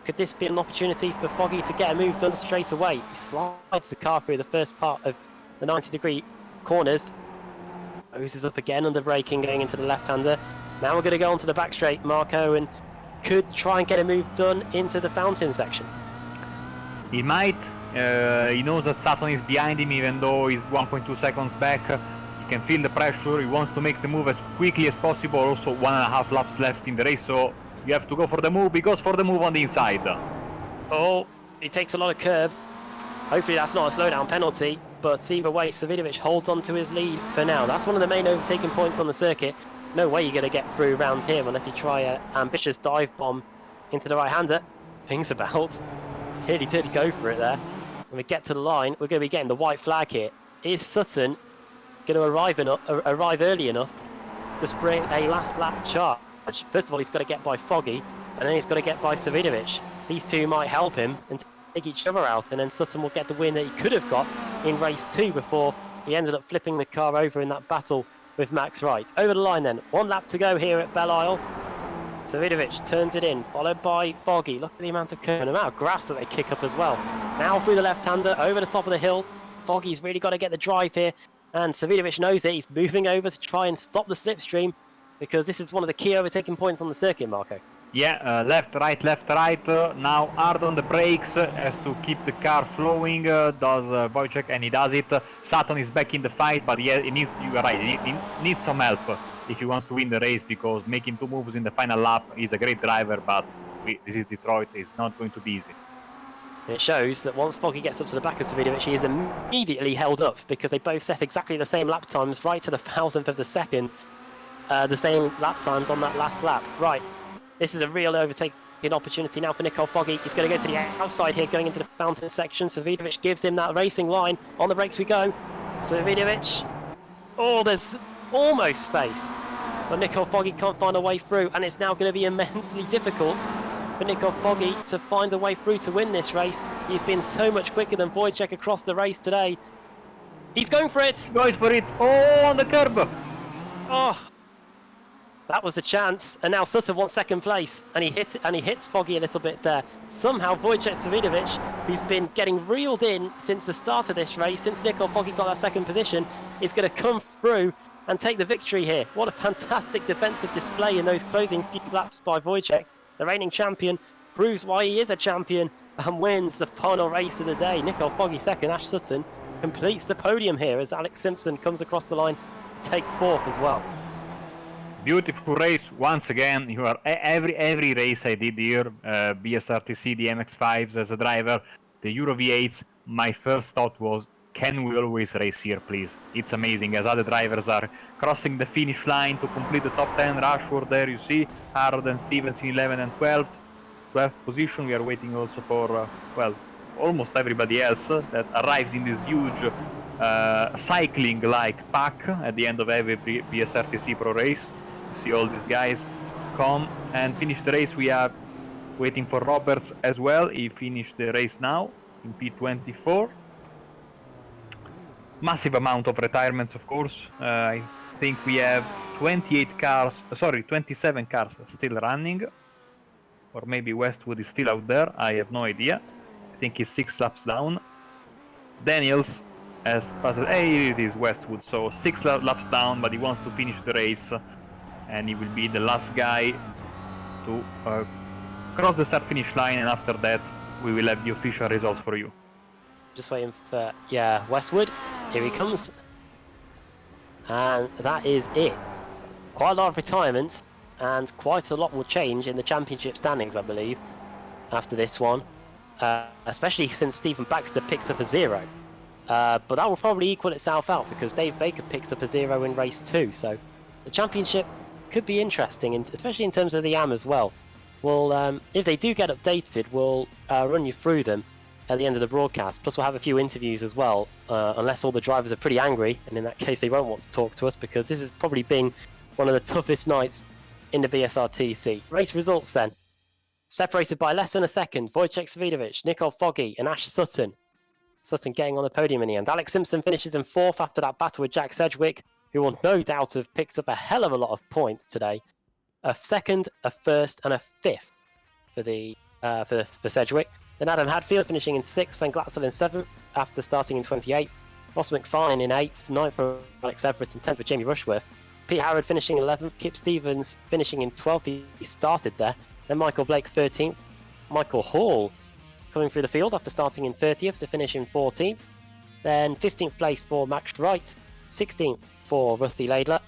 Could this be an opportunity for Foggy to get a move done straight away? He slides the car through the first part of the 90-degree corners. Oses up again under braking, going into the left-hander. Now we're going to go onto the back straight. Marco and could try and get a move done into the fountain section. He might. He knows that Sutton is behind him, even though he's 1.2 seconds back. He can feel the pressure. He wants to make the move as quickly as possible. Also 1.5 laps left in the race, so you have to go for the move. He goes for the move on the inside. Oh, he takes a lot of curb. Hopefully that's not a slowdown penalty, but either way, Savidovic holds on to his lead for now. That's one of the main overtaking points on the circuit. No way you're going to get through around here unless you try an ambitious dive bomb into the right-hander. Things about. Really did go for it there. When we get to the line, we're going to be getting the white flag here. Is Sutton going to arrive early enough to spring a last lap charge? First of all, he's got to get by Foggy, and then he's got to get by Savidovic. These two might help him and take each other out, and then Sutton will get the win that he could have got in race 2 before he ended up flipping the car over in that battle with Max Wright. Over the line then, 1 lap to go here at Belle Isle. Savidovic turns it in, followed by Foggy. Look at the amount of curve and the amount of grass that they kick up as well. Now through the left-hander, over the top of the hill. Foggy's really got to get the drive here, and Savidovic knows it. He's moving over to try and stop the slipstream, because this is one of the key overtaking points on the circuit, Marco. Yeah, left, right, now hard on the brakes, has to keep the car flowing, does Wojciech, and he does it. Sutton is back in the fight, but he needs, you are right, he needs some help if he wants to win the race, because making 2 moves in the final lap, he's a great driver, but this is Detroit, it's not going to be easy. It shows that once Foggy gets up to the back of Savidovic, he is immediately held up, because they both set exactly the same lap times, right to the 1,000th of the second, the same lap times on that last lap. Right. This is a real overtaking opportunity now for Nicole Foggy. He's going to go to the outside here, going into the fountain section. Savidovic gives him that racing line. On the brakes we go. Savidovic. Oh, there's almost space. But Nicole Foggy can't find a way through. And it's now going to be immensely difficult for Nicole Foggy to find a way through to win this race. He's been so much quicker than Wojciech across the race today. He's going for it. Going for it. Oh, on the curb. Oh. That was the chance, and now Sutton wants second place, and he hits Foggy a little bit there. Somehow Wojciech Savidovic, who's been getting reeled in since the start of this race, since Nicole Foggy got that second position, is going to come through and take the victory here. What a fantastic defensive display in those closing few laps by Wojciech. The reigning champion proves why he is a champion and wins the final race of the day. Nicole Foggy second, Ash Sutton completes the podium here as Alex Simpson comes across the line to take fourth as well. Beautiful race once again. You are every race I did here, BSRTC, the MX-5s as a driver, the Euro V8s. My first thought was, can we always race here, please? It's amazing as other drivers are crossing the finish line to complete the top 10. Rushworth there, you see, Harrod and Stevens in 11th and 12th. 12th position. We are waiting also for, well, almost everybody else that arrives in this huge cycling-like pack at the end of every BSRTC Pro race. See all these guys come and finish the race. We are waiting for Roberts as well. He finished the race now in P24. Massive amount of retirements, of course. I think we have 27 cars still running, or maybe Westwood is still out there. I have no idea. I think he's 6 laps down. Daniels has passed. Hey, it is Westwood. So 6 laps down, but he wants to finish the race. And he will be the last guy to cross the start-finish line, and after that we will have the official results for you. Just waiting for, yeah, Westwood. Here he comes. And that is it. Quite a lot of retirements, and quite a lot will change in the championship standings, I believe, after this one. Especially since Stephen Baxter picks up a 0. But that will probably equal itself out, because Dave Baker picks up a 0 in race 2. So the championship could be interesting, especially in terms of the AM as well. We'll, if they do get updated, we'll run you through them at the end of the broadcast. Plus we'll have a few interviews as well, unless all the drivers are pretty angry, and in that case they won't want to talk to us, because this has probably been one of the toughest nights in the BSRTC. Race results then. Separated by less than a second, Wojciech Savidovic, Nicole Foggy and Ash Sutton. Sutton getting on the podium in the end. Alex Simpson finishes in 4th after that battle with Jack Sedgwick, who will no doubt have picked up a hell of a lot of points today. A 2nd, a 1st, and a 5th for Sedgwick. Then Adam Hadfield finishing in 6th, and Glatzel in 7th after starting in 28th. Ross McFarlane in 8th, 9th for Alex Everett, and 10th for Jamie Rushworth. Pete Harrod finishing 11th, Kip Stevens finishing in 12th, he started there. Then Michael Blake 13th. Michael Hall coming through the field after starting in 30th to finish in 14th. Then 15th place for Max Wright. 16th for Rusty Laidler,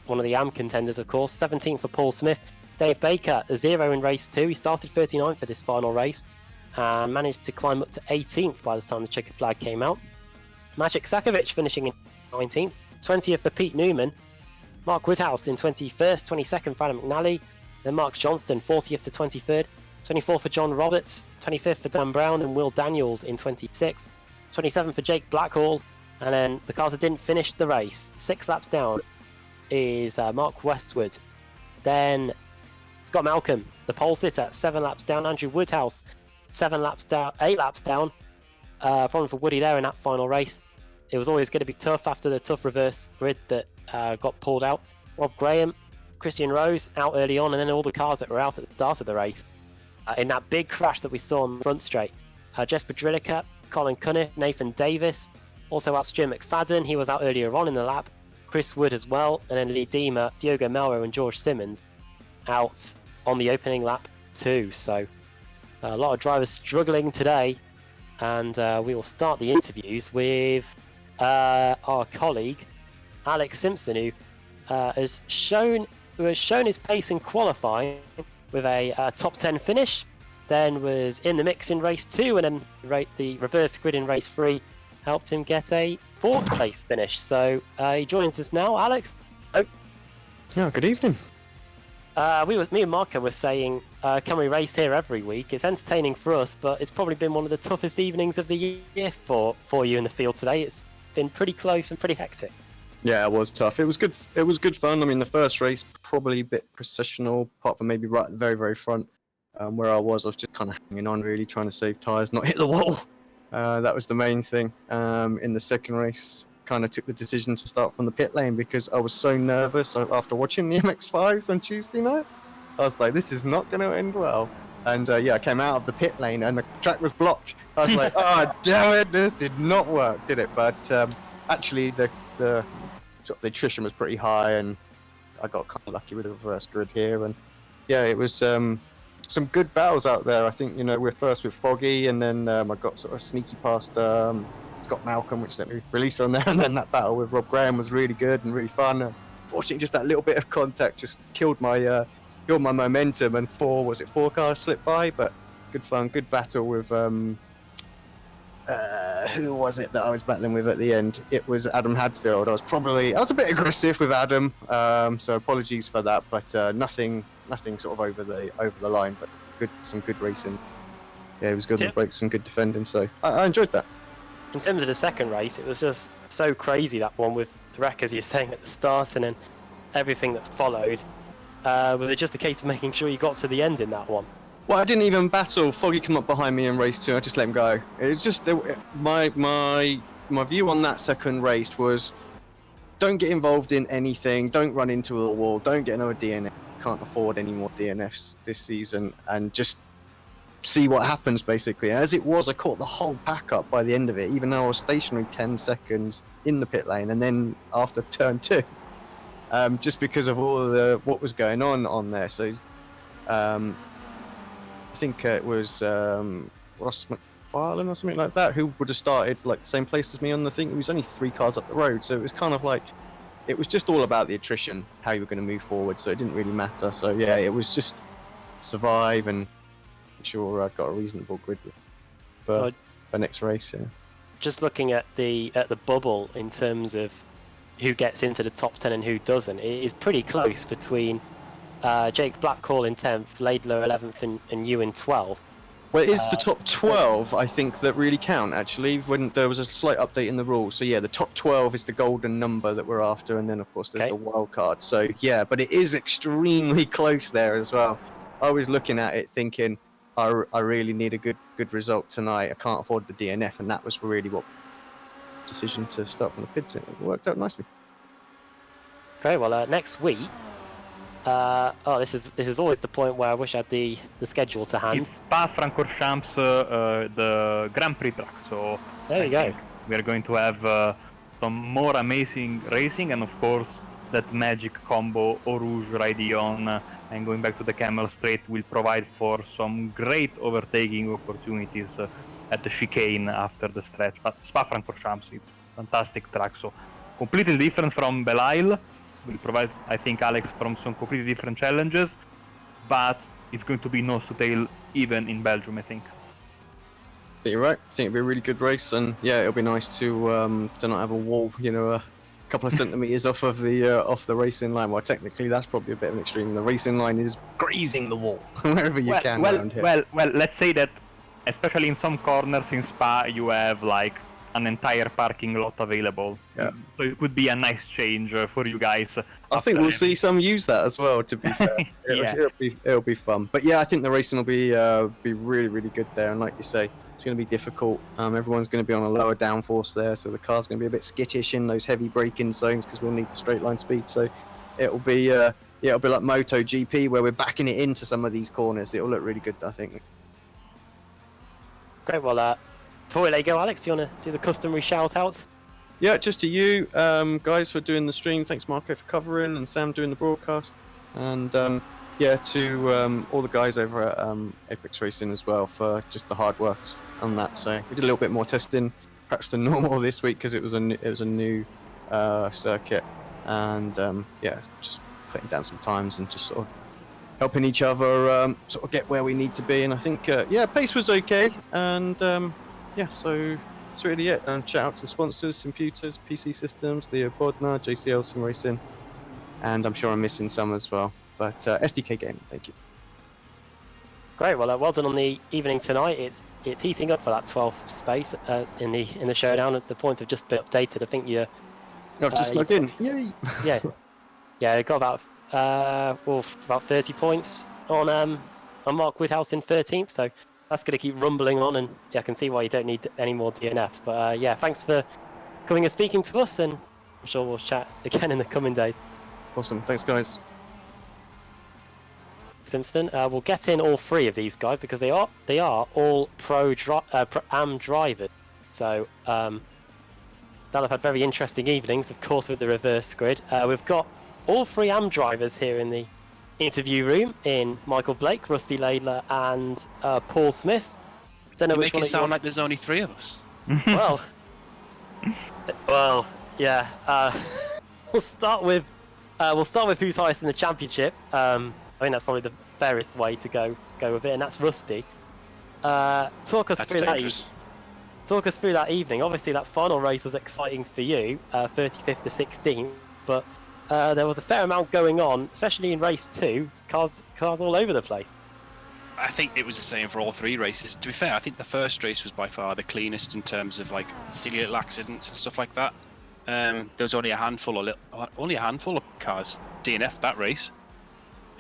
one of the AM contenders, of course. 17th for Paul Smith. Dave Baker, a 0 in race 2. He started 39th for this final race and managed to climb up to 18th by the time the checker flag came out. Magic Sakovic finishing in 19th. 20th for Pete Newman. Mark Woodhouse in 21st. 22nd for Adam McNally. Then Mark Johnston, 40th to 23rd. 24th for John Roberts. 25th for Dan Brown and Will Daniels in 26th. 27th for Jake Blackhall. And then the cars that didn't finish the race, 6 laps down, is Mark Westwood. Then Scott Malcolm, the pole sitter, 7 laps down. Andrew Woodhouse, 8 laps down. Problem for Woody there in that final race. It was always going to be tough after the tough reverse grid that got pulled out. Rob Graham, Christian Rose out early on, and then all the cars that were out at the start of the race. In that big crash that we saw on the front straight. Jesper Drilliker, Colin Cunniff, Nathan Davis. Also out Stuart McFadden, he was out earlier on in the lap. Chris Wood as well, and then Lee Deemer, Diogo Melro and George Simmons out on the opening lap too. So a lot of drivers struggling today, and we will start the interviews with our colleague Alex Simpson, who has shown his pace in qualifying with a top 10 finish, then was in the mix in race 2, and then the reverse grid in race 3 helped him get a 4th place finish. So he joins us now. Alex? Oh. Yeah, good evening. Me and Marco were saying, can we race here every week? It's entertaining for us, but it's probably been one of the toughest evenings of the year for you in the field today. It's been pretty close and pretty hectic. Yeah, it was tough. It was good. It was good fun. I mean, the first race probably a bit processional, apart from maybe right at the very, very front, where I was just kind of hanging on, really trying to save tyres, not hit the wall. That was the main thing. In the second race, kind of took the decision to start from the pit lane because I was so nervous after watching the MX5s on Tuesday night. I was like, this is not going to end well. And yeah, I came out of the pit lane and the track was blocked. I was like, oh, damn it, this did not work, did it? But actually, the sort of the attrition was pretty high, and I got kind of lucky with the reverse grid here. And yeah, it was some good battles out there. I think, you know, we're first with Foggy, and then I got sort of sneaky past Scott Malcolm, which let me release on there. And then that battle with Rob Graham was really good and really fun. Fortunately, just that little bit of contact just killed my momentum, and four cars slipped by, but good fun, good battle with who was it that I was battling with at the end? It was Adam Hadfield. I was a bit aggressive with Adam, so apologies for that, but nothing sort of over the line, but some good racing. Yeah, it was good on the brakes and good defending, so I enjoyed that. In terms of the second race, it was just so crazy, that one with the wreck, as you're saying at the start, and then everything that followed. Was it just a case of making sure you got to the end in that one? Well, I didn't even battle. Foggy came up behind me in race 2. I just let him go. It's just my view on that second race was, don't get involved in anything. Don't run into a wall. Don't get another DNF. Can't afford any more DNFs this season, and just see what happens, basically. As it was, I caught the whole pack up by the end of it, even though I was stationary 10 seconds in the pit lane, and then after turn 2. Just because of all of what was going on there. So I think it was Ross McFarlane or something like that, who would have started like the same place as me on the thing. It was only 3 cars up the road, so it was kind of like, it was just all about the attrition, how you were going to move forward, so it didn't really matter. So yeah, it was just survive and make sure I'd got a reasonable grid for next race. Yeah. Just looking at the bubble in terms of who gets into the top 10 and who doesn't, it is pretty close between Jake Blackhall in 10th, Laidler 11th, and you in 12th. Well, it is the top 12, I think, that really count, actually, when there was a slight update in the rules. So yeah, the top 12 is the golden number that we're after, and then of course there's the wild card. So yeah, but it is extremely close there as well. I was looking at it thinking, I really need a good result tonight. I can't afford the DNF, and that was really what decision to start from the pits. It worked out nicely. Okay, well, next week. This is always the point where I wish I had the schedule to hand. It's Spa-Francorchamps, the Grand Prix track. So there you go. We are going to have some more amazing racing, and of course that magic combo Eau Rouge, Raidillon, and going back to the Camel Straight will provide for some great overtaking opportunities at the chicane after the stretch. But Spa-Francorchamps, it's a fantastic track, so completely different from Belle Isle. Will provide, I think, Alex, from some completely different challenges, but it's going to be nose to tail even in Belgium, I think. I think you're right. I think it'll be a really good race, and yeah, it'll be nice to not have a wall, you know, a couple of centimeters off of the racing line. Well, technically, that's probably a bit of an extreme. The racing line is grazing the wall wherever you can around here. Well, let's say that, especially in some corners in Spa, you have like an entire parking lot available. Yeah. So it would be a nice change for you guys. I think we'll see some use that as well, to be fair. It'll be fun. But yeah, I think the racing will be really, really good there. And like you say, it's going to be difficult. Everyone's going to be on a lower downforce there, so the car's going to be a bit skittish in those heavy braking zones because we'll need the straight line speed. So it'll be like MotoGP, where we're backing it into some of these corners. It'll look really good, I think. Great, well, before we let you go, Alex, do you want to do the customary shout-outs? Yeah, just to you guys for doing the stream. Thanks, Marco, for covering, and Sam doing the broadcast. And yeah, to all the guys over at Apex Racing as well for just the hard work on that. So we did a little bit more testing, perhaps than normal this week, because it was a new circuit, and yeah, just putting down some times and just sort of helping each other sort of get where we need to be. And I think yeah, pace was okay, and yeah, so that's really it. And shout out to sponsors, Computers, PC Systems, Leo Bodnar, JCL Sim Racing, and I'm sure I'm missing some as well. But SDK Gaming, thank you. Great, well, well done on the evening tonight. It's heating up for that 12th space in the showdown. The points have just been updated. I think you're. I've just logged in. Yay! Yeah, got about 30 points on Mark Woodhouse in 13th. So that's going to keep rumbling on, and yeah, I can see why you don't need any more DNFs. But yeah, thanks for coming and speaking to us, and I'm sure we'll chat again in the coming days. Awesome. Thanks, guys. Simpson, we'll get in all three of these guys because they are all pro AM drivers. So they'll have had very interesting evenings, of course, with the reverse grid. We've got all three AM drivers here in the interview room in Michael Blake, Rusty Laidler, and Paul Smith. Don't know You which make one it sound wants... like there's only 3 of us. well, yeah. We'll start with who's highest in the championship. I think that's probably the fairest way to go with it, and that's Rusty. Talk us through that evening. Obviously, that final race was exciting for you, 35th to 16th, but there was a fair amount going on, especially in race 2. Cars all over the place. I think it was the same for all 3 races. To be fair, I think the first race was by far the cleanest in terms of like silly little accidents and stuff like that. There was only a handful of cars DNF'd that race,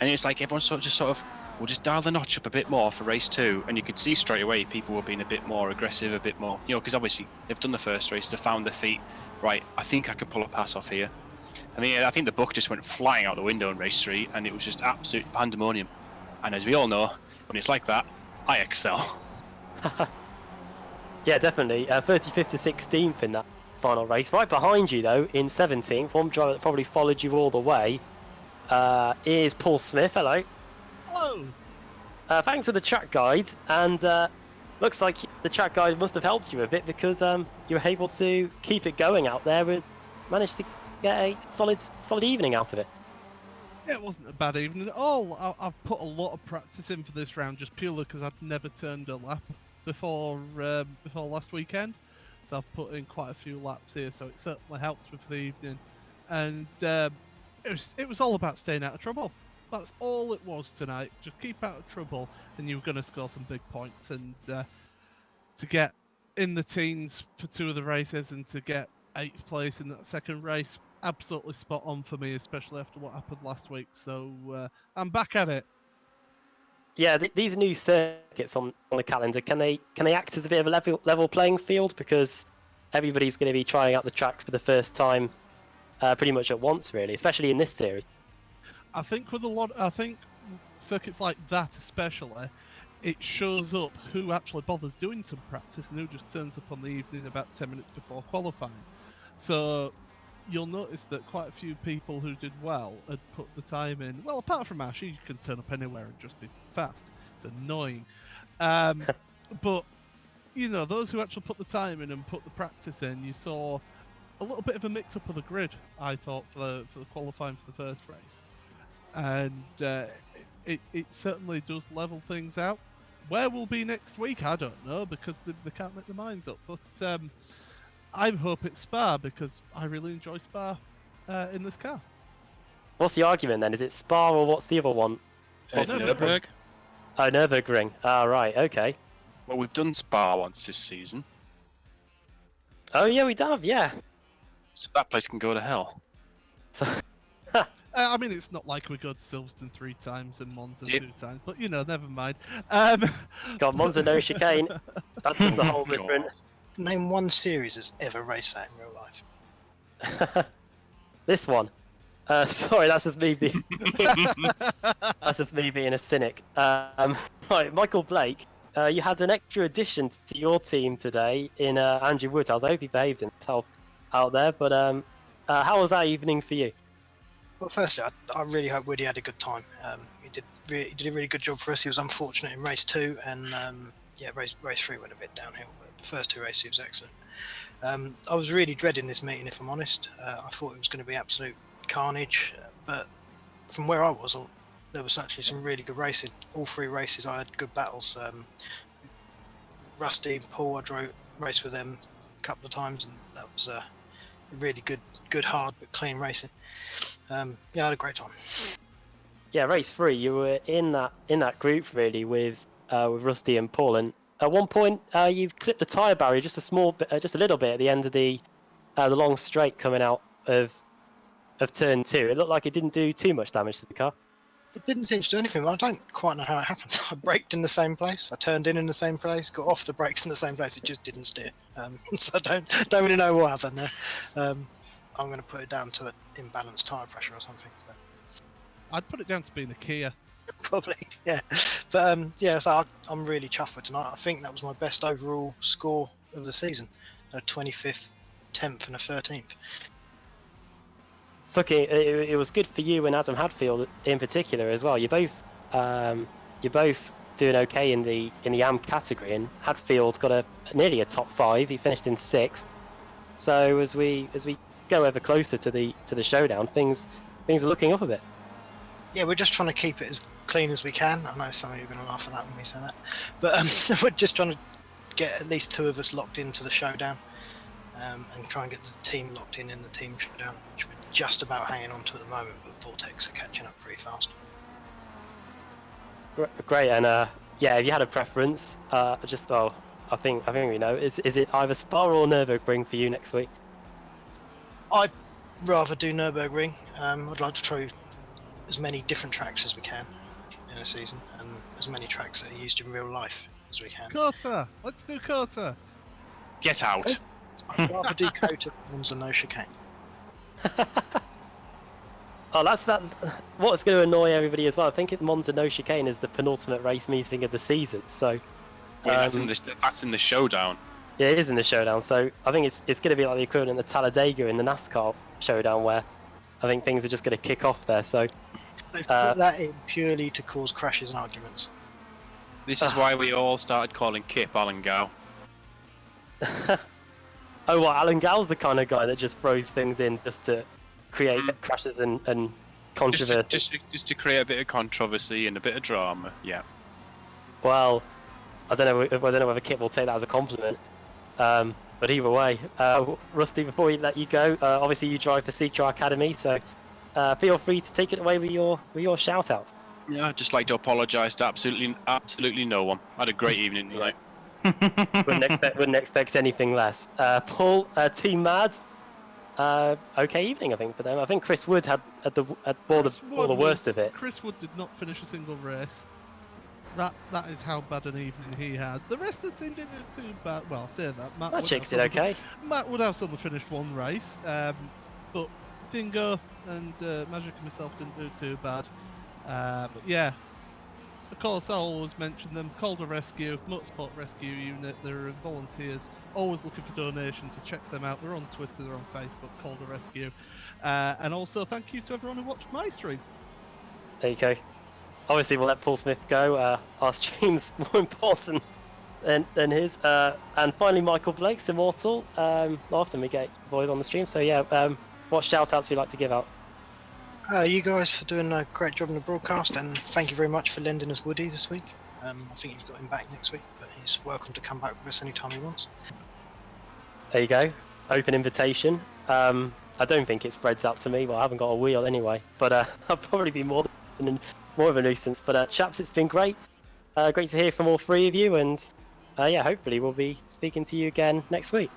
and it's like everyone sort of we'll just dial the notch up a bit more for race 2, and you could see straight away people were being a bit more aggressive, a bit more, because obviously they've done the first race, they found their feet. Right, I think I can pull a pass off here. I think the book just went flying out the window in race 3, and it was just absolute pandemonium. And as we all know, when it's like that, I excel. Yeah, definitely. 35th to 16th in that final race. Right behind you, though, in 17th, one driver that probably followed you all the way is Paul Smith. Hello. Hello. Thanks for the track guide, and looks like the track guide must have helped you a bit because you were able to keep it going out there and managed to get a solid evening out of it. Yeah, it wasn't a bad evening at all. I've put a lot of practice in for this round just purely because I'd never turned a lap before last weekend. So I've put in quite a few laps here, so it certainly helped with the evening. And it was all about staying out of trouble. That's all it was tonight. Just keep out of trouble, and you were going to score some big points. And to get in the teens for 2 of the races and to get 8th place in that second race, absolutely spot on for me, especially after what happened last week. So I'm back at it. Yeah, these new circuits on the calendar, can they act as a bit of a level playing field, because everybody's going to be trying out the track for the first time pretty much at once, really, especially in this series. I think circuits like that especially, it shows up who actually bothers doing some practice and who just turns up on the evening about 10 minutes before qualifying. So you'll notice that quite a few people who did well had put the time in. Well, apart from Ash, you can turn up anywhere and just be fast. It's annoying. But, those who actually put the time in and put the practice in, you saw a little bit of a mix-up of the grid, I thought, for the qualifying for the first race. And it certainly does level things out. Where we'll be next week, I don't know, because they can't make their minds up. But I hope it's Spa, because I really enjoy Spa in this car. What's the argument then? Is it Spa or what's the other one? Nürburgring. Oh, Nürburgring. Ah, right, okay. Well, we've done Spa once this season. Oh, yeah, we have, yeah. So that place can go to hell. So, I mean, it's not like we go to Silverstone 3 times and Monza 2 times, but never mind. got Monza no chicane. That's just a whole different. Name one series that's ever raced that in real life. This one. Sorry, that's just me being. That's just me being a cynic. Right, Michael Blake. You had an extra addition to your team today in Andrew Woods. I hope he behaved himself out there. But how was that evening for you? Well, firstly, I really hope Woody had a good time. He did a really good job for us. He was unfortunate in race 2, and race 3 went a bit downhill. But the first 2 races, he was excellent. I was really dreading this meeting, if I'm honest. I thought it was going to be absolute carnage, but from where I was, there was actually some really good racing. All 3 races, I had good battles. Rusty and Paul, I raced with them a couple of times, and that was really good, hard but clean racing. I had a great time. Yeah, race 3, you were in that group really with Rusty and Paul, and at one point you clipped the tyre barrier just a little bit at the end of the long straight coming out of turn 2. It looked like it didn't do too much damage to the car. It didn't seem to do anything. I don't quite know how it happened. I braked in the same place. I turned in the same place. Got off the brakes in the same place. It just didn't steer. So I don't really know what happened there. I'm going to put it down to an imbalanced tyre pressure or something. So. I'd put it down to being a Kia. Probably, yeah. But yeah, so I'm really chuffed with tonight. I think that was my best overall score of the season. A 25th, 10th, and a 13th. Suki, it was good for you and Adam Hadfield in particular as well. You're both doing okay in the AM category, and Hadfield got nearly a top 5. He finished in 6th. So as we go ever closer to the showdown, things are looking up a bit. Yeah, we're just trying to keep it as clean as we can. I know some of you are going to laugh at that when we say that, but we're just trying to get at least 2 of us locked into the showdown, and try and get the team locked in the team showdown, which we're just about hanging on to at the moment. But Vortex are catching up pretty fast. Great, and yeah, if you had a preference, I think we know. Is it either Spa or Nürburgring for you next week? I'd rather do Nürburgring. I'd like to try as many different tracks as we can in a season, and as many tracks that are used in real life as we can. Kota! Let's do Kota! Get out. I'd rather do Kota than Monza no chicane. Oh, that's that. What's going to annoy everybody as well? I think Monza no chicane is the penultimate race meeting of the season. So that's in the showdown. Yeah, it is in the showdown. So I think it's going to be like the equivalent of Talladega in the NASCAR showdown, where I think things are just going to kick off there. So they've put that in purely to cause crashes and arguments. This is why we all started calling Kip Alan Gow. Oh, what? Alan Gow's the kind of guy that just throws things in just to create crashes and controversy. Just to create a bit of controversy and a bit of drama. Yeah. Well, I don't know whether Kip will take that as a compliment. But either way, Rusty, before we let you go, obviously you drive for CQR Academy, so feel free to take it away with your shout-outs. Yeah, I'd just like to apologise to absolutely no one. I had a great evening tonight. Wouldn't expect anything less. Paul, Team Mad, okay evening I think for them. I think Chris Wood had bore the worst of it. Chris Wood did not finish a single race. That is how bad an evening he had. The rest of the team didn't do too bad. Well, I'll say that. That chick did okay. Matt Woodhouse only finished 1 race, but Dingo and Magic and myself didn't do too bad. But yeah, of course I always mention them. Calder Rescue, Motorsport Rescue Unit. They're volunteers, always looking for donations, so check them out. They're on Twitter, they're on Facebook, Calder Rescue. And also thank you to everyone who watched my stream. There you go. Obviously, we'll let Paul Smith go. Our stream's more important than his. And finally, Michael Blake's Immortal. Often we get boys on the stream. So yeah, what shout-outs would you like to give out? You guys for doing a great job in the broadcast, and thank you very much for lending us Woody this week. I think you've got him back next week, but he's welcome to come back with us anytime he wants. There you go. Open invitation. I don't think it spreads out to me. Well, I haven't got a wheel anyway, but I'll probably be more of a nuisance. But chaps, it's been great. Great to hear from all 3 of you, and yeah, hopefully we'll be speaking to you again next week.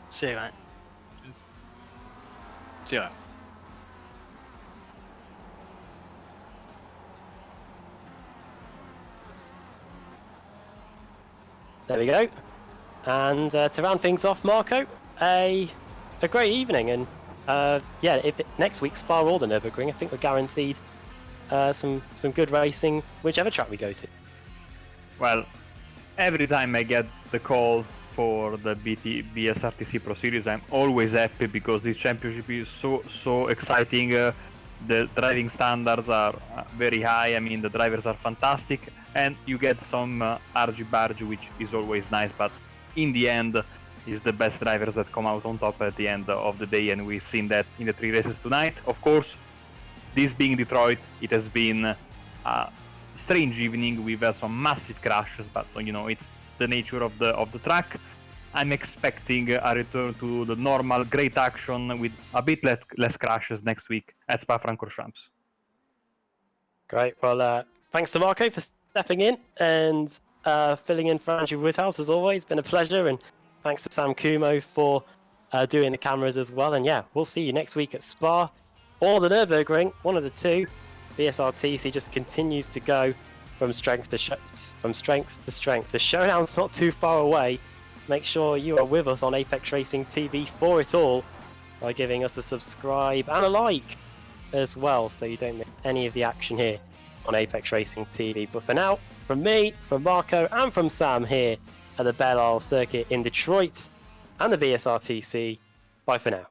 See you, mate. See you. There we go. And to round things off, Marco, a great evening, and yeah, next week Spa or the Nürburgring, I think we're guaranteed some good racing, whichever track we go to. Well, every time I get the call for the BSRTC Pro Series, I'm always happy because this championship is so exciting. The driving standards are very high. I mean, the drivers are fantastic, and you get some argy-bargy, which is always nice. But in the end, it's the best drivers that come out on top at the end of the day, and we've seen that in the 3 races tonight. Of course, this being Detroit, it has been a strange evening. We've had some massive crashes, but you know, it's the nature of the track. I'm expecting a return to the normal great action with a bit less crashes next week at Spa-Francorchamps. Great. Well, thanks to Marco for stepping in and filling in for Andrew Woodhouse as always. Been a pleasure, and thanks to Sam Kumo for doing the cameras as well. And yeah, we'll see you next week at Spa or the Nürburgring, one of the 2. BSRTC just continues to go from strength to strength. The showdown's not too far away. Make sure you are with us on Apex Racing TV for it all by giving us a subscribe and a like as well, so you don't miss any of the action here on Apex Racing TV. But for now, from me, from Marco, and from Sam here at the Belle Isle circuit in Detroit and the BSRTC, bye for now.